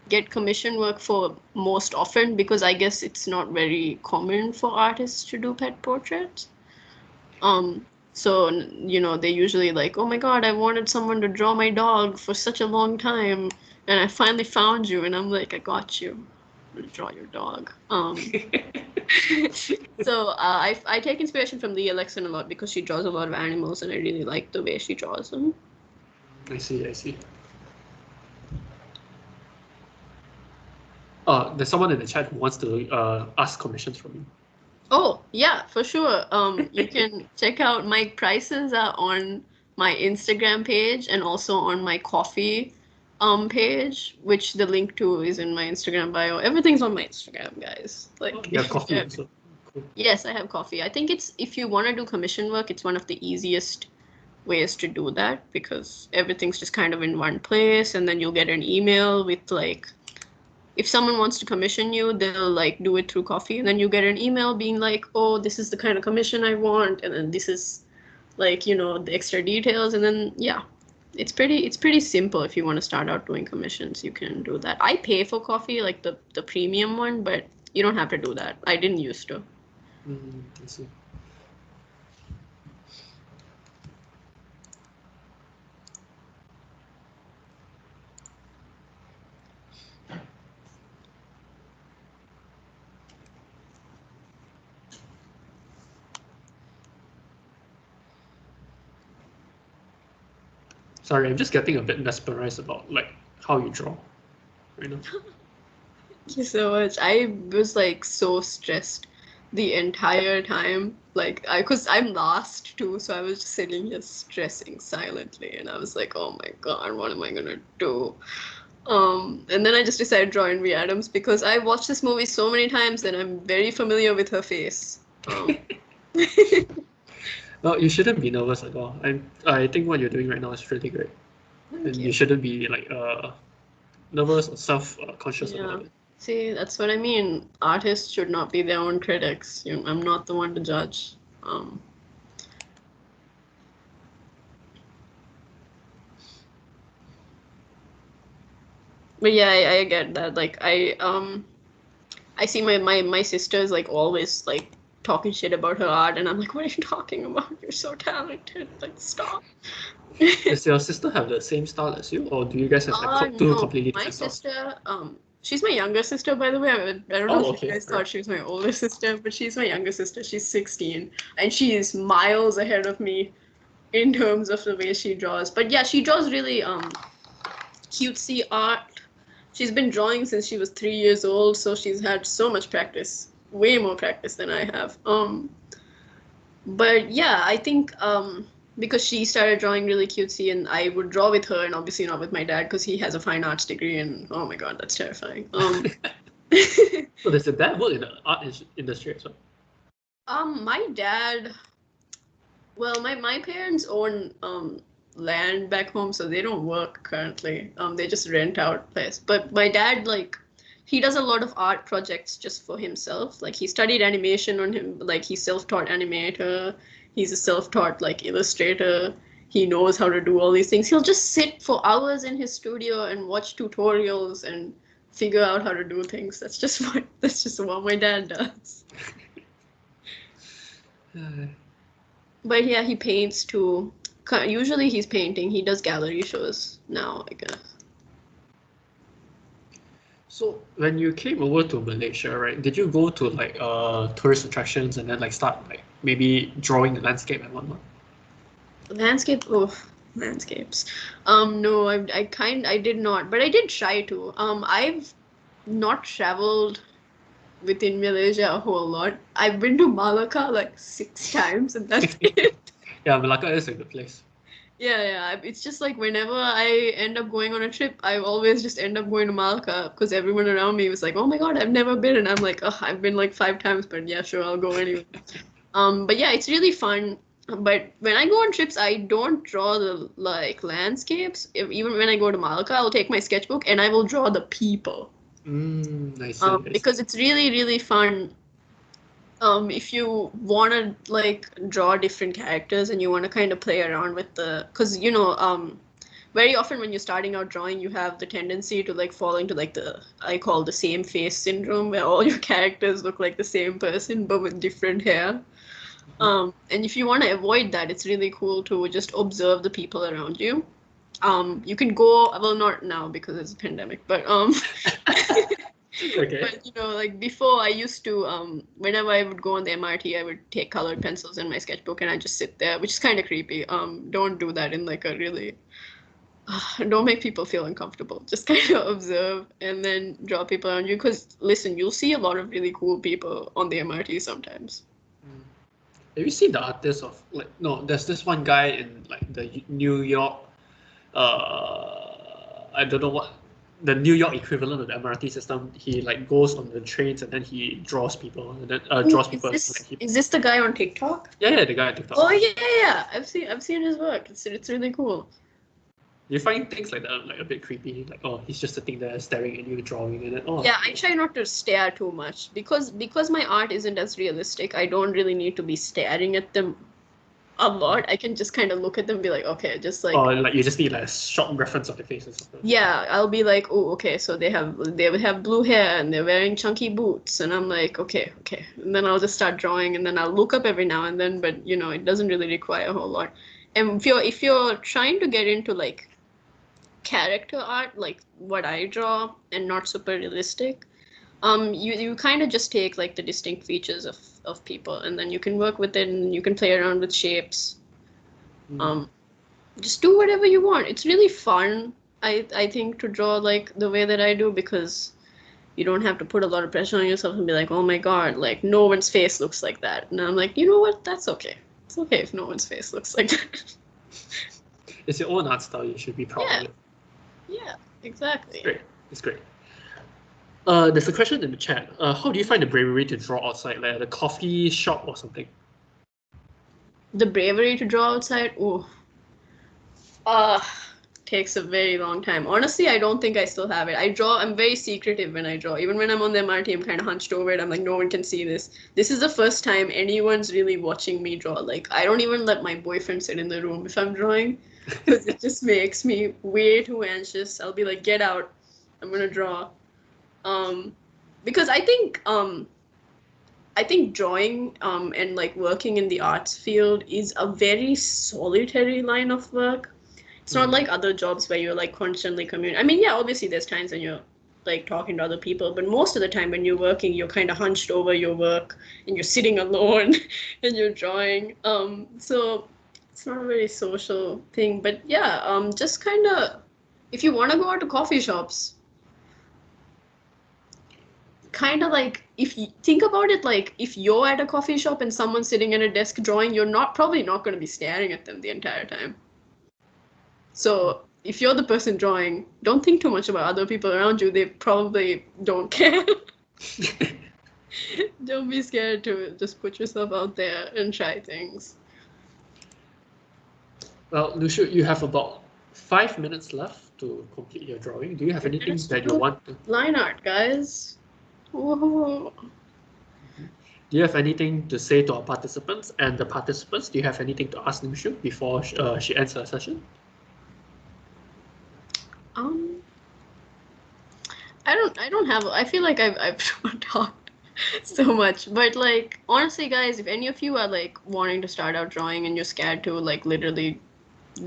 get commission work for most often, because I guess it's not very common for artists to do pet portraits. So they're usually like, oh my God, I wanted someone to draw my dog for such a long time, and I finally found you, and I'm like, I got you. I'm gonna draw your dog. So I take inspiration from Leah Alexan a lot because she draws a lot of animals, and I really like the way she draws them. I see. There's someone in the chat who wants to ask commissions from you. Oh, yeah, for sure. You can check out my prices are on my Instagram page and also on my Coffee page, which the link to is in my Instagram bio. Everything's on my Instagram, guys. Like, You have coffee also. Cool. yes, I have Coffee. I think it's, if you want to do commission work, it's one of the easiest ways to do that, because everything's just kind of in one place, and then you'll get an email with like, if someone wants to commission you, they'll like do it through Coffee, and then you get an email being like, oh, this is the kind of commission I want, and then this is like, the extra details, and then yeah, it's pretty simple. If you want to start out doing commissions, you can do that. I pay for Coffee, like the premium one, but you don't have to do that. I didn't used to. I see. Sorry, I'm just getting a bit mesmerized about like how you draw right now. Thank you so much. I was like so stressed the entire time. Like cause I'm last too, so I was just sitting here stressing silently, and I was like, oh my God, what am I gonna do? And then I just decided to draw in Adams because I watched this movie so many times and I'm very familiar with her face. No, you shouldn't be nervous at all. I think what you're doing right now is really great, and you shouldn't be like nervous or self-conscious about it. See, that's what I mean. Artists should not be their own critics. I'm not the one to judge. But yeah, I get that. Like I see my sister's like always like talking shit about her art, and I'm like, what are you talking about? You're so talented. Like, stop. Does your sister have the same style as you, or do you guys have like two No, completely my different styles? sister, she's my younger sister, by the way. I don't know if you guys thought she was my older sister, but she's my younger sister. She's 16, and she is miles ahead of me. in terms of the way she draws. But yeah, she draws really cutesy art. She's been drawing since she was 3 years old, so she's had so much practice, way more practice than I have. But yeah, I think because she started drawing really cutesy, and I would draw with her, and obviously not with my dad because he has a fine arts degree, and oh my god, that's terrifying. So does your dad work in the art industry as well? My dad, well, my parents own land back home, so they don't work currently. They just rent out place. But my dad, like, he does a lot of art projects just for himself. Like, he studied animation on him, like, he's self-taught animator. He's a self-taught, like, illustrator. He knows how to do all these things. He'll just sit for hours in his studio and watch tutorials and figure out how to do things. That's just what my dad does. But yeah, he paints too. Usually he's painting. He does gallery shows now, I guess. So when you came over to Malaysia, right, did you go to like tourist attractions and then like start like maybe drawing the landscape and whatnot? Landscapes. No, I did not, but I did try to. I've not traveled within Malaysia a whole lot. I've been to Malacca like 6 times, and that's it. Yeah, Malacca is a good place. Yeah. It's just like whenever I end up going on a trip, I always just end up going to Malacca because everyone around me was like, "Oh my God, I've never been," and I'm like, "Oh, I've been like 5 times, but yeah, sure, I'll go anyway." But yeah, it's really fun. But when I go on trips, I don't draw the like landscapes. Even when I go to Malacca, I'll take my sketchbook and I will draw the people. I see. Because it's really, really fun. If you want to like draw different characters and you want to kind of play around with because very often when you're starting out drawing, you have the tendency to like fall into like I call the same face syndrome, where all your characters look like the same person but with different hair. And if you want to avoid that, it's really cool to just observe the people around you. You can go, well, not now because it's a pandemic, but Okay. but like before, I used to whenever I would go on the MRT, I would take colored pencils in my sketchbook and I just sit there, which is kind of creepy. Don't do that in like a really don't make people feel uncomfortable. Just kind of observe and then draw people around you. Because listen, you'll see a lot of really cool people on the MRT sometimes. Have you seen the artist of like there's this one guy in like the New York I don't know what the New York equivalent of the MRT system. He like goes on the trains and then he draws people and then draws people. Is this the guy on TikTok? Yeah, the guy on TikTok. Oh yeah. I've seen his work. It's really cool. You find things like that like a bit creepy, like he's just sitting there staring at you drawing and then Yeah, I try not to stare too much because my art isn't as realistic. I don't really need to be staring at them a lot. I can just kind of look at them and be like, okay, just like like you just need like a short reference of the faces. Yeah, I'll be like, oh, okay, so they would have blue hair and they're wearing chunky boots, and I'm like, okay, and then I'll just start drawing, and then I'll look up every now and then, but it doesn't really require a whole lot. And if you're trying to get into like character art, like what I draw, and not super realistic, you kind of just take like the distinct features of people, and then you can work with it, and you can play around with shapes. Just do whatever you want. It's really fun, I think, to draw like the way that I do, because you don't have to put a lot of pressure on yourself and be like, oh my God, like no one's face looks like that. And I'm like, you know what? That's okay. It's okay if no one's face looks like that. It's your own art style. You should be proud of it. Yeah, exactly. It's great. There's a question in the chat. How do you find the bravery to draw outside, like at a coffee shop or something? The bravery to draw outside? Ooh. Takes a very long time. Honestly, I don't think I still have it. I'm very secretive when I draw. Even when I'm on the MRT, I'm kind of hunched over it. I'm like, no one can see this. This is the first time anyone's really watching me draw. Like, I don't even let my boyfriend sit in the room if I'm drawing, because it just makes me way too anxious. I'll be like, get out. I'm gonna draw. Because I think drawing and like working in the arts field is a very solitary line of work. It's not like other jobs where you're like constantly communicating. I mean, yeah, obviously there's times when you're like talking to other people, but most of the time when you're working, you're kind of hunched over your work and you're sitting alone and you're drawing. So It's not a very social thing, but yeah, just kind of, if you want to go out to coffee shops, kind of like, if you think about it, like if you're at a coffee shop and someone's sitting at a desk drawing, you're probably not going to be staring at them the entire time. So if you're the person drawing, don't think too much about other people around you. They probably don't care. Don't be scared to just put yourself out there and try things. Well, Nushu, you have about 5 minutes left to complete your drawing. Do you have anything that you want to? Line art, guys. Whoa. Do you have anything to say to our participants? And the participants, do you have anything to ask Nushu before she ends her session? I don't have. I feel like I've talked so much, but like honestly, guys, if any of you are like wanting to start out drawing and you're scared to, like literally,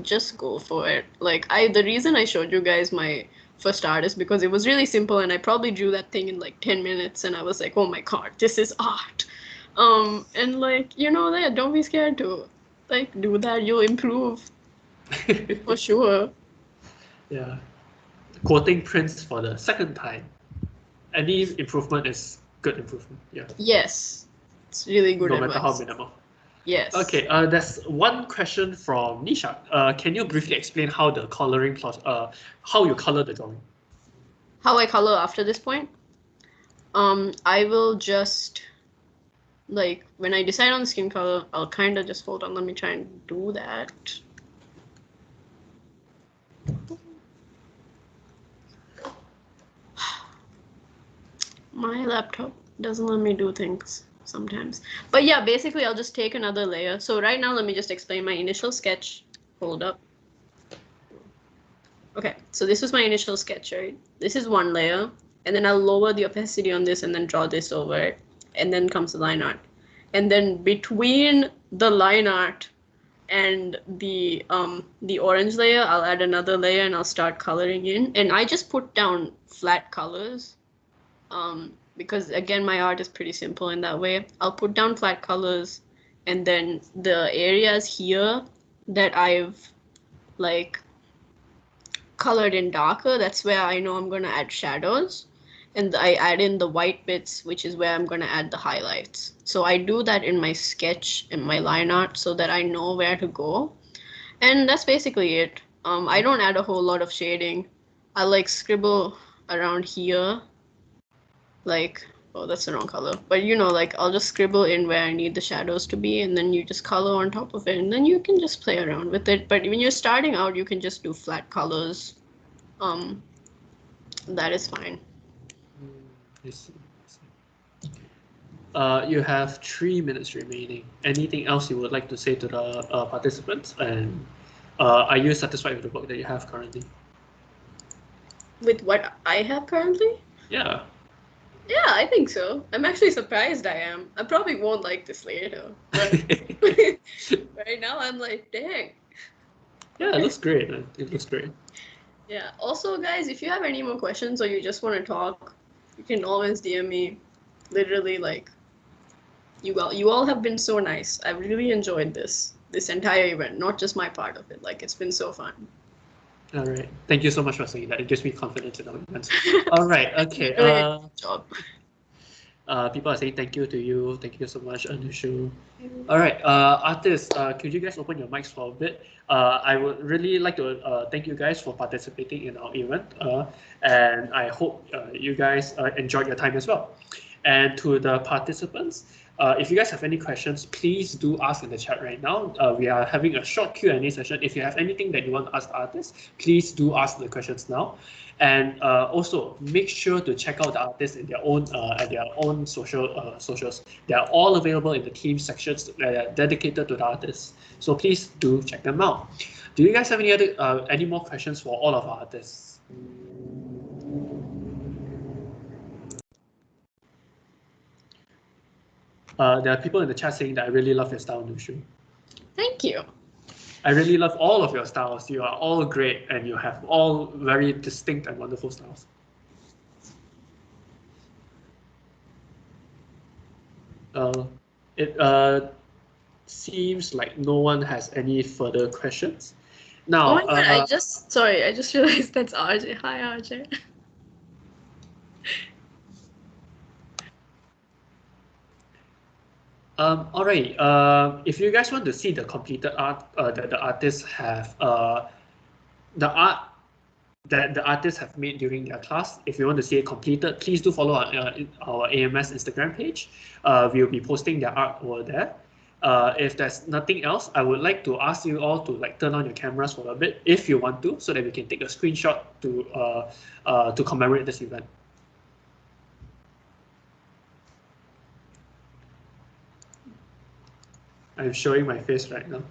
just go for it. Like the reason I showed you guys my first art is because it was really simple, and I probably drew that thing in like 10 minutes, and I was like, oh my god, this is art. And like, you know, that don't be scared to like do that. You'll improve for sure. Yeah. Quoting Prince for the second time. Any improvement is good improvement. Yeah. Yes, it's really good No advice. matter how minimal. Yes. Okay. There's one question from Nisha. Can you briefly explain how the coloring how you color the drawing? How I color after this point? I will just, like, when I decide on the skin color, I'll kind of just, hold on, let me try and do that. My laptop doesn't let me do things sometimes. But yeah, basically I'll just take another layer. So right now, let me just explain my initial sketch. Hold up. Okay, so this was my initial sketch, right? This is one layer, and then I'll lower the opacity on this and then draw this over it. And then comes the line art. And then between the line art and the orange layer, I'll add another layer and I'll start coloring in. And I just put down flat colors. Because again, my art is pretty simple in that way. I'll put down flat colors, and then the areas here that I've like colored in darker, that's where I know I'm going to add shadows, and I add in the white bits, which is where I'm going to add the highlights. So I do that in my sketch and my line art so that I know where to go. And that's basically it. I don't add a whole lot of shading. I like scribble around here, like, oh, that's the wrong color, but you know, like I'll just scribble in where I need the shadows to be, and then you just color on top of it, and then you can just play around with it. But when you're starting out, you can just do flat colors. That is fine. I see. You have 3 minutes remaining. Anything else you would like to say to the participants? And are you satisfied with the work that you have currently? With what I have currently? Yeah. Yeah, I think so. I'm actually surprised I am. I probably won't like this later, but right now I'm like, dang. Yeah, it looks great. It looks great. Yeah. Also, guys, if you have any more questions or you just want to talk, you can always DM me. Literally, like, you all have been so nice. I've really enjoyed this entire event, not just my part of it. Like, it's been so fun. All right. Thank you so much for saying that. It gives me confidence in our events. All right. Okay. Job. People are saying thank you to you. Thank you so much, Nushu. All right, artists, could you guys open your mics for a bit? I would really like to thank you guys for participating in our event, and I hope you guys enjoyed your time as well. And to the participants, if you guys have any questions, please do ask in the chat right now. We are having a short Q&A session. If you have anything that you want to ask the artists, please do ask the questions now. And also make sure to check out the artists in their own socials. They are all available in the team sections that are dedicated to the artists. So please do check them out. Do you guys have any more questions for all of our artists? There are people in the chat saying that I really love your style, Nushu. Thank you. I really love all of your styles. You are all great, and you have all very distinct and wonderful styles. seems like no one has any further questions. Oh Now, my god, I just realized that's RJ. Hi RJ. all right. If you guys want to see the completed art that the artists have, the art that the artists have made during their class, if you want to see it completed, please do follow our AMS Instagram page. We'll be posting their art over there. If there's nothing else, I would like to ask you all to like turn on your cameras for a bit, if you want to, so that we can take a screenshot to commemorate this event. I'm showing my face right now.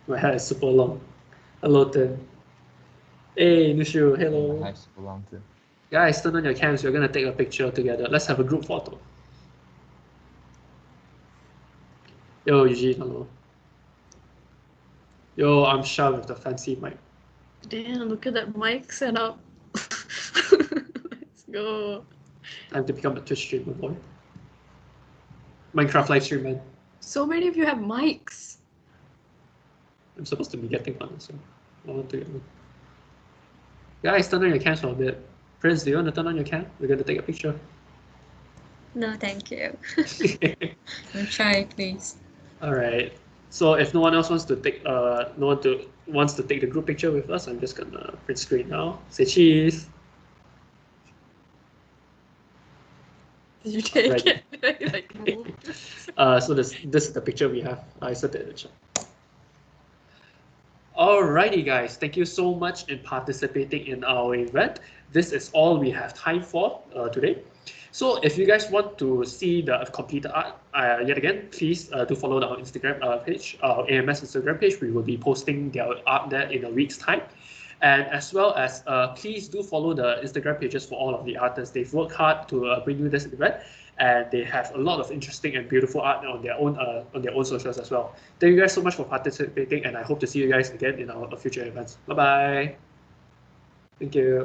My hair is super long. Hello, Tim. Hey, Nushu. Hello. My hair is super long too. Guys, turn on your cams. We're gonna take a picture together. Let's have a group photo. Yo, Eugene. Hello. Yo, I'm Shah with the fancy mic. Damn, look at that mic setup. Let's go. Time to become a Twitch streamer, boy. Minecraft live stream, man. So many of you have mics. I'm supposed to be getting one, so I want to get one. Guys, turn on your cams for a bit. Prince, do you want to turn on your cam? We're gonna take a picture. No, thank you. I'll try, please. All right. So if no one else wants to take wants to take the group picture with us, I'm just gonna print screen now. Say cheese. Did you take Right. it? Like, move. So this is the picture we have. I set it in the chat. Alrighty, guys. Thank you so much in participating in our event. This is all we have time for today. So if you guys want to see the completed art, yet again, please do follow our Instagram page, our AMS Instagram page. We will be posting their art there in a week's time. And as well as please do follow the Instagram pages for all of the artists. They've worked hard to bring you this event, and they have a lot of interesting and beautiful art on their own socials as well. Thank you guys so much for participating, and I hope to see you guys again in our future events. Bye bye. Thank you.